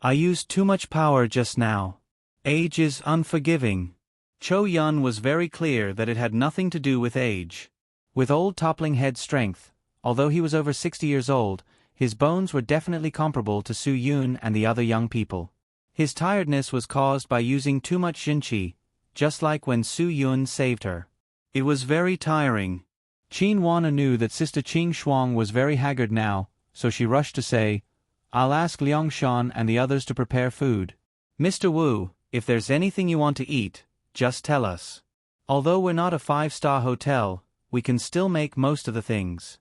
I used too much power just now. Age is unforgiving. Cho Yun was very clear that it had nothing to do with age. With Old Toppling Head's strength, although he was over 60 years old, his bones were definitely comparable to Su Yun and the other young people. His tiredness was caused by using too much Jinqi, just like when Su Yun saved her. It was very tiring. Qin Wana knew that Sister Qingxuang was very haggard now, so she rushed to say, I'll ask Liang Shan and the others to prepare food. Mr. Wu, if there's anything you want to eat, just tell us. Although we're not a 5-star hotel, we can still make most of the things.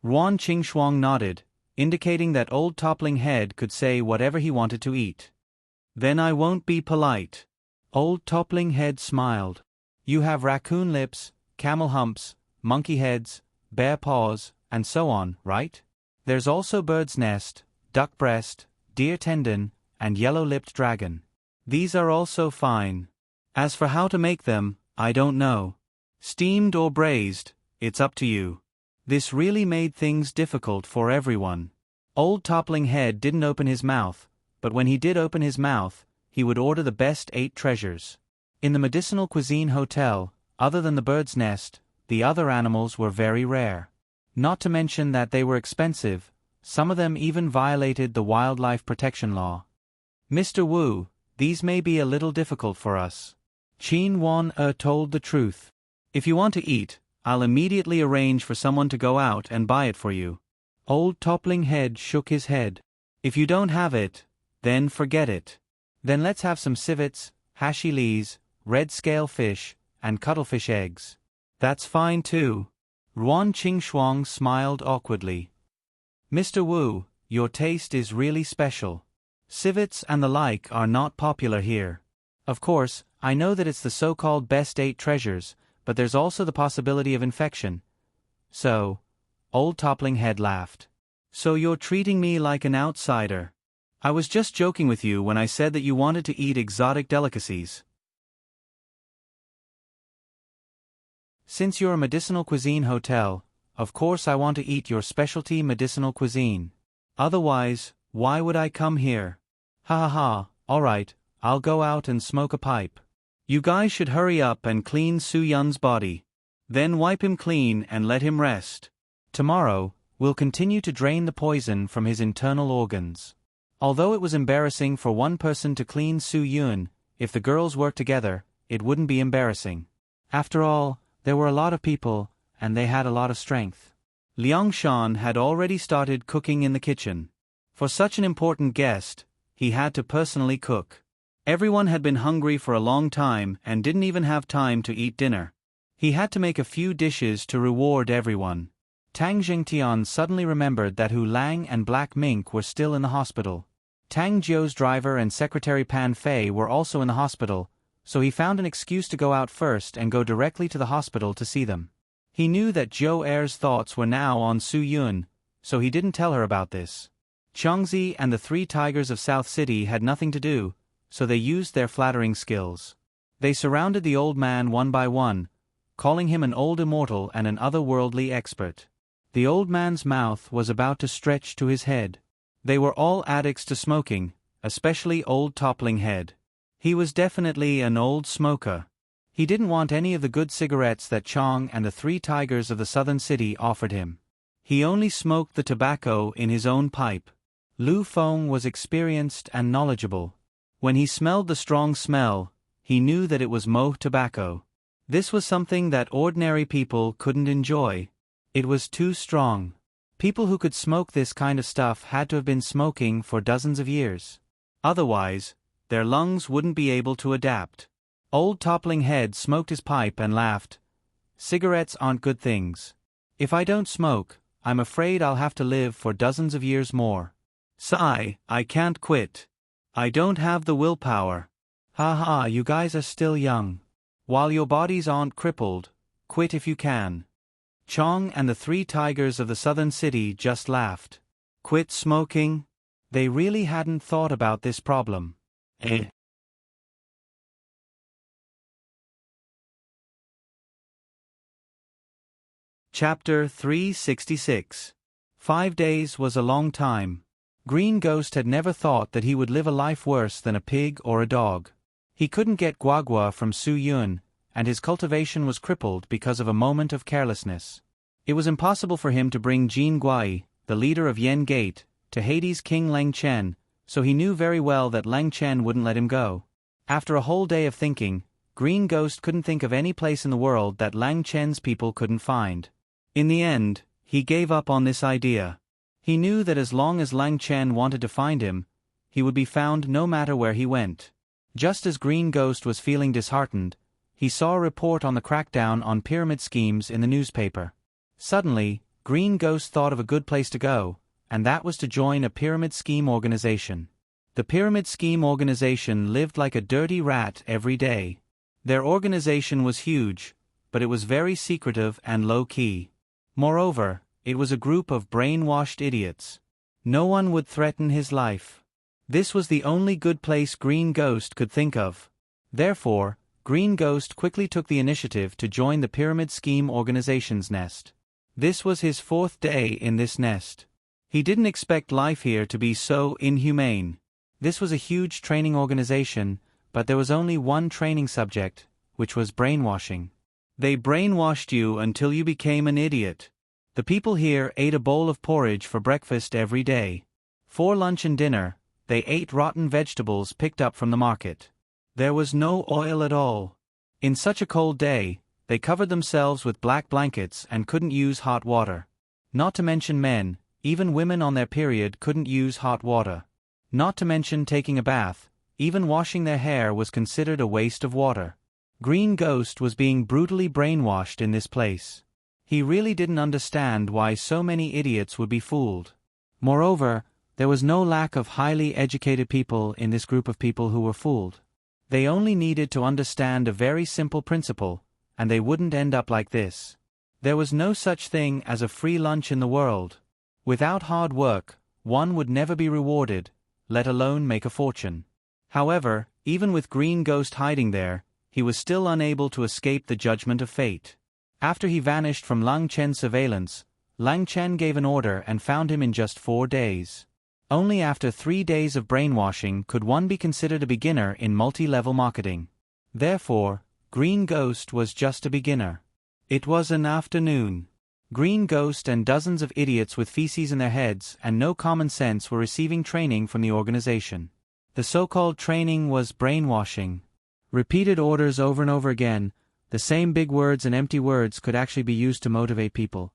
Ruan Qingxuang nodded, indicating that Old Toppling Head could say whatever he wanted to eat. Then I won't be polite. Old Toppling Head smiled. You have raccoon lips, camel humps, monkey heads, bear paws, and so on, right? There's also bird's nest, duck breast, deer tendon, and yellow-lipped dragon. These are also fine. As for how to make them, I don't know. Steamed or braised, it's up to you. This really made things difficult for everyone. Old Toppling Head didn't open his mouth, but when he did open his mouth, he would order the best 8 treasures. In the medicinal cuisine hotel, other than the bird's nest, the other animals were very rare. Not to mention that they were expensive, some of them even violated the wildlife protection law. Mr. Wu, these may be a little difficult for us. Qin Wan told the truth. If you want to eat, I'll immediately arrange for someone to go out and buy it for you. Old Toppling Head shook his head. If you don't have it, then forget it. Then let's have some civets, hashi lees, red scale fish, and cuttlefish eggs. That's fine too. Ruan Qingxuang smiled awkwardly. Mr. Wu, your taste is really special. Civets and the like are not popular here. Of course, I know that it's the so-called best 8 treasures, but there's also the possibility of infection. So, Old Toppling Head laughed. So you're treating me like an outsider. I was just joking with you when I said that you wanted to eat exotic delicacies. Since you're a medicinal cuisine hotel, of course I want to eat your specialty medicinal cuisine. Otherwise, why would I come here? Ha ha ha, alright, I'll go out and smoke a pipe. You guys should hurry up and clean Su Yun's body. Then wipe him clean and let him rest. Tomorrow, we'll continue to drain the poison from his internal organs. Although it was embarrassing for one person to clean Su Yun, if the girls worked together, it wouldn't be embarrassing. After all, there were a lot of people, and they had a lot of strength. Liang Shan had already started cooking in the kitchen. For such an important guest, he had to personally cook. Everyone had been hungry for a long time and didn't even have time to eat dinner. He had to make a few dishes to reward everyone. Tang Jingtian suddenly remembered that Hu Lang and Black Mink were still in the hospital. Tang Jiu's driver and secretary Pan Fei were also in the hospital, so he found an excuse to go out first and go directly to the hospital to see them. He knew that Zhou Er's thoughts were now on Su Yun, so he didn't tell her about this. Changzi and the 3 tigers of South City had nothing to do, so they used their flattering skills. They surrounded the old man one by one, calling him an old immortal and an otherworldly expert. The old man's mouth was about to stretch to his head. They were all addicts to smoking, especially old Toppling Head. He was definitely an old smoker. He didn't want any of the good cigarettes that Chong and the 3 tigers of the southern city offered him. He only smoked the tobacco in his own pipe. Lu Feng was experienced and knowledgeable. When he smelled the strong smell, he knew that it was Mo tobacco. This was something that ordinary people couldn't enjoy. It was too strong. People who could smoke this kind of stuff had to have been smoking for dozens of years. Otherwise, their lungs wouldn't be able to adapt. Old Toppling Head smoked his pipe and laughed. Cigarettes aren't good things. If I don't smoke, I'm afraid I'll have to live for dozens of years more. Sigh, I can't quit. I don't have the willpower. Ha ha, you guys are still young. While your bodies aren't crippled, quit if you can. Chong and the 3 tigers of the southern city just laughed. Quit smoking? They really hadn't thought about this problem. Chapter 366. 5 days was a long time. Green Ghost had never thought that he would live a life worse than a pig or a dog. He couldn't get guagua from Su Yun, and his cultivation was crippled because of a moment of carelessness. It was impossible for him to bring Jin Guai, the leader of Yen Gate, to Hades' king Lang Chen, so he knew very well that Lang Chen wouldn't let him go. After a whole day of thinking, Green Ghost couldn't think of any place in the world that Lang Chen's people couldn't find. In the end, he gave up on this idea. He knew that as long as Lang Chen wanted to find him, he would be found no matter where he went. Just as Green Ghost was feeling disheartened, he saw a report on the crackdown on pyramid schemes in the newspaper. Suddenly, Green Ghost thought of a good place to go, and that was to join a pyramid scheme organization. The pyramid scheme organization lived like a dirty rat every day. Their organization was huge, but it was very secretive and low-key. Moreover, it was a group of brainwashed idiots. No one would threaten his life. This was the only good place Green Ghost could think of. Therefore, Green Ghost quickly took the initiative to join the pyramid scheme organization's nest. This was his 4th day in this nest. He didn't expect life here to be so inhumane. This was a huge training organization, but there was only one training subject, which was brainwashing. They brainwashed you until you became an idiot. The people here ate a bowl of porridge for breakfast every day. For lunch and dinner, they ate rotten vegetables picked up from the market. There was no oil at all. In such a cold day, they covered themselves with black blankets and couldn't use hot water. Not to mention men, even women on their period couldn't use hot water. Not to mention taking a bath, even washing their hair was considered a waste of water. Green Ghost was being brutally brainwashed in this place. He really didn't understand why so many idiots would be fooled. Moreover, there was no lack of highly educated people in this group of people who were fooled. They only needed to understand a very simple principle, and they wouldn't end up like this. There was no such thing as a free lunch in the world. Without hard work, one would never be rewarded, let alone make a fortune. However, even with Green Ghost hiding there, he was still unable to escape the judgment of fate. After he vanished from Lang Chen's surveillance, Lang Chen gave an order and found him in just 4 days. Only after 3 days of brainwashing could one be considered a beginner in multi-level marketing. Therefore, Green Ghost was just a beginner. It was an afternoon. Green Ghost and dozens of idiots with feces in their heads and no common sense were receiving training from the organization. The so-called training was brainwashing. Repeated orders over and over again, the same big words and empty words could actually be used to motivate people.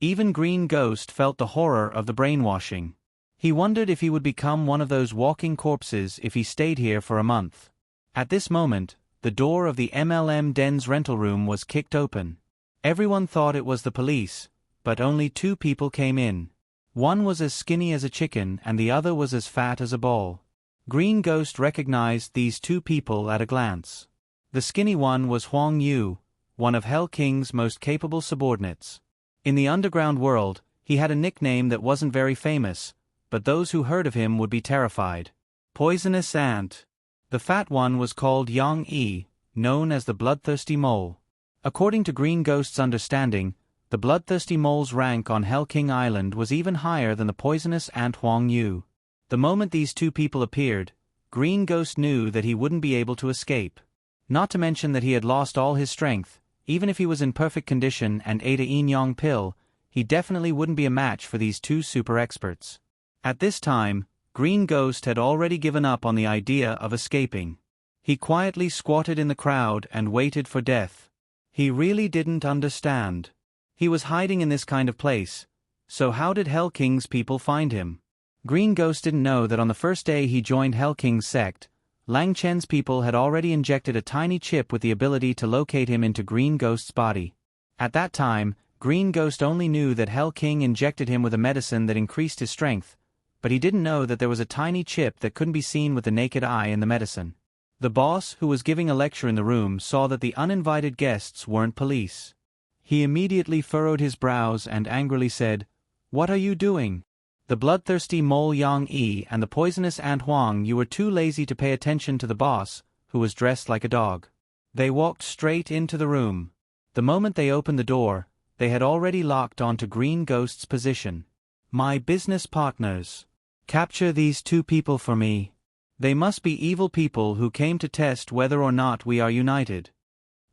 Even Green Ghost felt the horror of the brainwashing. He wondered if he would become one of those walking corpses if he stayed here for a month. At this moment, the door of the MLM Den's rental room was kicked open. Everyone thought it was the police, but only 2 people came in. One was as skinny as a chicken and the other was as fat as a ball. Green Ghost recognized these 2 people at a glance. The skinny one was Huang Yu, one of Hell King's most capable subordinates. In the underground world, he had a nickname that wasn't very famous, but those who heard of him would be terrified. Poisonous Ant. The fat one was called Yang Yi, known as the Bloodthirsty Mole. According to Green Ghost's understanding, the Bloodthirsty Mole's rank on Hell King Island was even higher than the poisonous ant Huang Yu. The moment these 2 people appeared, Green Ghost knew that he wouldn't be able to escape. Not to mention that he had lost all his strength. Even if he was in perfect condition and ate a yin-yang pill, he definitely wouldn't be a match for these 2 super experts. At this time, Green Ghost had already given up on the idea of escaping. He quietly squatted in the crowd and waited for death. He really didn't understand. He was hiding in this kind of place, so how did Hell King's people find him? Green Ghost didn't know that on the first day he joined Hell King's sect, Lang Chen's people had already injected a tiny chip with the ability to locate him into Green Ghost's body. At that time, Green Ghost only knew that Hell King injected him with a medicine that increased his strength, but he didn't know that there was a tiny chip that couldn't be seen with the naked eye in the medicine. The boss, who was giving a lecture in the room, saw that the uninvited guests weren't police. He immediately furrowed his brows and angrily said, "What are you doing?" The bloodthirsty mole Yang Yi and the poisonous ant Huang Yu were too lazy to pay attention to the boss, who was dressed like a dog. They walked straight into the room. The moment they opened the door, they had already locked onto Green Ghost's position. "My business partners. Capture these 2 people for me. They must be evil people who came to test whether or not we are united,"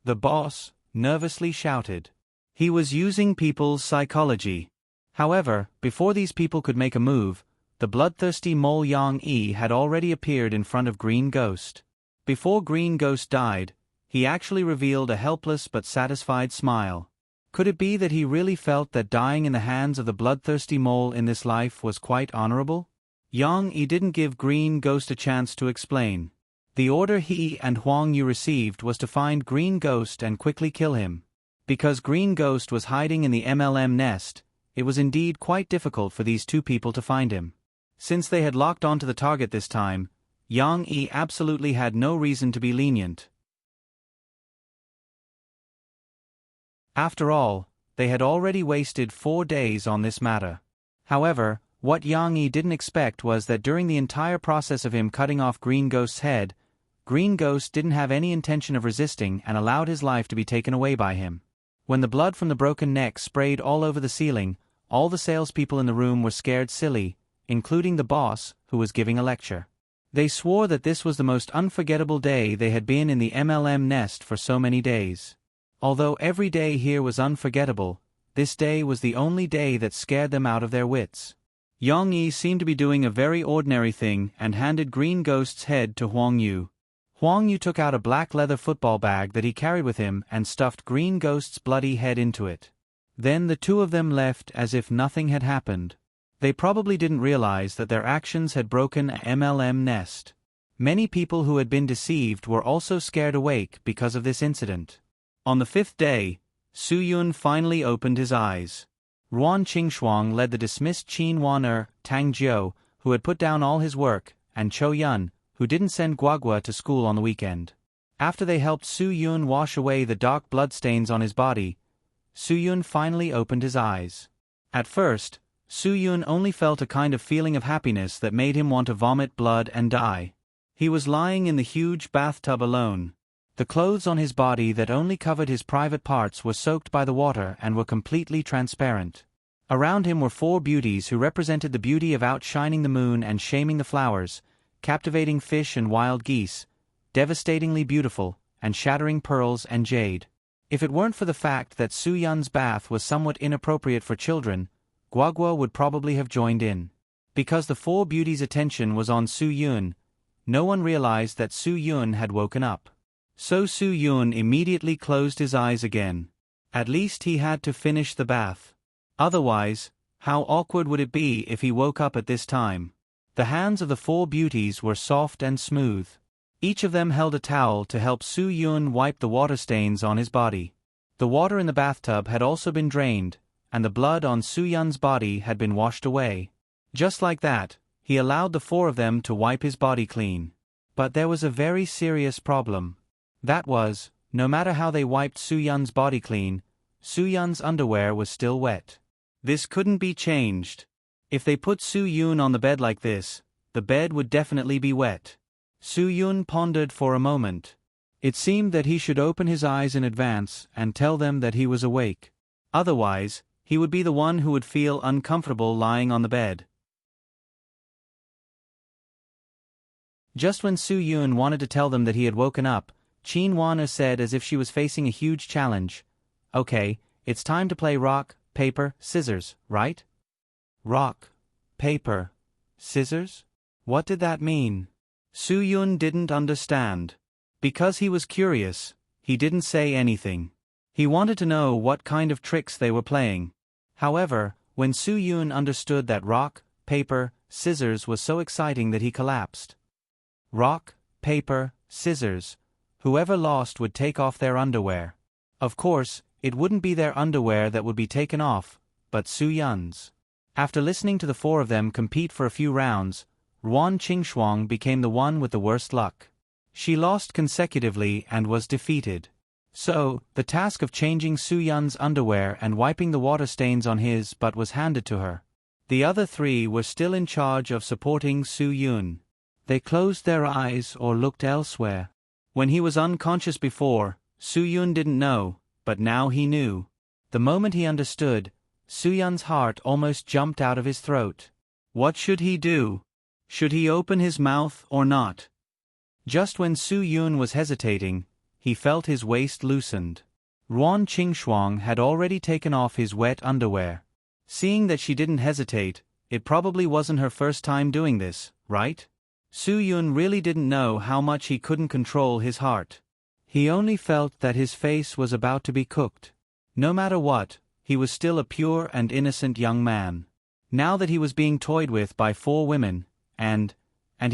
the boss nervously shouted. He was using people's psychology. However, before these people could make a move, the bloodthirsty mole Yang Yi had already appeared in front of Green Ghost. Before Green Ghost died, he actually revealed a helpless but satisfied smile. Could it be that he really felt that dying in the hands of the bloodthirsty mole in this life was quite honorable? Yang Yi didn't give Green Ghost a chance to explain. The order he and Huang Yu received was to find Green Ghost and quickly kill him. Because Green Ghost was hiding in the MLM nest, it was indeed quite difficult for these 2 people to find him. Since they had locked onto the target this time, Yang Yi absolutely had no reason to be lenient. After all, they had already wasted 4 days on this matter. However, what Yang Yi didn't expect was that during the entire process of him cutting off Green Ghost's head, Green Ghost didn't have any intention of resisting and allowed his life to be taken away by him. When the blood from the broken neck sprayed all over the ceiling, all the salespeople in the room were scared silly, including the boss, who was giving a lecture. They swore that this was the most unforgettable day they had been in the MLM nest for so many days. Although every day here was unforgettable, this day was the only day that scared them out of their wits. Yang Yi seemed to be doing a very ordinary thing and handed Green Ghost's head to Huang Yu. Huang Yu took out a black leather football bag that he carried with him and stuffed Green Ghost's bloody head into it. Then the 2 of them left as if nothing had happened. They probably didn't realize that their actions had broken a MLM nest. Many people who had been deceived were also scared awake because of this incident. On the 5th day, Su Yun finally opened his eyes. Ruan Qingshuang led the dismissed Qin Wan Tang Jiu, who had put down all his work, and Chou Yun, who didn't send Guagua to school on the weekend. After they helped Su Yun wash away the dark bloodstains on his body, Su Yun finally opened his eyes. At first, Su Yun only felt a kind of feeling of happiness that made him want to vomit blood and die. He was lying in the huge bathtub alone. The clothes on his body that only covered his private parts were soaked by the water and were completely transparent. Around him were 4 beauties who represented the beauty of outshining the moon and shaming the flowers, captivating fish and wild geese, devastatingly beautiful, and shattering pearls and jade. If it weren't for the fact that Su Yun's bath was somewhat inappropriate for children, Guagua would probably have joined in. Because the 4 beauties' attention was on Su Yun, no one realized that Su Yun had woken up. So Su Yun immediately closed his eyes again. At least he had to finish the bath. Otherwise, how awkward would it be if he woke up at this time? The hands of the 4 beauties were soft and smooth. Each of them held a towel to help Su Yun wipe the water stains on his body. The water in the bathtub had also been drained, and the blood on Soo-yun's body had been washed away. Just like that, he allowed the four of them to wipe his body clean. But there was a very serious problem. That was, no matter how they wiped Soo-yun's body clean, Soo-yun's underwear was still wet. This couldn't be changed. If they put Soo-yun on the bed like this, the bed would definitely be wet. Soo-yun pondered for a moment. It seemed that he should open his eyes in advance and tell them that he was awake. Otherwise, he would be the one who would feel uncomfortable lying on the bed. Just when Soo-yun wanted to tell them that he had woken up, Chin Wana said as if she was facing a huge challenge, "Okay, it's time to play rock, paper, scissors, right?" Rock, paper, scissors? What did that mean? Soo-yun didn't understand. Because he was curious, he didn't say anything. He wanted to know what kind of tricks they were playing. However, when Soo-yun understood that rock, paper, scissors was so exciting that he collapsed. Rock, paper, scissors. Whoever lost would take off their underwear. Of course, it wouldn't be their underwear that would be taken off, but Soo-yun's. After listening to the four of them compete for a few rounds, Ruan Qingxuang became the one with the worst luck. She lost consecutively and was defeated. So, the task of changing Soo-yun's underwear and wiping the water stains on his butt was handed to her. The other three were still in charge of supporting Soo-yun. They closed their eyes or looked elsewhere. When he was unconscious before, Soo-yun didn't know, but now he knew. The moment he understood, Soo-yun's heart almost jumped out of his throat. What should he do? Should he open his mouth or not? Just when Soo-yun was hesitating, he felt his waist loosened. Ruan Qingxuang had already taken off his wet underwear. Seeing that she didn't hesitate, it probably wasn't her first time doing this, right? Soo-yun really didn't know how much he couldn't control his heart. He only felt that his face was about to be cooked. No matter what, he was still a pure and innocent young man. Now that he was being toyed with by four women, and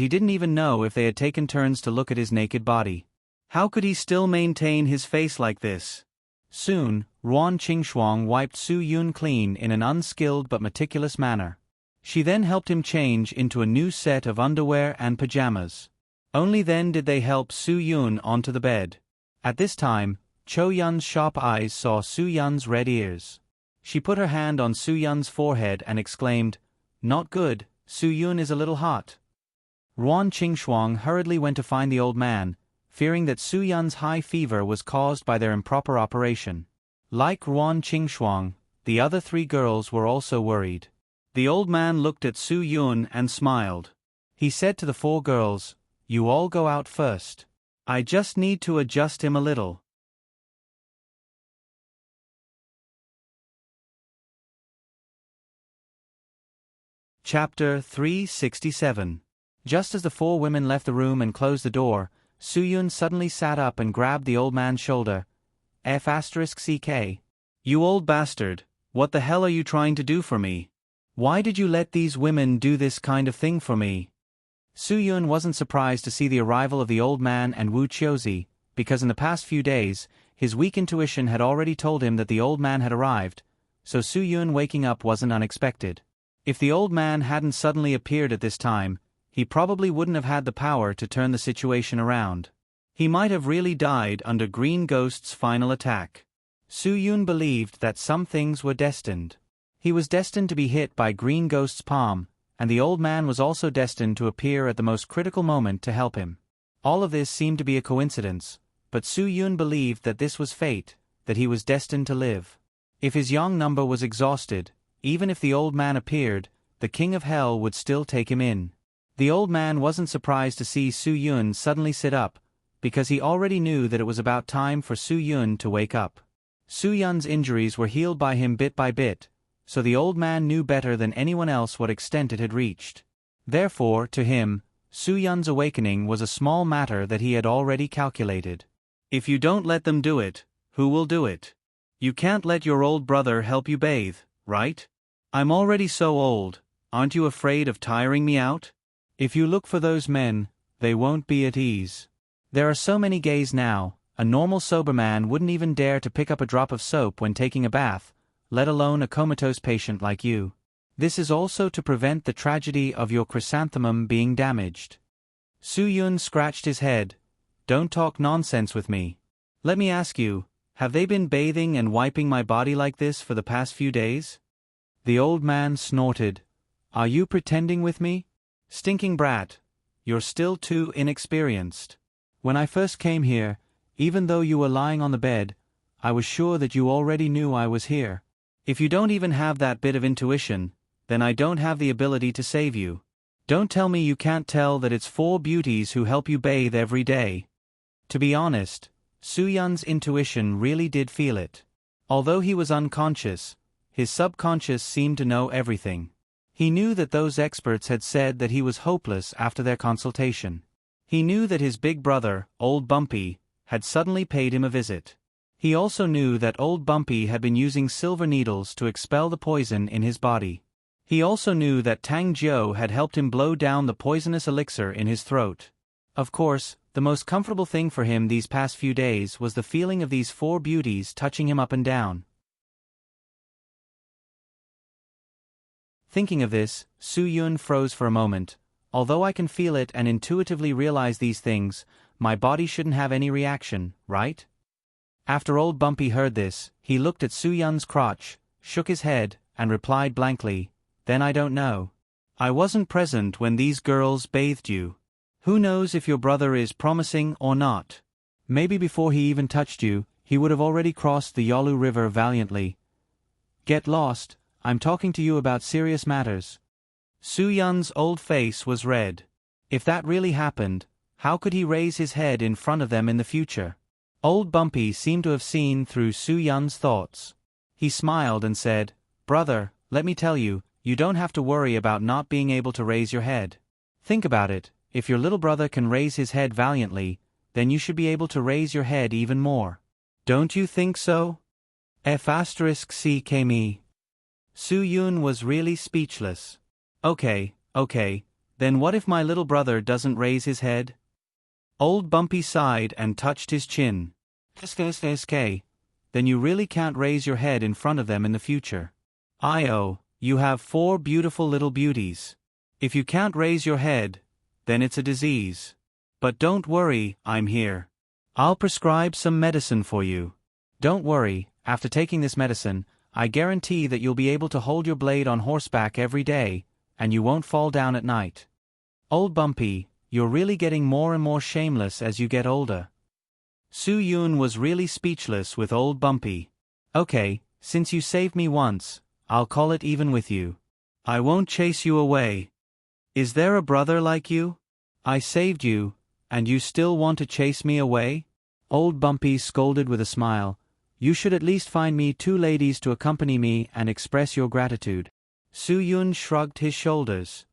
he didn't even know if they had taken turns to look at his naked body. How could he still maintain his face like this? Soon, Ruan Qingxuang wiped Soo-yun clean in an unskilled but meticulous manner. She then helped him change into a new set of underwear and pajamas. Only then did they help Soo-yun onto the bed. At this time, Cho-yun's sharp eyes saw Soo-yun's red ears. She put her hand on Soo-yun's forehead and exclaimed, "Not good, Soo-yun is a little hot." Ruan Qingxuang hurriedly went to find the old man, fearing that Soo-yun's high fever was caused by their improper operation. Like Ruan Qingxuang, the other three girls were also worried. The old man looked at Soo-yun and smiled. He said to the four girls, "You all go out first. I just need to adjust him a little." Chapter 367. Just as the four women left the room and closed the door, Soo-yun suddenly sat up and grabbed the old man's shoulder. F***ck. You old bastard, what the hell are you trying to do for me? Why did you let these women do this kind of thing for me? Soo-yun wasn't surprised to see the arrival of the old man and Wu Qiuzi, because in the past few days, his weak intuition had already told him that the old man had arrived, so Soo-yun waking up wasn't unexpected. If the old man hadn't suddenly appeared at this time, he probably wouldn't have had the power to turn the situation around. He might have really died under Green Ghost's final attack. Soo-yun believed that some things were destined. He was destined to be hit by Green Ghost's palm, and the old man was also destined to appear at the most critical moment to help him. All of this seemed to be a coincidence, but Soo-yun believed that this was fate, that he was destined to live. If his yang number was exhausted, even if the old man appeared, the king of hell would still take him in. The old man wasn't surprised to see Soo-yun suddenly sit up, because he already knew that it was about time for Soo-yun to wake up. Soo-yun's injuries were healed by him bit by bit, so the old man knew better than anyone else what extent it had reached. Therefore, to him, Soo-yun's awakening was a small matter that he had already calculated. If you don't let them do it, who will do it? You can't let your old brother help you bathe, right? I'm already so old, aren't you afraid of tiring me out? If you look for those men, they won't be at ease. There are so many gays now, A normal sober man wouldn't even dare to pick up a drop of soap when taking a bath, let alone a comatose patient like you. This is also to prevent the tragedy of your chrysanthemum being damaged. Su Yun scratched his head. Don't talk nonsense with me. Let me ask you, have they been bathing and wiping my body like this for the past few days? The old man snorted. Are you pretending with me? Stinking brat. You're still too inexperienced. When I first came here, even though you were lying on the bed, I was sure that you already knew I was here. If you don't even have that bit of intuition, then I don't have the ability to save you. Don't tell me you can't tell that it's 4 beauties who help you bathe every day. To be honest, Su Yun's intuition really did feel it. Although he was unconscious, his subconscious seemed to know everything. He knew that those experts had said that he was hopeless after their consultation. He knew that his big brother, Old Bumpy, had suddenly paid him a visit. He also knew that Old Bumpy had been using silver needles to expel the poison in his body. He also knew that Tang Jiu had helped him blow down the poisonous elixir in his throat. Of course, the most comfortable thing for him these past few days was the feeling of these 4 beauties touching him up and down. Thinking of this, Su Yun froze for a moment. Although I can feel it and intuitively realize these things, my body shouldn't have any reaction, right? After Old Bumpy heard this, he looked at Su Yun's crotch, shook his head, and replied blankly, Then I don't know. I wasn't present when these girls bathed you. Who knows if your brother is promising or not? Maybe before he even touched you, he would have already crossed the Yalu River valiantly. Get lost, I'm talking to you about serious matters. Su Yun's old face was red. If that really happened, how could he raise his head in front of them in the future? Old Bumpy seemed to have seen through Su Yun's thoughts. He smiled and said, Brother, let me tell you, you don't have to worry about not being able to raise your head. Think about it, if your little brother can raise his head valiantly, then you should be able to raise your head even more. Don't you think so? F***me. Su Yun was really speechless. Okay, then what if my little brother doesn't raise his head? Old Bumpy sighed and touched his chin. Then you really can't raise your head in front of them in the future. You have 4 beautiful little beauties. If you can't raise your head, then it's a disease. But don't worry, I'm here. I'll prescribe some medicine for you. Don't worry, after taking this medicine, I guarantee that you'll be able to hold your blade on horseback every day, and you won't fall down at night. Old Bumpy, you're really getting more and more shameless as you get older. Su Yun was really speechless with Old Bumpy. Okay, since you saved me once, I'll call it even with you. I won't chase you away. Is there a brother like you? I saved you, and you still want to chase me away? Old Bumpy scolded with a smile. You should at least find me 2 ladies to accompany me and express your gratitude. Su Yun shrugged his shoulders.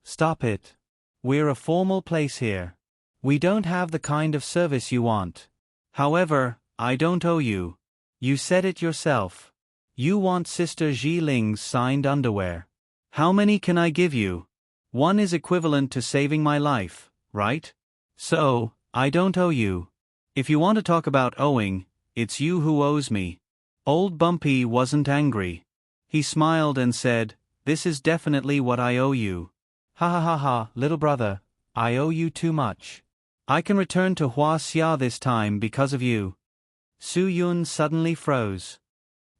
Stop it. We're a formal place here. We don't have the kind of service you want. However, I don't owe you. You said it yourself. You want Sister Ji Ling's signed underwear. How many can I give you? 1 is equivalent to saving my life, right? So, I don't owe you. If you want to talk about owing, it's you who owes me. Old Bumpy wasn't angry. He smiled and said, This is definitely what I owe you. Ha, little brother, I owe you too much. I can return to Hua Xia this time because of you. Su Yun suddenly froze.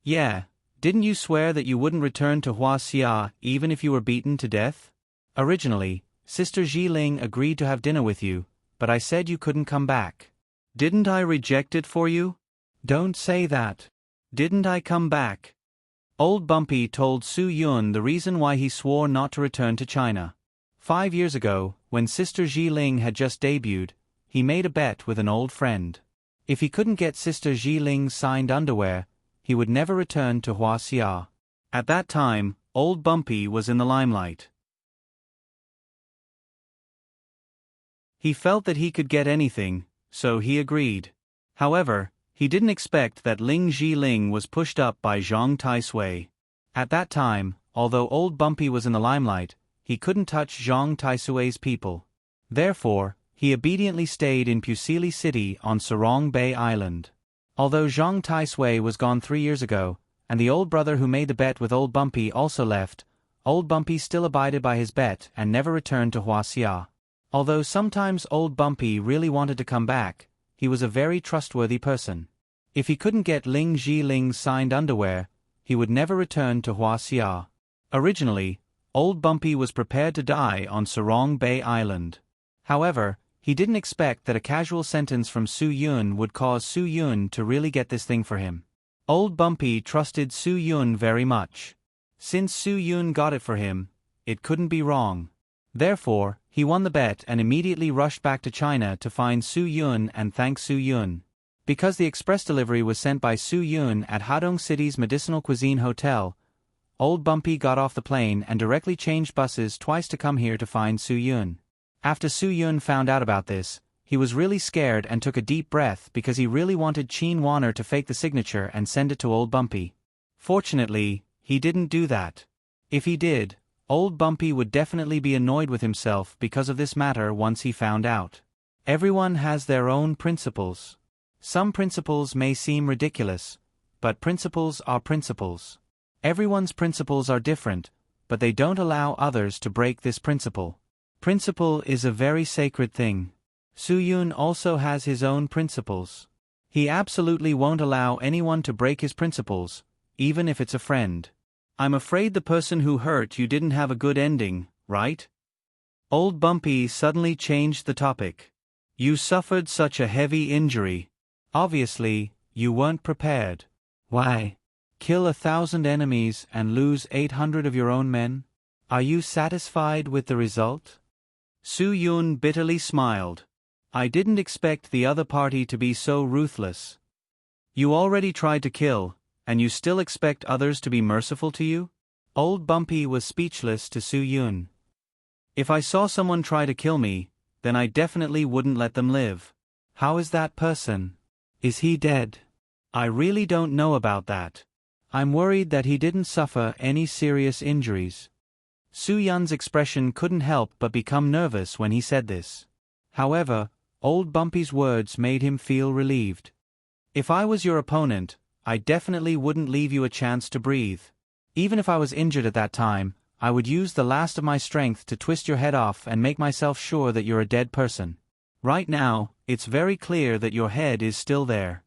Yeah, didn't you swear that you wouldn't return to Hua Xia even if you were beaten to death? Originally, Sister Ji Ling agreed to have dinner with you, but I said you couldn't come back. Didn't I reject it for you? Don't say that. Didn't I come back? Old Bumpy told Su Yun the reason why he swore not to return to China. 5 years ago, when Sister Ji Ling had just debuted, he made a bet with an old friend. If he couldn't get Sister Ji Ling's signed underwear, he would never return to Hua Xia. At that time, Old Bumpy was in the limelight. He felt that he could get anything, so he agreed. However, he didn't expect that Ling Ji Ling was pushed up by Zhang Taisui. At that time, although Old Bumpy was in the limelight, he couldn't touch Zhang Taisui's people. Therefore, He obediently stayed in Pusili City on Sarong Bay Island. Although Zhang Taisui was gone 3 years ago, and the old brother who made the bet with Old Bumpy also left, Old Bumpy still abided by his bet and never returned to Huaxia. Although sometimes Old Bumpy really wanted to come back, he was a very trustworthy person. If he couldn't get Ling Zhiling's signed underwear, he would never return to Huaxia. Originally, Old Bumpy was prepared to die on Sarong Bay Island. However, he didn't expect that a casual sentence from Su Yun would cause Su Yun to really get this thing for him. Old Bumpy trusted Su Yun very much. Since Su Yun got it for him, it couldn't be wrong. Therefore, he won the bet and immediately rushed back to China to find Su Yun and thank Su Yun. Because the express delivery was sent by Su Yun at Hadong City's Medicinal Cuisine Hotel, Old Bumpy got off the plane and directly changed buses twice to come here to find Su Yun. After Su Yun found out about this, he was really scared and took a deep breath because he really wanted Qin Wanner to fake the signature and send it to Old Bumpy. Fortunately, he didn't do that. If he did, Old Bumpy would definitely be annoyed with himself because of this matter once he found out. Everyone has their own principles. Some principles may seem ridiculous, but principles are principles. Everyone's principles are different, but they don't allow others to break this principle. Principle is a very sacred thing. Su Yun also has his own principles. He absolutely won't allow anyone to break his principles, even if it's a friend. I'm afraid the person who hurt you didn't have a good ending, right? Old Bumpy suddenly changed the topic. You suffered such a heavy injury. Obviously, you weren't prepared. Why? Kill 1,000 enemies and lose 800 of your own men? Are you satisfied with the result? Su Yun bitterly smiled. I didn't expect the other party to be so ruthless. You already tried to kill, and you still expect others to be merciful to you? Old Bumpy was speechless to Su Yun. If I saw someone try to kill me, then I definitely wouldn't let them live. How is that person? Is he dead? I really don't know about that. I'm worried that he didn't suffer any serious injuries. Su Yun's expression couldn't help but become nervous when he said this. However, Old Bumpy's words made him feel relieved. If I was your opponent, I definitely wouldn't leave you a chance to breathe. Even if I was injured at that time, I would use the last of my strength to twist your head off and make myself sure that you're a dead person. Right now, it's very clear that your head is still there.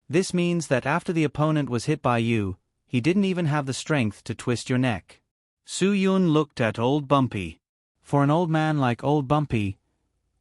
This means that after the opponent was hit by you, he didn't even have the strength to twist your neck. Su Yun looked at Old Bumpy. For an old man like Old Bumpy,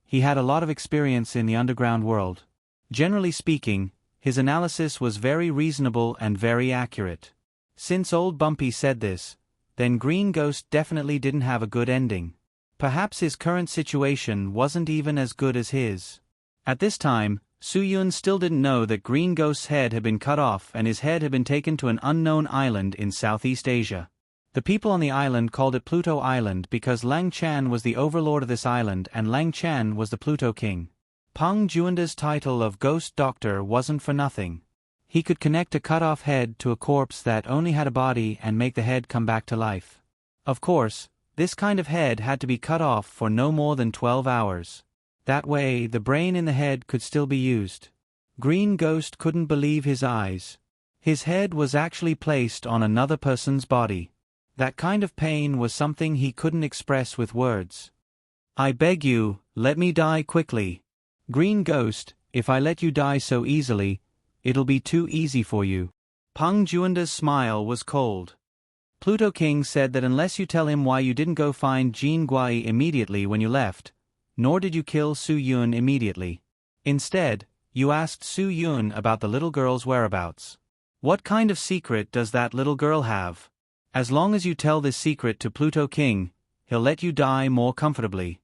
he had a lot of experience in the underground world. Generally speaking, his analysis was very reasonable and very accurate. Since Old Bumpy said this, then Green Ghost definitely didn't have a good ending. Perhaps his current situation wasn't even as good as his. At this time, Su Yun still didn't know that Green Ghost's head had been cut off and his head had been taken to an unknown island in Southeast Asia. The people on the island called it Pluto Island because Lang Chan was the overlord of this island and Lang Chan was the Pluto King. Peng Juanda's title of Ghost Doctor wasn't for nothing. He could connect a cut-off head to a corpse that only had a body and make the head come back to life. Of course, this kind of head had to be cut off for no more than 12 hours. That way, the brain in the head could still be used. Green Ghost couldn't believe his eyes. His head was actually placed on another person's body. That kind of pain was something he couldn't express with words. I beg you, let me die quickly. Green Ghost, if I let you die so easily, it'll be too easy for you. Peng Juanda's smile was cold. Pluto King said that unless you tell him why you didn't go find Jin Guai immediately when you left, nor did you kill Su Yun immediately. Instead, you asked Su Yun about the little girl's whereabouts. What kind of secret does that little girl have? As long as you tell this secret to Pluto King, he'll let you die more comfortably.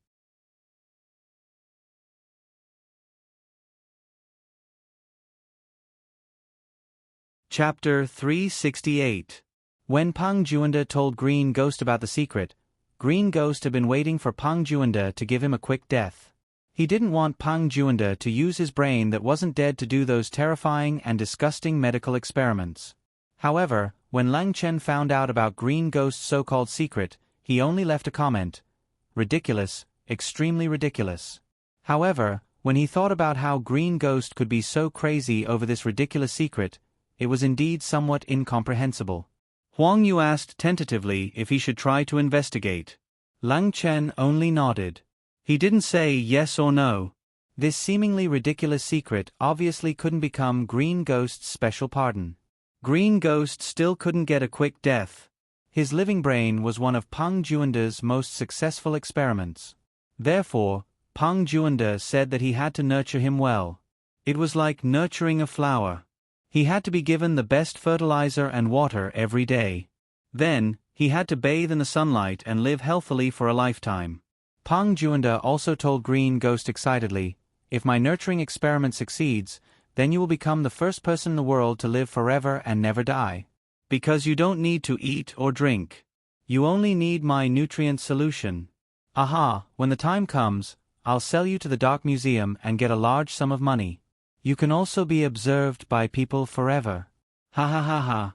Chapter 368. When Peng Juanda told Green Ghost about the secret, Green Ghost had been waiting for Peng Juanda to give him a quick death. He didn't want Peng Juanda to use his brain that wasn't dead to do those terrifying and disgusting medical experiments. However, when Lang Chen found out about Green Ghost's so-called secret, he only left a comment, ridiculous, extremely ridiculous. However, when he thought about how Green Ghost could be so crazy over this ridiculous secret, it was indeed somewhat incomprehensible. Huang Yu asked tentatively if he should try to investigate. Lang Chen only nodded. He didn't say yes or no. This seemingly ridiculous secret obviously couldn't become Green Ghost's special pardon. Green Ghost still couldn't get a quick death. His living brain was one of Peng Juanda's most successful experiments. Therefore, Peng Juanda said that he had to nurture him well. It was like nurturing a flower. He had to be given the best fertilizer and water every day. Then, he had to bathe in the sunlight and live healthily for a lifetime. Peng Juanda also told Green Ghost excitedly, "If my nurturing experiment succeeds, then you will become the first person in the world to live forever and never die. Because you don't need to eat or drink. You only need my nutrient solution. Aha, when the time comes, I'll sell you to the Dark Museum and get a large sum of money. You can also be observed by people forever." Ha ha ha ha.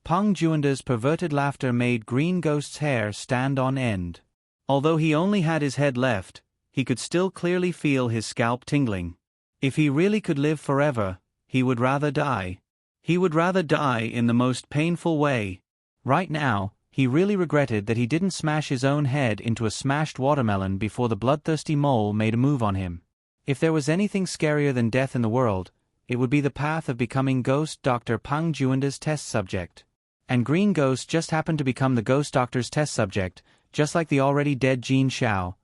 Peng Juanda's perverted laughter made Green Ghost's hair stand on end. Although he only had his head left, he could still clearly feel his scalp tingling. If he really could live forever, he would rather die. He would rather die in the most painful way. Right now, he really regretted that he didn't smash his own head into a smashed watermelon before the bloodthirsty mole made a move on him. If there was anything scarier than death in the world, it would be the path of becoming Ghost Dr. Peng Juanda's test subject. And Green Ghost just happened to become the Ghost Doctor's test subject, just like the already dead Jin Xiao.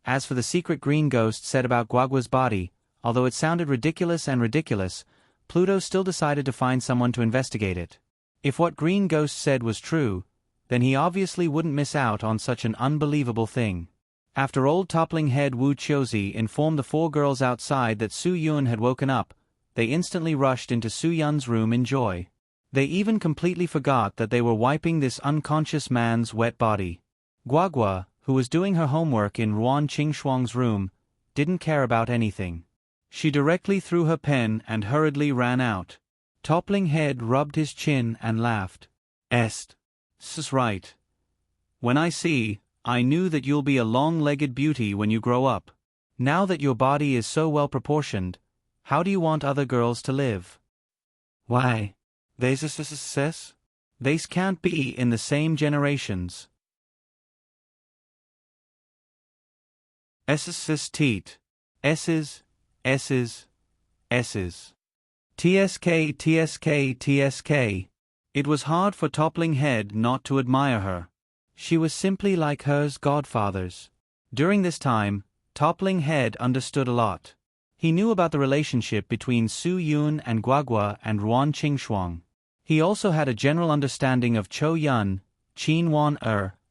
As for the secret Green Ghost said about Guagua's body, although it sounded ridiculous, Pluto still decided to find someone to investigate it. If what Green Ghost said was true, then he obviously wouldn't miss out on such an unbelievable thing. After old toppling head Wu Qiuzi informed the four girls outside that Su Yun had woken up, they instantly rushed into Su Yun's room in joy. They even completely forgot that they were wiping this unconscious man's wet body. Guagua, who was doing her homework in Ruan Qingxuang's room, didn't care about anything. She directly threw her pen and hurriedly ran out. Toppling Head rubbed his chin and laughed. "Est. S right. When I knew that you'll be a long-legged beauty when you grow up. Now that your body is so well proportioned, how do you want other girls to live?" "Why? They's a success? They can't be in the same generations." S's teat. S's. TSK. It was hard for Toppling Head not to admire her. She was simply like hers godfathers. During this time, Toppling Head understood a lot. He knew about the relationship between Su Yun and Guagua and Ruan Qingxuang. He also had a general understanding of Chou Yun, Qin Wan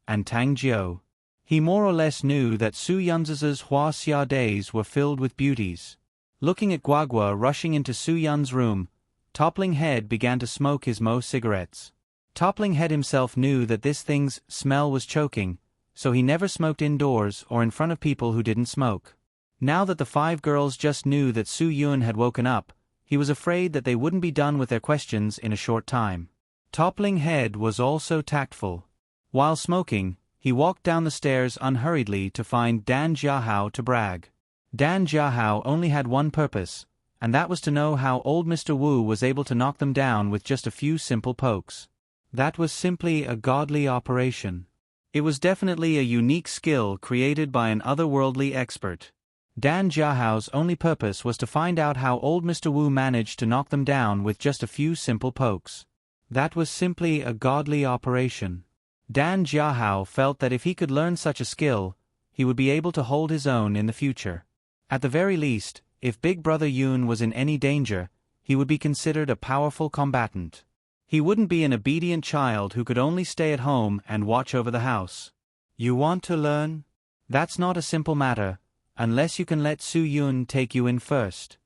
and Tang Jiu. He more or less knew that Su Yun's Hua Xia days were filled with beauties. Looking at Guagua rushing into Su Yun's room, Toppling Head began to smoke his Mo cigarettes. Toppling Head himself knew that this thing's smell was choking, so he never smoked indoors or in front of people who didn't smoke. Now that the five girls just knew that Su Yun had woken up, he was afraid that they wouldn't be done with their questions in a short time. Toppling Head was also tactful. While smoking, he walked down the stairs unhurriedly to find Dan Jiahao to brag. Dan Jiahao only had one purpose, and that was to know how old Mr. Wu was able to knock them down with just a few simple pokes. That was simply a godly operation. It was definitely a unique skill created by an otherworldly expert. Dan Jiahao's only purpose was to find out how old Mr. Wu managed to knock them down with just a few simple pokes. That was simply a godly operation. Dan Jiahao felt that if he could learn such a skill, he would be able to hold his own in the future. At the very least, if Big Brother Yun was in any danger, he would be considered a powerful combatant. He wouldn't be an obedient child who could only stay at home and watch over the house. You want to learn? That's not a simple matter, unless you can let Su Yun take you in first.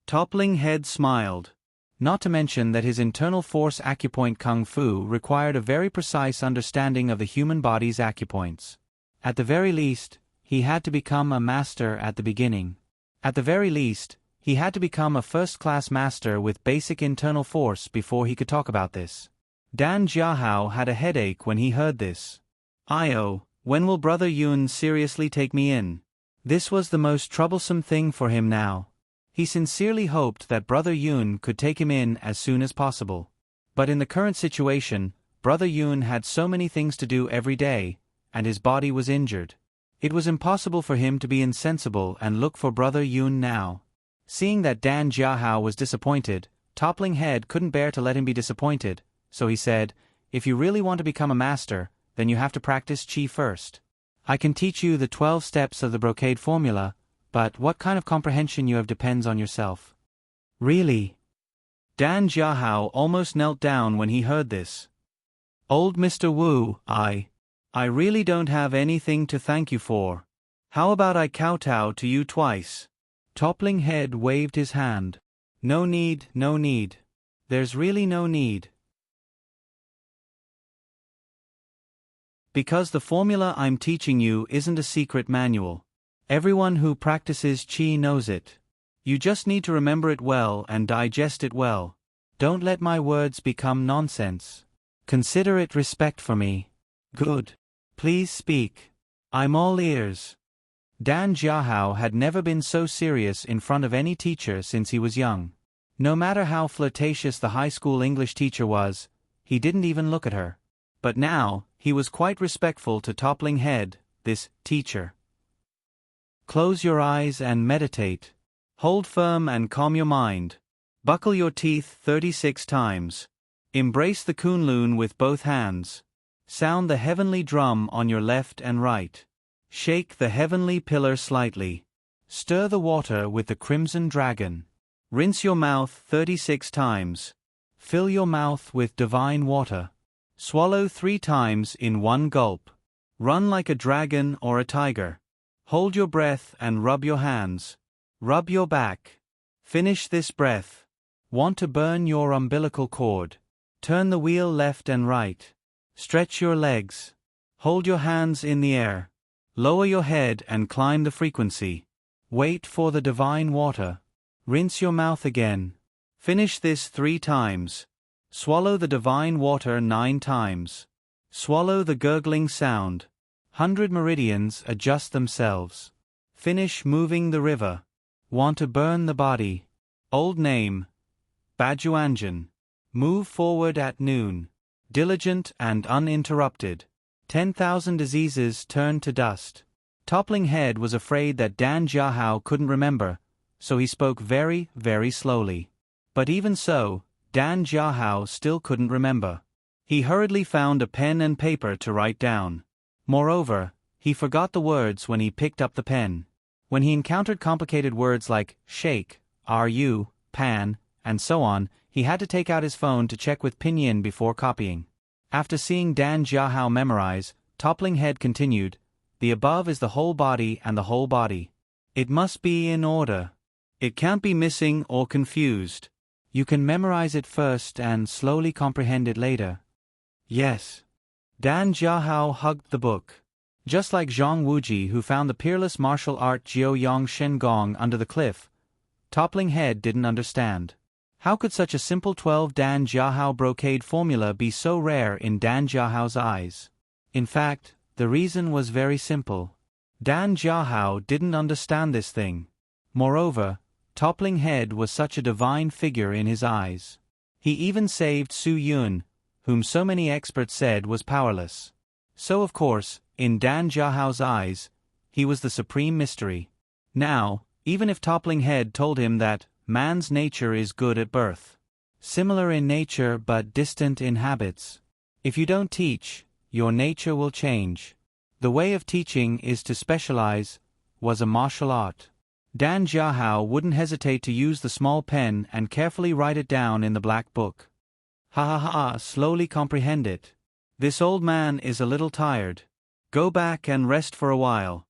Toppling Head smiled. Not to mention that his internal force acupoint kung fu required a very precise understanding of the human body's acupoints. At the very least, he had to become a master at the beginning. At the very least, he had to become a first-class master with basic internal force before he could talk about this. Dan Jiahao had a headache when he heard this. When will Brother Yun seriously take me in? This was the most troublesome thing for him now. He sincerely hoped that Brother Yun could take him in as soon as possible. But in the current situation, Brother Yun had so many things to do every day, and his body was injured. It was impossible for him to be insensible and look for Brother Yun now. Seeing that Dan Jiahao was disappointed, Toppling Head couldn't bear to let him be disappointed, so he said, "If you really want to become a master, then you have to practice Qi first. I can teach you the 12 steps of the brocade formula, but what kind of comprehension you have depends on yourself." Really? Dan Jiahao almost knelt down when he heard this. "Old Mr. Wu, I really don't have anything to thank you for. How about I kowtow to you twice?" Toppling Head waved his hand. No need. There's really no need. Because the formula I'm teaching you isn't a secret manual. Everyone who practices Qi knows it. You just need to remember it well and digest it well. Don't let my words become nonsense. Consider it respect for me. Good. Please speak. I'm all ears. Dan Jiahao had never been so serious in front of any teacher since he was young. No matter how flirtatious the high school English teacher was, he didn't even look at her. But now, he was quite respectful to Toppling Head, this teacher. Close your eyes and meditate. Hold firm and calm your mind. Buckle your teeth 36 times. Embrace the Kunlun with both hands. Sound the heavenly drum on your left and right. Shake the heavenly pillar slightly. Stir the water with the crimson dragon. Rinse your mouth 36 times. Fill your mouth with divine water. Swallow 3 times in one gulp. Run like a dragon or a tiger. Hold your breath and rub your hands. Rub your back. Finish this breath. Want to burn your umbilical cord. Turn the wheel left and right. Stretch your legs. Hold your hands in the air. Lower your head and climb the frequency. Wait for the divine water. Rinse your mouth again. Finish this 3 times. Swallow the divine water 9 times. Swallow the gurgling sound. 100 meridians adjust themselves. Finish moving the river. Want to burn the body. Old name. Bajuanjan. Move forward at noon. Diligent and uninterrupted. 10,000 diseases turn to dust. Toppling Head was afraid that Dan Jiahao couldn't remember, so he spoke very, very slowly. But even so, Dan Jiahao still couldn't remember. He hurriedly found a pen and paper to write down. Moreover, he forgot the words when he picked up the pen. When he encountered complicated words like shake, ru, pan, and so on, he had to take out his phone to check with pinyin before copying. After seeing Dan Jiahao memorize, Toppling Head continued, "The above is the whole body and the whole body. It must be in order. It can't be missing or confused. You can memorize it first and slowly comprehend it later." Yes. Dan Jiahao hugged the book. Just like Zhang Wuji, who found the peerless martial art Jiao Yang Shen Gong under the cliff, Toppling Head didn't understand. How could such a simple 12 Dan Jiahao brocade formula be so rare in Dan Jiahao's eyes? In fact, the reason was very simple. Dan Jiahao didn't understand this thing. Moreover, Toppling Head was such a divine figure in his eyes. He even saved Su Yun, whom so many experts said was powerless. So of course, in Dan Jiahao's eyes, he was the supreme mystery. Now, even if Toppling Head told him that man's nature is good at birth, similar in nature but distant in habits, if you don't teach, your nature will change. The way of teaching is to specialize, was a martial art. Dan Jiahao wouldn't hesitate to use the small pen and carefully write it down in the black book. Slowly comprehend it. This old man is a little tired. Go back and rest for a while.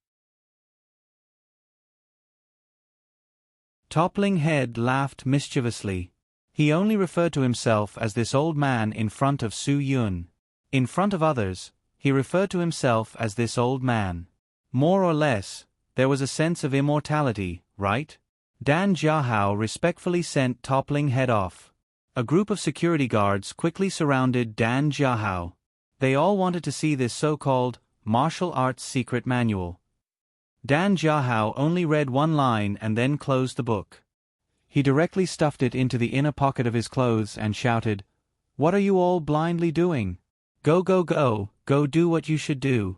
Toppling Head laughed mischievously. He only referred to himself as this old man in front of Su Yun. In front of others, he referred to himself as this old man. More or less, there was a sense of immortality, right? Dan Jiahao respectfully sent Toppling Head off. A group of security guards quickly surrounded Dan Jiahao. They all wanted to see this so-called Martial Arts Secret Manual. Dan Jiahao only read one line and then closed the book. He directly stuffed it into the inner pocket of his clothes and shouted, "What are you all blindly doing? Go go go, go do what you should do.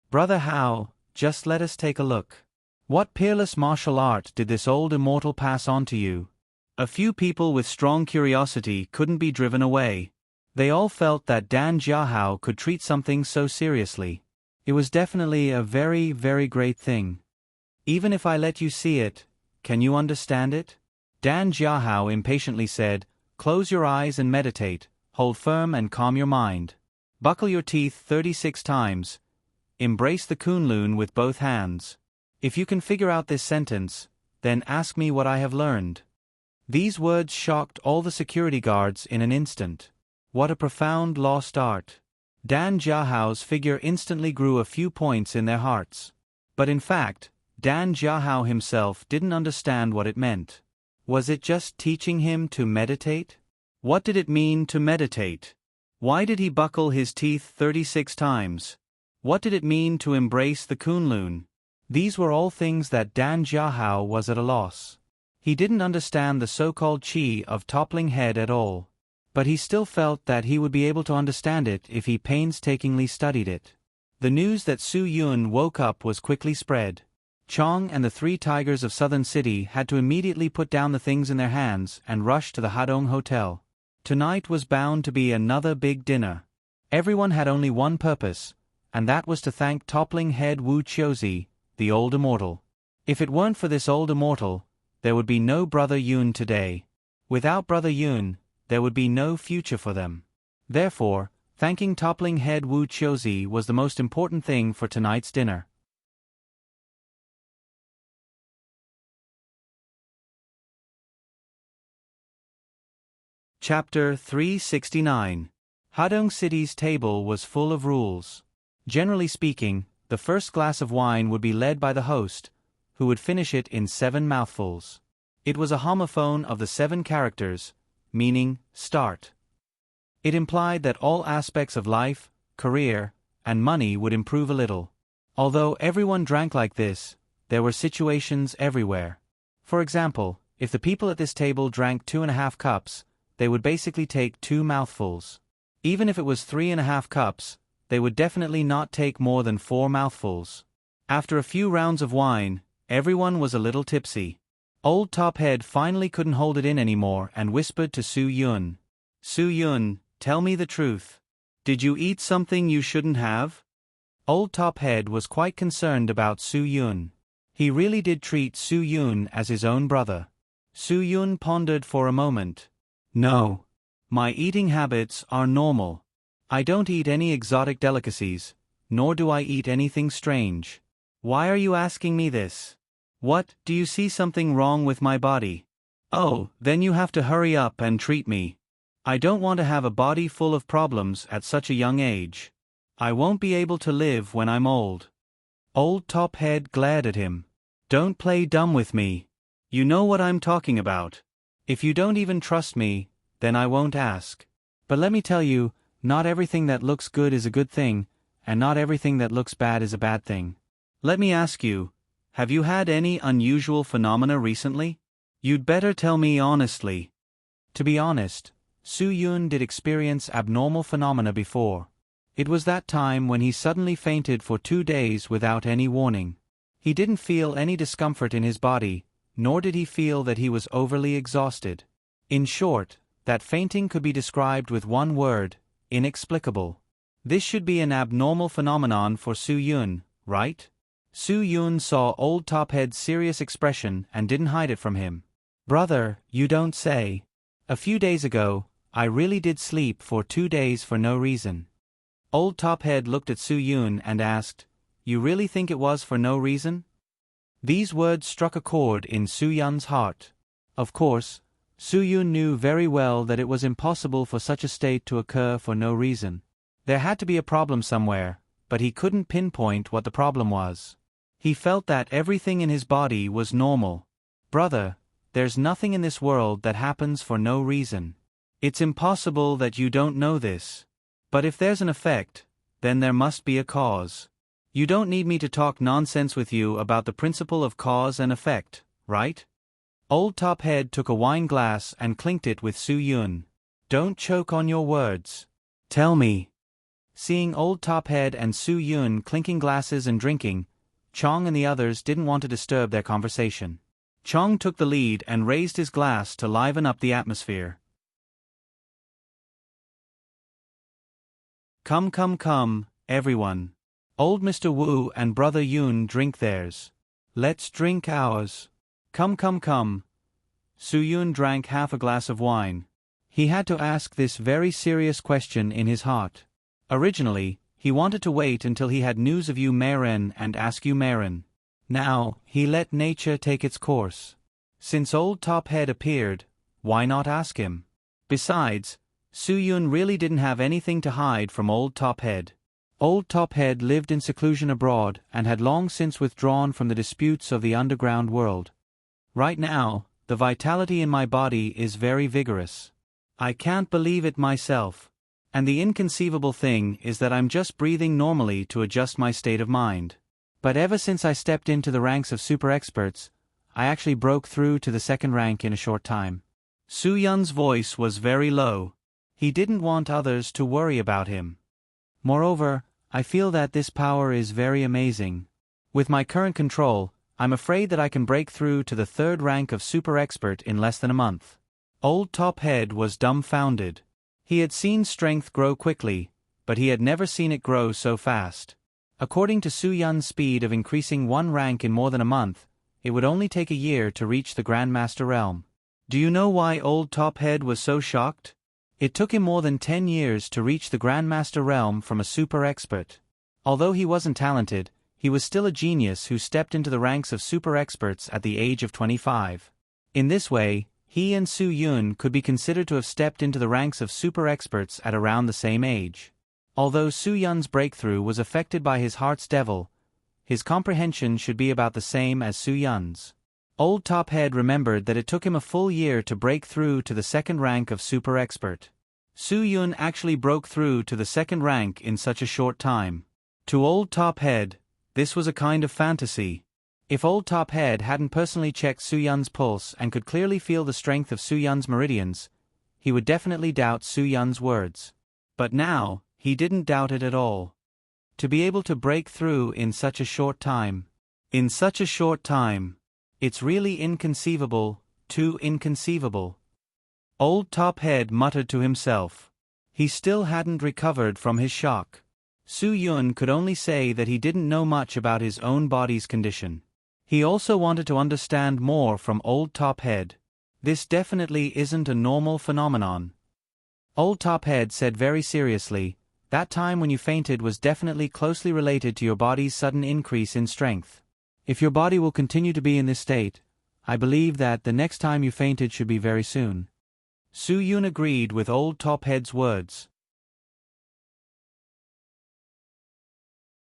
Brother Hao, just let us take a look. What peerless martial art did this old immortal pass on to you?" A few people with strong curiosity couldn't be driven away. They all felt that Dan Jiahao could treat something so seriously. It was definitely a very, very great thing. "Even if I let you see it, can you understand it?" Dan Jiahao impatiently said, "Close your eyes and meditate, hold firm and calm your mind. Buckle your teeth 36 times. Embrace the Kunlun with both hands. If you can figure out this sentence, then ask me what I have learned." These words shocked all the security guards in an instant. What a profound lost art. Dan Jiahao's figure instantly grew a few points in their hearts. But in fact, Dan Jiahao himself didn't understand what it meant. Was it just teaching him to meditate? What did it mean to meditate? Why did he buckle his teeth 36 times? What did it mean to embrace the Kunlun? These were all things that Dan Jiahao was at a loss. He didn't understand the so-called qi of toppling head at all. But he still felt that he would be able to understand it if he painstakingly studied it. The news that Su Yun woke up was quickly spread. Chong and the 3 tigers of Southern City had to immediately put down the things in their hands and rush to the Hadong Hotel. Tonight was bound to be another big dinner. Everyone had only one purpose, and that was to thank toppling head Wu Qiuzi, the old immortal. If it weren't for this old immortal, there would be no Brother Yun today. Without Brother Yun, there would be no future for them. Therefore, thanking toppling head Wu Qiuzi was the most important thing for tonight's dinner. Chapter 369. Hadong City's table was full of rules. Generally speaking, the first glass of wine would be led by the host, who would finish it in 7 mouthfuls. It was a homophone of the 7 characters, meaning start. It implied that all aspects of life, career, and money would improve a little. Although everyone drank like this, there were situations everywhere. For example, if the people at this table drank 2.5 cups, they would basically take 2 mouthfuls. Even if it was 3.5 cups, they would definitely not take more than 4 mouthfuls. After a few rounds of wine, everyone was a little tipsy. Old Tophead finally couldn't hold it in anymore and whispered to Su Yun. "Su Yun, tell me the truth. Did you eat something you shouldn't have?" Old Tophead was quite concerned about Su Yun. He really did treat Su Yun as his own brother. Su Yun pondered for a moment. "No. My eating habits are normal. I don't eat any exotic delicacies, nor do I eat anything strange. Why are you asking me this? What, do you see something wrong with my body? Oh, then you have to hurry up and treat me. I don't want to have a body full of problems at such a young age. I won't be able to live when I'm old." Old Tophead glared at him. "Don't play dumb with me. You know what I'm talking about. If you don't even trust me, then I won't ask. But let me tell you, not everything that looks good is a good thing, and not everything that looks bad is a bad thing. Let me ask you, have you had any unusual phenomena recently? You'd better tell me honestly." To be honest, Su Yun did experience abnormal phenomena before. It was that time when he suddenly fainted for 2 days without any warning. He didn't feel any discomfort in his body, nor did he feel that he was overly exhausted. In short, that fainting could be described with one word: inexplicable. This should be an abnormal phenomenon for Su Yun, right? Su Yun saw old Tophead's serious expression and didn't hide it from him. "Brother, you don't say. A few days ago, I really did sleep for 2 days for no reason." Old Tophead looked at Su Yun and asked, "You really think it was for no reason?" These words struck a chord in Su Yun's heart. Of course, Su Yun knew very well that it was impossible for such a state to occur for no reason. There had to be a problem somewhere, but he couldn't pinpoint what the problem was. He felt that everything in his body was normal. "Brother, there's nothing in this world that happens for no reason. It's impossible that you don't know this. But if there's an effect, then there must be a cause. You don't need me to talk nonsense with you about the principle of cause and effect, right? Old Top Head took a wine glass and clinked it with Su Yun. Don't choke on your words. Tell me. Seeing Old Top Head and Su Yun clinking glasses and drinking, Chong and the others didn't want to disturb their conversation. Chong took the lead and raised his glass to liven up the atmosphere. Come, come, come, everyone. Old Mr. Wu and Brother Yun drink theirs. Let's drink ours. Come, come, come. Su Yun drank half a glass of wine. He had to ask this very serious question in his heart. Originally, he wanted to wait until he had news of Yu Meiren and ask Yu Meiren. Now, he let nature take its course. Since Old Top Head appeared, why not ask him? Besides, Su Yun really didn't have anything to hide from Old Top Head. Old Top Head lived in seclusion abroad and had long since withdrawn from the disputes of the underground world. Right now, the vitality in my body is very vigorous. I can't believe it myself. And the inconceivable thing is that I'm just breathing normally to adjust my state of mind. But ever since I stepped into the ranks of super experts, I actually broke through to the second rank in a short time. Su Yun's voice was very low. He didn't want others to worry about him. Moreover, I feel that this power is very amazing. With my current control, I'm afraid that I can break through to the third rank of super expert in less than a month. Old Top Head was dumbfounded. He had seen strength grow quickly, but he had never seen it grow so fast. According to Su Yun's speed of increasing one rank in more than a month, it would only take a year to reach the Grandmaster realm. Do you know why Old Top Head was so shocked? It took him more than 10 years to reach the Grandmaster realm from a super expert. Although he wasn't talented, he was still a genius who stepped into the ranks of super experts at the age of 25. In this way, he and Su Yun could be considered to have stepped into the ranks of super experts at around the same age. Although Su Yun's breakthrough was affected by his heart's devil, his comprehension should be about the same as Su Yun's. Old Top Head remembered that it took him a full year to break through to the second rank of super expert. Su Yun actually broke through to the second rank in such a short time. To Old Top Head, this was a kind of fantasy. If Old Top Head hadn't personally checked Su Yun's pulse and could clearly feel the strength of Su Yun's meridians, he would definitely doubt Su Yun's words. But now, he didn't doubt it at all. To be able to break through in such a short time. In such a short time. It's really inconceivable, too inconceivable. Old Top Head muttered to himself. He still hadn't recovered from his shock. Su Yun could only say that he didn't know much about his own body's condition. He also wanted to understand more from Old Top Head. This definitely isn't a normal phenomenon. Old Top Head said very seriously, that time when you fainted was definitely closely related to your body's sudden increase in strength. If your body will continue to be in this state, I believe that the next time you fainted should be very soon. Su Yun agreed with Old Top Head's words.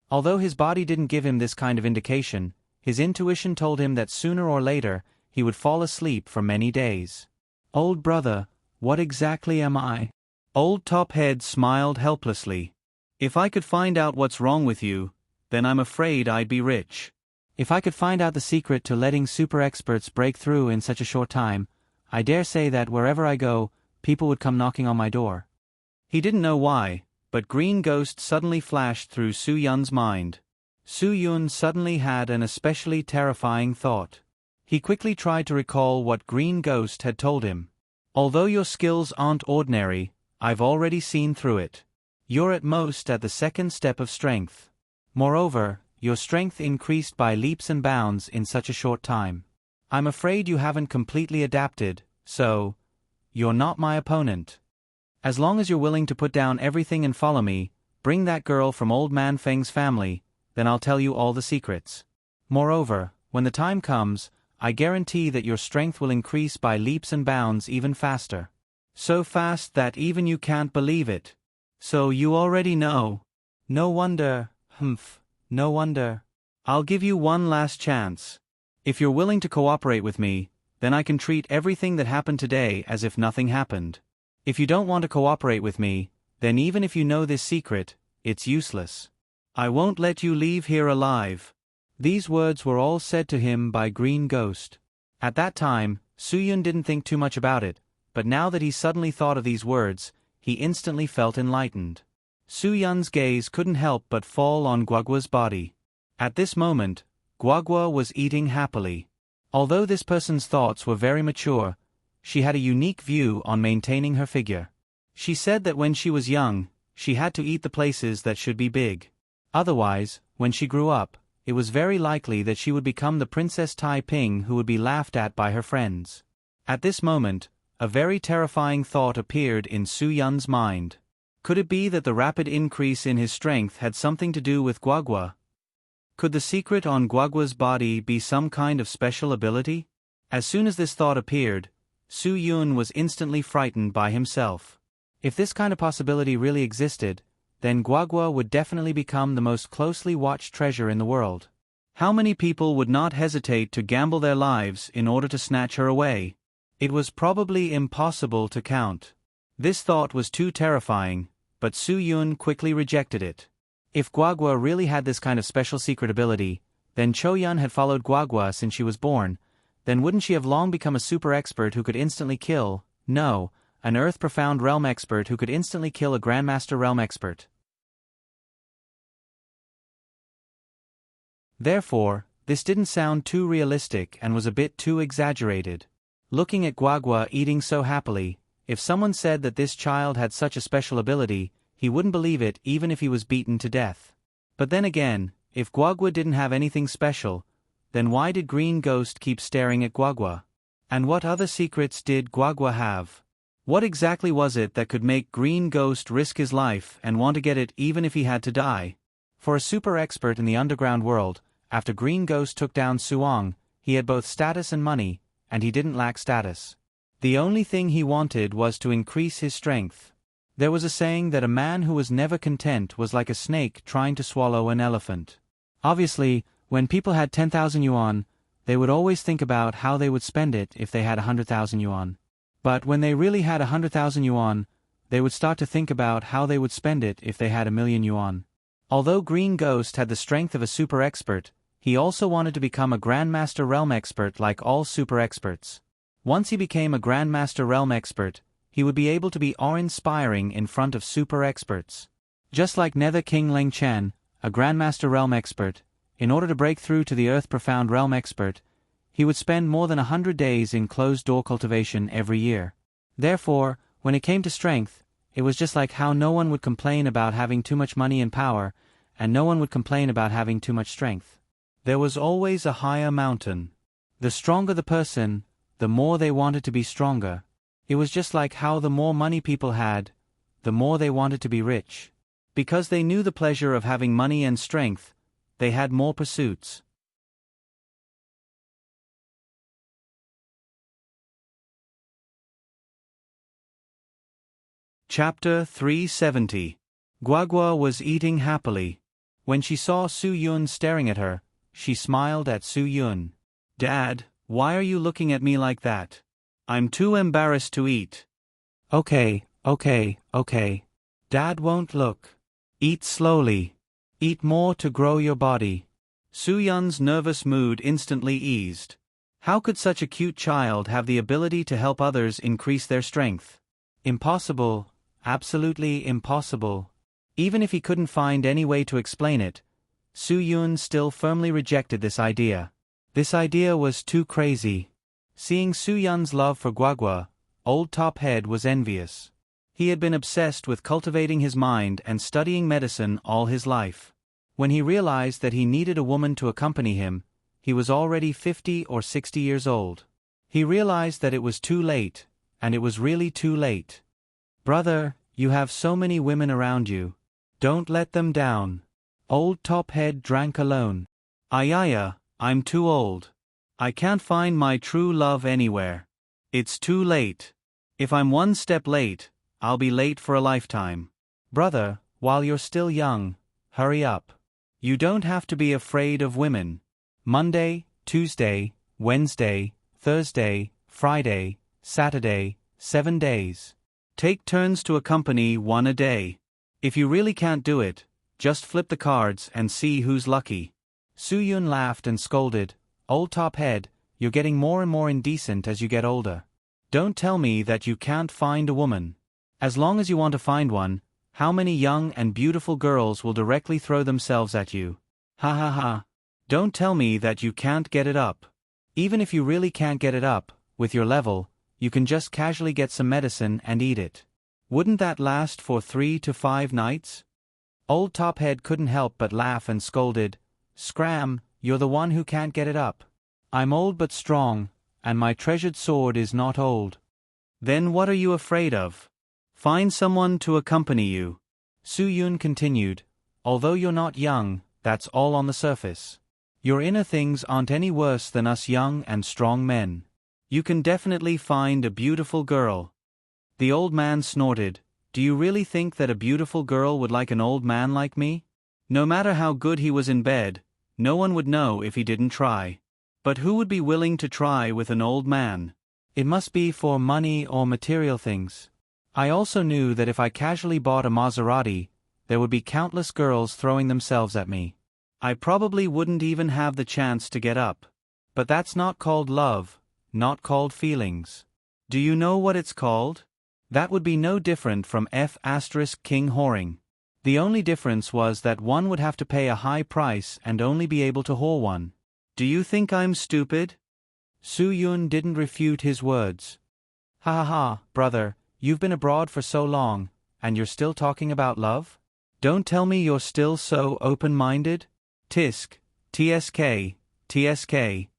Although his body didn't give him this kind of indication, his intuition told him that sooner or later, he would fall asleep for many days. Old brother, what exactly am I? Old Top Head smiled helplessly. If I could find out what's wrong with you, then I'm afraid I'd be rich. If I could find out the secret to letting super experts break through in such a short time, I dare say that wherever I go, people would come knocking on my door. He didn't know why, but Green Ghost suddenly flashed through Su Yun's mind. Su Yun suddenly had an especially terrifying thought. He quickly tried to recall what Green Ghost had told him. Although your skills aren't ordinary, I've already seen through it. You're at most at the second step of strength. Moreover, your strength increased by leaps and bounds in such a short time. I'm afraid you haven't completely adapted, so you're not my opponent. As long as you're willing to put down everything and follow me, bring that girl from Old Man Feng's family, then I'll tell you all the secrets. Moreover, when the time comes, I guarantee that your strength will increase by leaps and bounds even faster. So fast that even you can't believe it. So you already know. No wonder, no wonder. I'll give you one last chance. If you're willing to cooperate with me, then I can treat everything that happened today as if nothing happened. If you don't want to cooperate with me, then even if you know this secret, it's useless. I won't let you leave here alive. These words were all said to him by Green Ghost. At that time, Soo-yun didn't think too much about it, but now that he suddenly thought of these words, he instantly felt enlightened. Soo-yun's gaze couldn't help but fall on Guagua's body. At this moment, Guagua was eating happily. Although this person's thoughts were very mature, she had a unique view on maintaining her figure. She said that when she was young, she had to eat the places that should be big. Otherwise, when she grew up, it was very likely that she would become the Princess Tai Ping who would be laughed at by her friends. At this moment, a very terrifying thought appeared in Soo-yun's mind. Could it be that the rapid increase in his strength had something to do with Guagua? Could the secret on Guagua's body be some kind of special ability? As soon as this thought appeared, Soo-yun was instantly frightened by himself. If this kind of possibility really existed, then Guagua would definitely become the most closely watched treasure in the world. How many people would not hesitate to gamble their lives in order to snatch her away? It was probably impossible to count. This thought was too terrifying, but Soo-yun quickly rejected it. If Guagua really had this kind of special secret ability, then Cho-yun had followed Guagua since she was born, then wouldn't she have long become a super expert who could instantly kill, no, an Earth Profound Realm expert who could instantly kill a Grandmaster Realm expert? Therefore, this didn't sound too realistic and was a bit too exaggerated. Looking at Guagua eating so happily, if someone said that this child had such a special ability, he wouldn't believe it even if he was beaten to death. But then again, if Guagua didn't have anything special, then why did Green Ghost keep staring at Guagua? And what other secrets did Guagua have? What exactly was it that could make Green Ghost risk his life and want to get it even if he had to die? For a super expert in the underground world, after Green Ghost took down Suong, he had both status and money, and he didn't lack status. The only thing he wanted was to increase his strength. There was a saying that a man who was never content was like a snake trying to swallow an elephant. Obviously, when people had 10,000 yuan, they would always think about how they would spend it if they had 100,000 yuan. But when they really had 100,000 yuan, they would start to think about how they would spend it if they had 1,000,000 yuan. Although Green Ghost had the strength of a super expert, he also wanted to become a Grandmaster Realm expert like all super experts. Once he became a Grandmaster Realm expert, he would be able to be awe-inspiring in front of super experts. Just like Nether King Leng Chen, a Grandmaster Realm expert, in order to break through to the Earth Profound Realm expert, he would spend more than 100 days in closed-door cultivation every year. Therefore, when it came to strength, it was just like how no one would complain about having too much money and power, and no one would complain about having too much strength. There was always a higher mountain. The stronger the person, the more they wanted to be stronger. It was just like how the more money people had, the more they wanted to be rich. Because they knew the pleasure of having money and strength, they had more pursuits. Chapter 370. Guagua was eating happily. When she saw Soo-yun staring at her, she smiled at Soo-yun. "Dad, why are you looking at me like that? I'm too embarrassed to eat." Okay. Dad won't look. Eat slowly. Eat more to grow your body." Soo-yun's nervous mood instantly eased. How could such a cute child have the ability to help others increase their strength? Impossible. Absolutely impossible. Even if he couldn't find any way to explain it, Soo-yun still firmly rejected this idea. This idea was too crazy. Seeing Soo-yun's love for Guagua, Old Top Head was envious. He had been obsessed with cultivating his mind and studying medicine all his life. When he realized that he needed a woman to accompany him, he was already 50 or 60 years old. He realized that it was too late, and it was really too late. "Brother, you have so many women around you. Don't let them down." Old Top Head drank alone. "Ayaya, I'm too old. I can't find my true love anywhere. It's too late. If I'm one step late, I'll be late for a lifetime." "Brother, while you're still young, hurry up. You don't have to be afraid of women. Monday, Tuesday, Wednesday, Thursday, Friday, Saturday, 7 days. Take turns to accompany one a day. If you really can't do it, Just flip the cards and see who's lucky. Su Yun laughed and scolded, "Old top head, you're getting more and more indecent as you get older. Don't tell me that you can't find a woman. As long as you want to find one, how many young and beautiful girls will directly throw themselves at you? Ha ha ha. Don't tell me that you can't get it up. Even if you really can't get it up, with your level, you can just casually get some medicine and eat it. Wouldn't that last for 3 to 5 nights?" Old Tophead couldn't help but laugh and scolded, "Scram, you're the one who can't get it up. I'm old but strong, and my treasured sword is not old." "Then what are you afraid of? Find someone to accompany you." Su Yun continued, "Although you're not young, that's all on the surface. Your inner things aren't any worse than us young and strong men. You can definitely find a beautiful girl." The old man snorted, "Do you really think that a beautiful girl would like an old man like me? No matter how good he was in bed, no one would know if he didn't try. But who would be willing to try with an old man? It must be for money or material things. I also knew that if I casually bought a Maserati, there would be countless girls throwing themselves at me. I probably wouldn't even have the chance to get up. But that's not called love, not called feelings. Do you know what it's called? That would be no different from King whoring. The only difference was that one would have to pay a high price and only be able to whore one. Do you think I'm stupid?" Su Yun didn't refute his words. "Ha ha ha, brother, you've been abroad for so long, and you're still talking about love? Don't tell me you're still so open-minded? Tisk, TSK, TSK.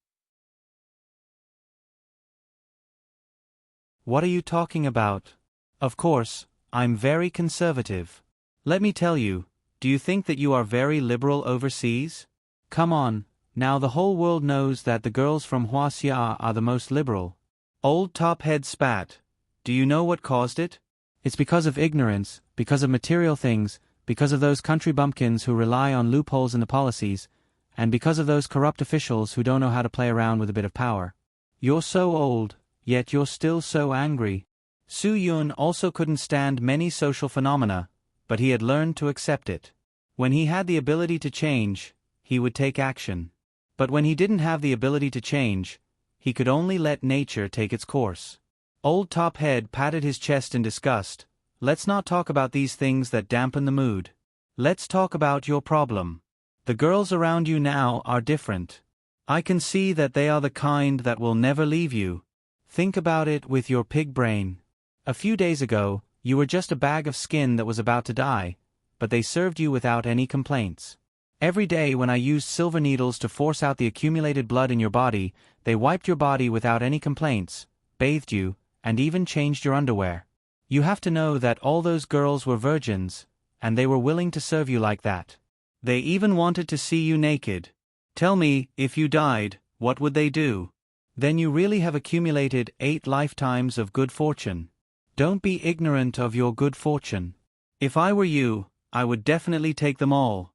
What are you talking about? Of course, I'm very conservative. Let me tell you, do you think that you are very liberal overseas? Come on, now the whole world knows that the girls from Huaxia are the most liberal." Old Tophead spat. "Do you know what caused it? It's because of ignorance, because of material things, because of those country bumpkins who rely on loopholes in the policies, and because of those corrupt officials who don't know how to play around with a bit of power. You're so old, yet you're still so angry." Su Yun also couldn't stand many social phenomena, but he had learned to accept it. When he had the ability to change, he would take action. But when he didn't have the ability to change, he could only let nature take its course. Old Tophead patted his chest in disgust. "Let's not talk about these things that dampen the mood. Let's talk about your problem. The girls around you now are different. I can see that they are the kind that will never leave you. Think about it with your pig brain. A few days ago, you were just a bag of skin that was about to die, but they served you without any complaints. Every day when I used silver needles to force out the accumulated blood in your body, they wiped your body without any complaints, bathed you, and even changed your underwear. You have to know that all those girls were virgins, and they were willing to serve you like that. They even wanted to see you naked. Tell me, if you died, what would they do? Then you really have accumulated 8 lifetimes of good fortune. Don't be ignorant of your good fortune. If I were you, I would definitely take them all."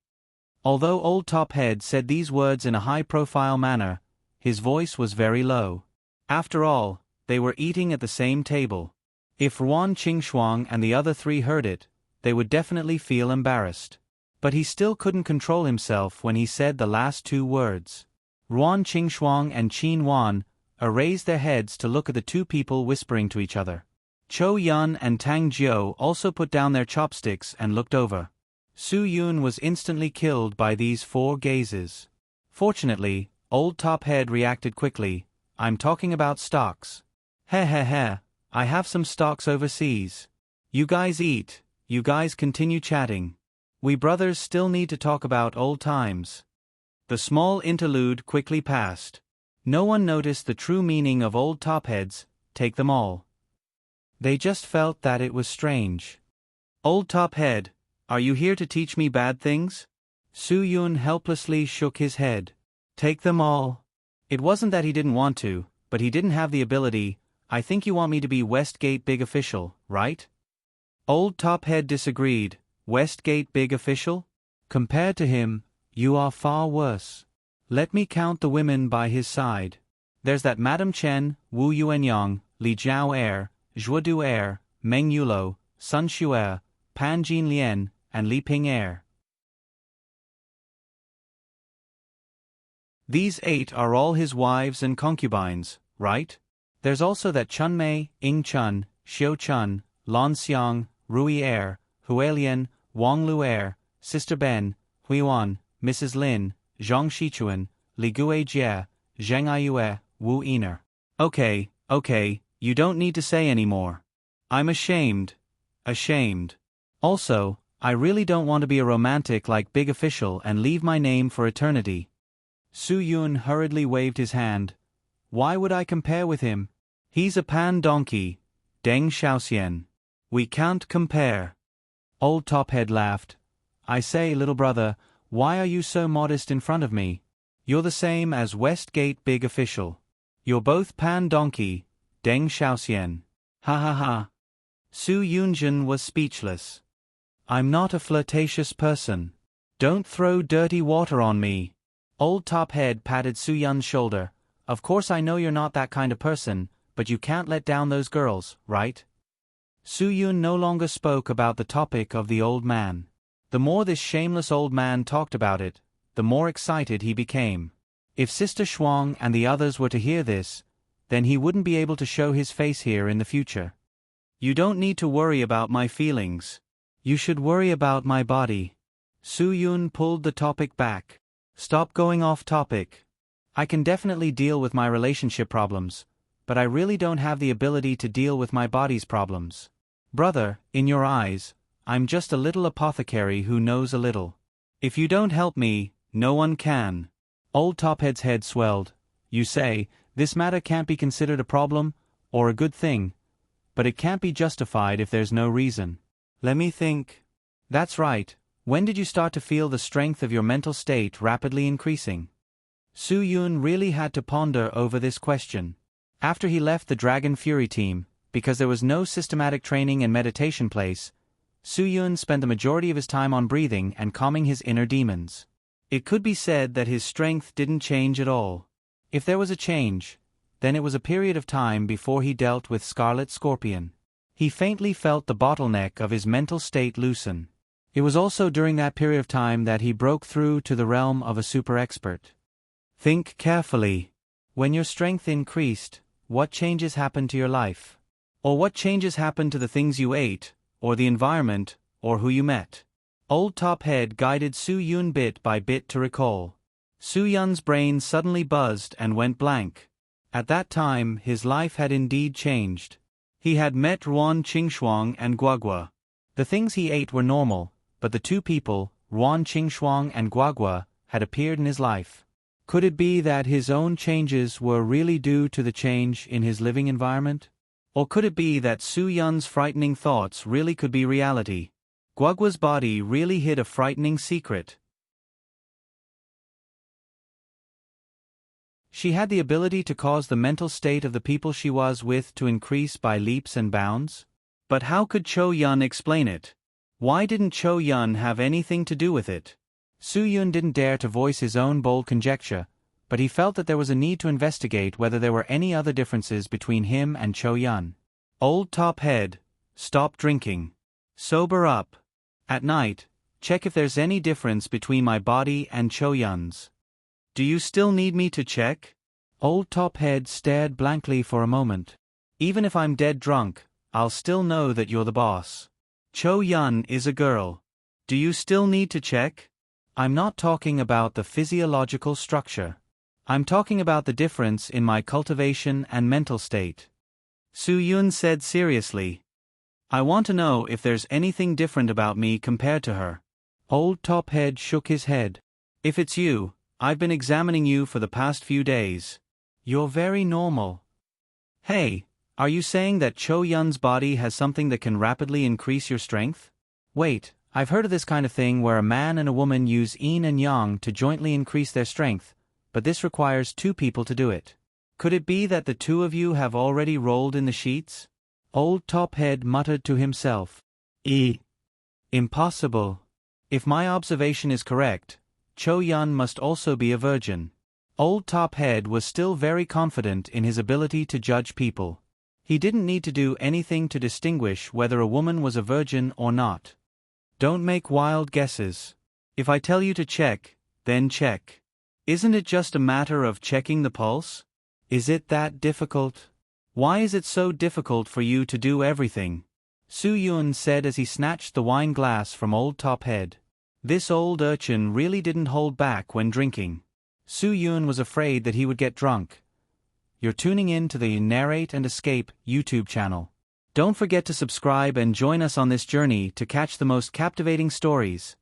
Although Old Tophead said these words in a high-profile manner, his voice was very low. After all, they were eating at the same table. If Ruan Qingxuang and the other 3 heard it, they would definitely feel embarrassed. But he still couldn't control himself when he said the last 2 words. Ruan Qingxuang and Qin Wan raised their heads to look at the 2 people whispering to each other. Chou Yun and Tang Jiu also put down their chopsticks and looked over. Su Yun was instantly killed by these 4 gazes. Fortunately, Old Tophead reacted quickly. "I'm talking about stocks. Heh heh heh, I have some stocks overseas. You guys eat, you guys continue chatting. We brothers still need to talk about old times." The small interlude quickly passed. No one noticed the true meaning of Old Tophead's "take them all." They just felt that it was strange. "Old Tophead, are you here to teach me bad things?" Su Yun helplessly shook his head. "Take them all." It wasn't that he didn't want to, but he didn't have the ability. "I think you want me to be Westgate Big Official, right?" Old Tophead disagreed. "Westgate Big Official? Compared to him, you are far worse. Let me count the women by his side. There's that Madam Chen, Wu Yuanyang, Li Jiao Er, Zhuo Du Er, Meng Yulo, Sun Xue, Pan Jin Lian, and Li Ping Er. These 8 are all his wives and concubines, right? There's also that Chun Mei, Ing Chun, Xiao Chun, Lan Xiang, Rui Er, Hualien, Wang Lu Er, Sister Ben, Huiwan, Mrs. Lin, Zhang Shichuan, Li Gue Jie, Zheng Aiyue, Wu Ener. Okay, you don't need to say any more. I'm ashamed. Also, I really don't want to be a romantic like Big Official and leave my name for eternity. Su Yun hurriedly waved his hand. Why would I compare with him? He's a pan donkey, Deng Xiaoxian. We can't compare. Old Tophead laughed. I say, little brother, why are you so modest in front of me? You're the same as Westgate Big Official. You're both pan donkey, Deng Xiaoxian. Ha ha ha. Su Yunjin was speechless. I'm not a flirtatious person. Don't throw dirty water on me. Old Tophead patted Su Yun's shoulder. Of course I know you're not that kind of person, but you can't let down those girls, right? Su Yun no longer spoke about the topic of the old man. The more this shameless old man talked about it, the more excited he became. If Sister Shuang and the others were to hear this, then he wouldn't be able to show his face here in the future. You don't need to worry about my feelings. You should worry about my body. Su Yun pulled the topic back. Stop going off topic. I can definitely deal with my relationship problems, but I really don't have the ability to deal with my body's problems. Brother, in your eyes, I'm just a little apothecary who knows a little. If you don't help me, no one can. Old Tophead's head swelled. You say, this matter can't be considered a problem, or a good thing, but it can't be justified if there's no reason. Let me think. That's right. When did you start to feel the strength of your mental state rapidly increasing? Su Yun really had to ponder over this question. After he left the Dragon Fury team, because there was no systematic training and meditation place, Su Yun spent the majority of his time on breathing and calming his inner demons. It could be said that his strength didn't change at all. If there was a change, then it was a period of time before he dealt with Scarlet Scorpion. He faintly felt the bottleneck of his mental state loosen. It was also during that period of time that he broke through to the realm of a super expert. Think carefully. When your strength increased, what changes happened to your life? Or what changes happened to the things you ate, or the environment, or who you met? Old Tophead guided Su Yun bit by bit to recall. Su Yun's brain suddenly buzzed and went blank. At that time, his life had indeed changed. He had met Ruan Qingshuang and Guagua. The things he ate were normal, but the two people, Ruan Qingshuang and Guagua, had appeared in his life. Could it be that his own changes were really due to the change in his living environment? Or could it be that Su Yun's frightening thoughts really could be reality? Guagua's body really hid a frightening secret. She had the ability to cause the mental state of the people she was with to increase by leaps and bounds? But how could Cho Yun explain it? Why didn't Cho Yun have anything to do with it? Su Yun didn't dare to voice his own bold conjecture, but he felt that there was a need to investigate whether there were any other differences between him and Cho Yun. Old Tophead, stop drinking. Sober up. At night, check if there's any difference between my body and Cho Yun's. Do you still need me to check? Old Tophead stared blankly for a moment. Even if I'm dead drunk, I'll still know that you're the boss. Cho Yun is a girl. Do you still need to check? I'm not talking about the physiological structure. I'm talking about the difference in my cultivation and mental state. Su Yun said seriously. I want to know if there's anything different about me compared to her. Old Tophead shook his head. If it's you, I've been examining you for the past few days. You're very normal. Hey, are you saying that Cho Yun's body has something that can rapidly increase your strength? Wait, I've heard of this kind of thing where a man and a woman use yin and yang to jointly increase their strength, but this requires two people to do it. Could it be that the two of you have already rolled in the sheets? Old Tophead muttered to himself. Impossible. If my observation is correct, Cho Yun must also be a virgin. Old Tophead was still very confident in his ability to judge people. He didn't need to do anything to distinguish whether a woman was a virgin or not. Don't make wild guesses. If I tell you to check, then check. Isn't it just a matter of checking the pulse? Is it that difficult? Why is it so difficult for you to do everything? Su Yun said as he snatched the wine glass from old Top Head. This old urchin really didn't hold back when drinking. Su Yun was afraid that he would get drunk. You're tuning in to the Narrate and Escape YouTube channel. Don't forget to subscribe and join us on this journey to catch the most captivating stories.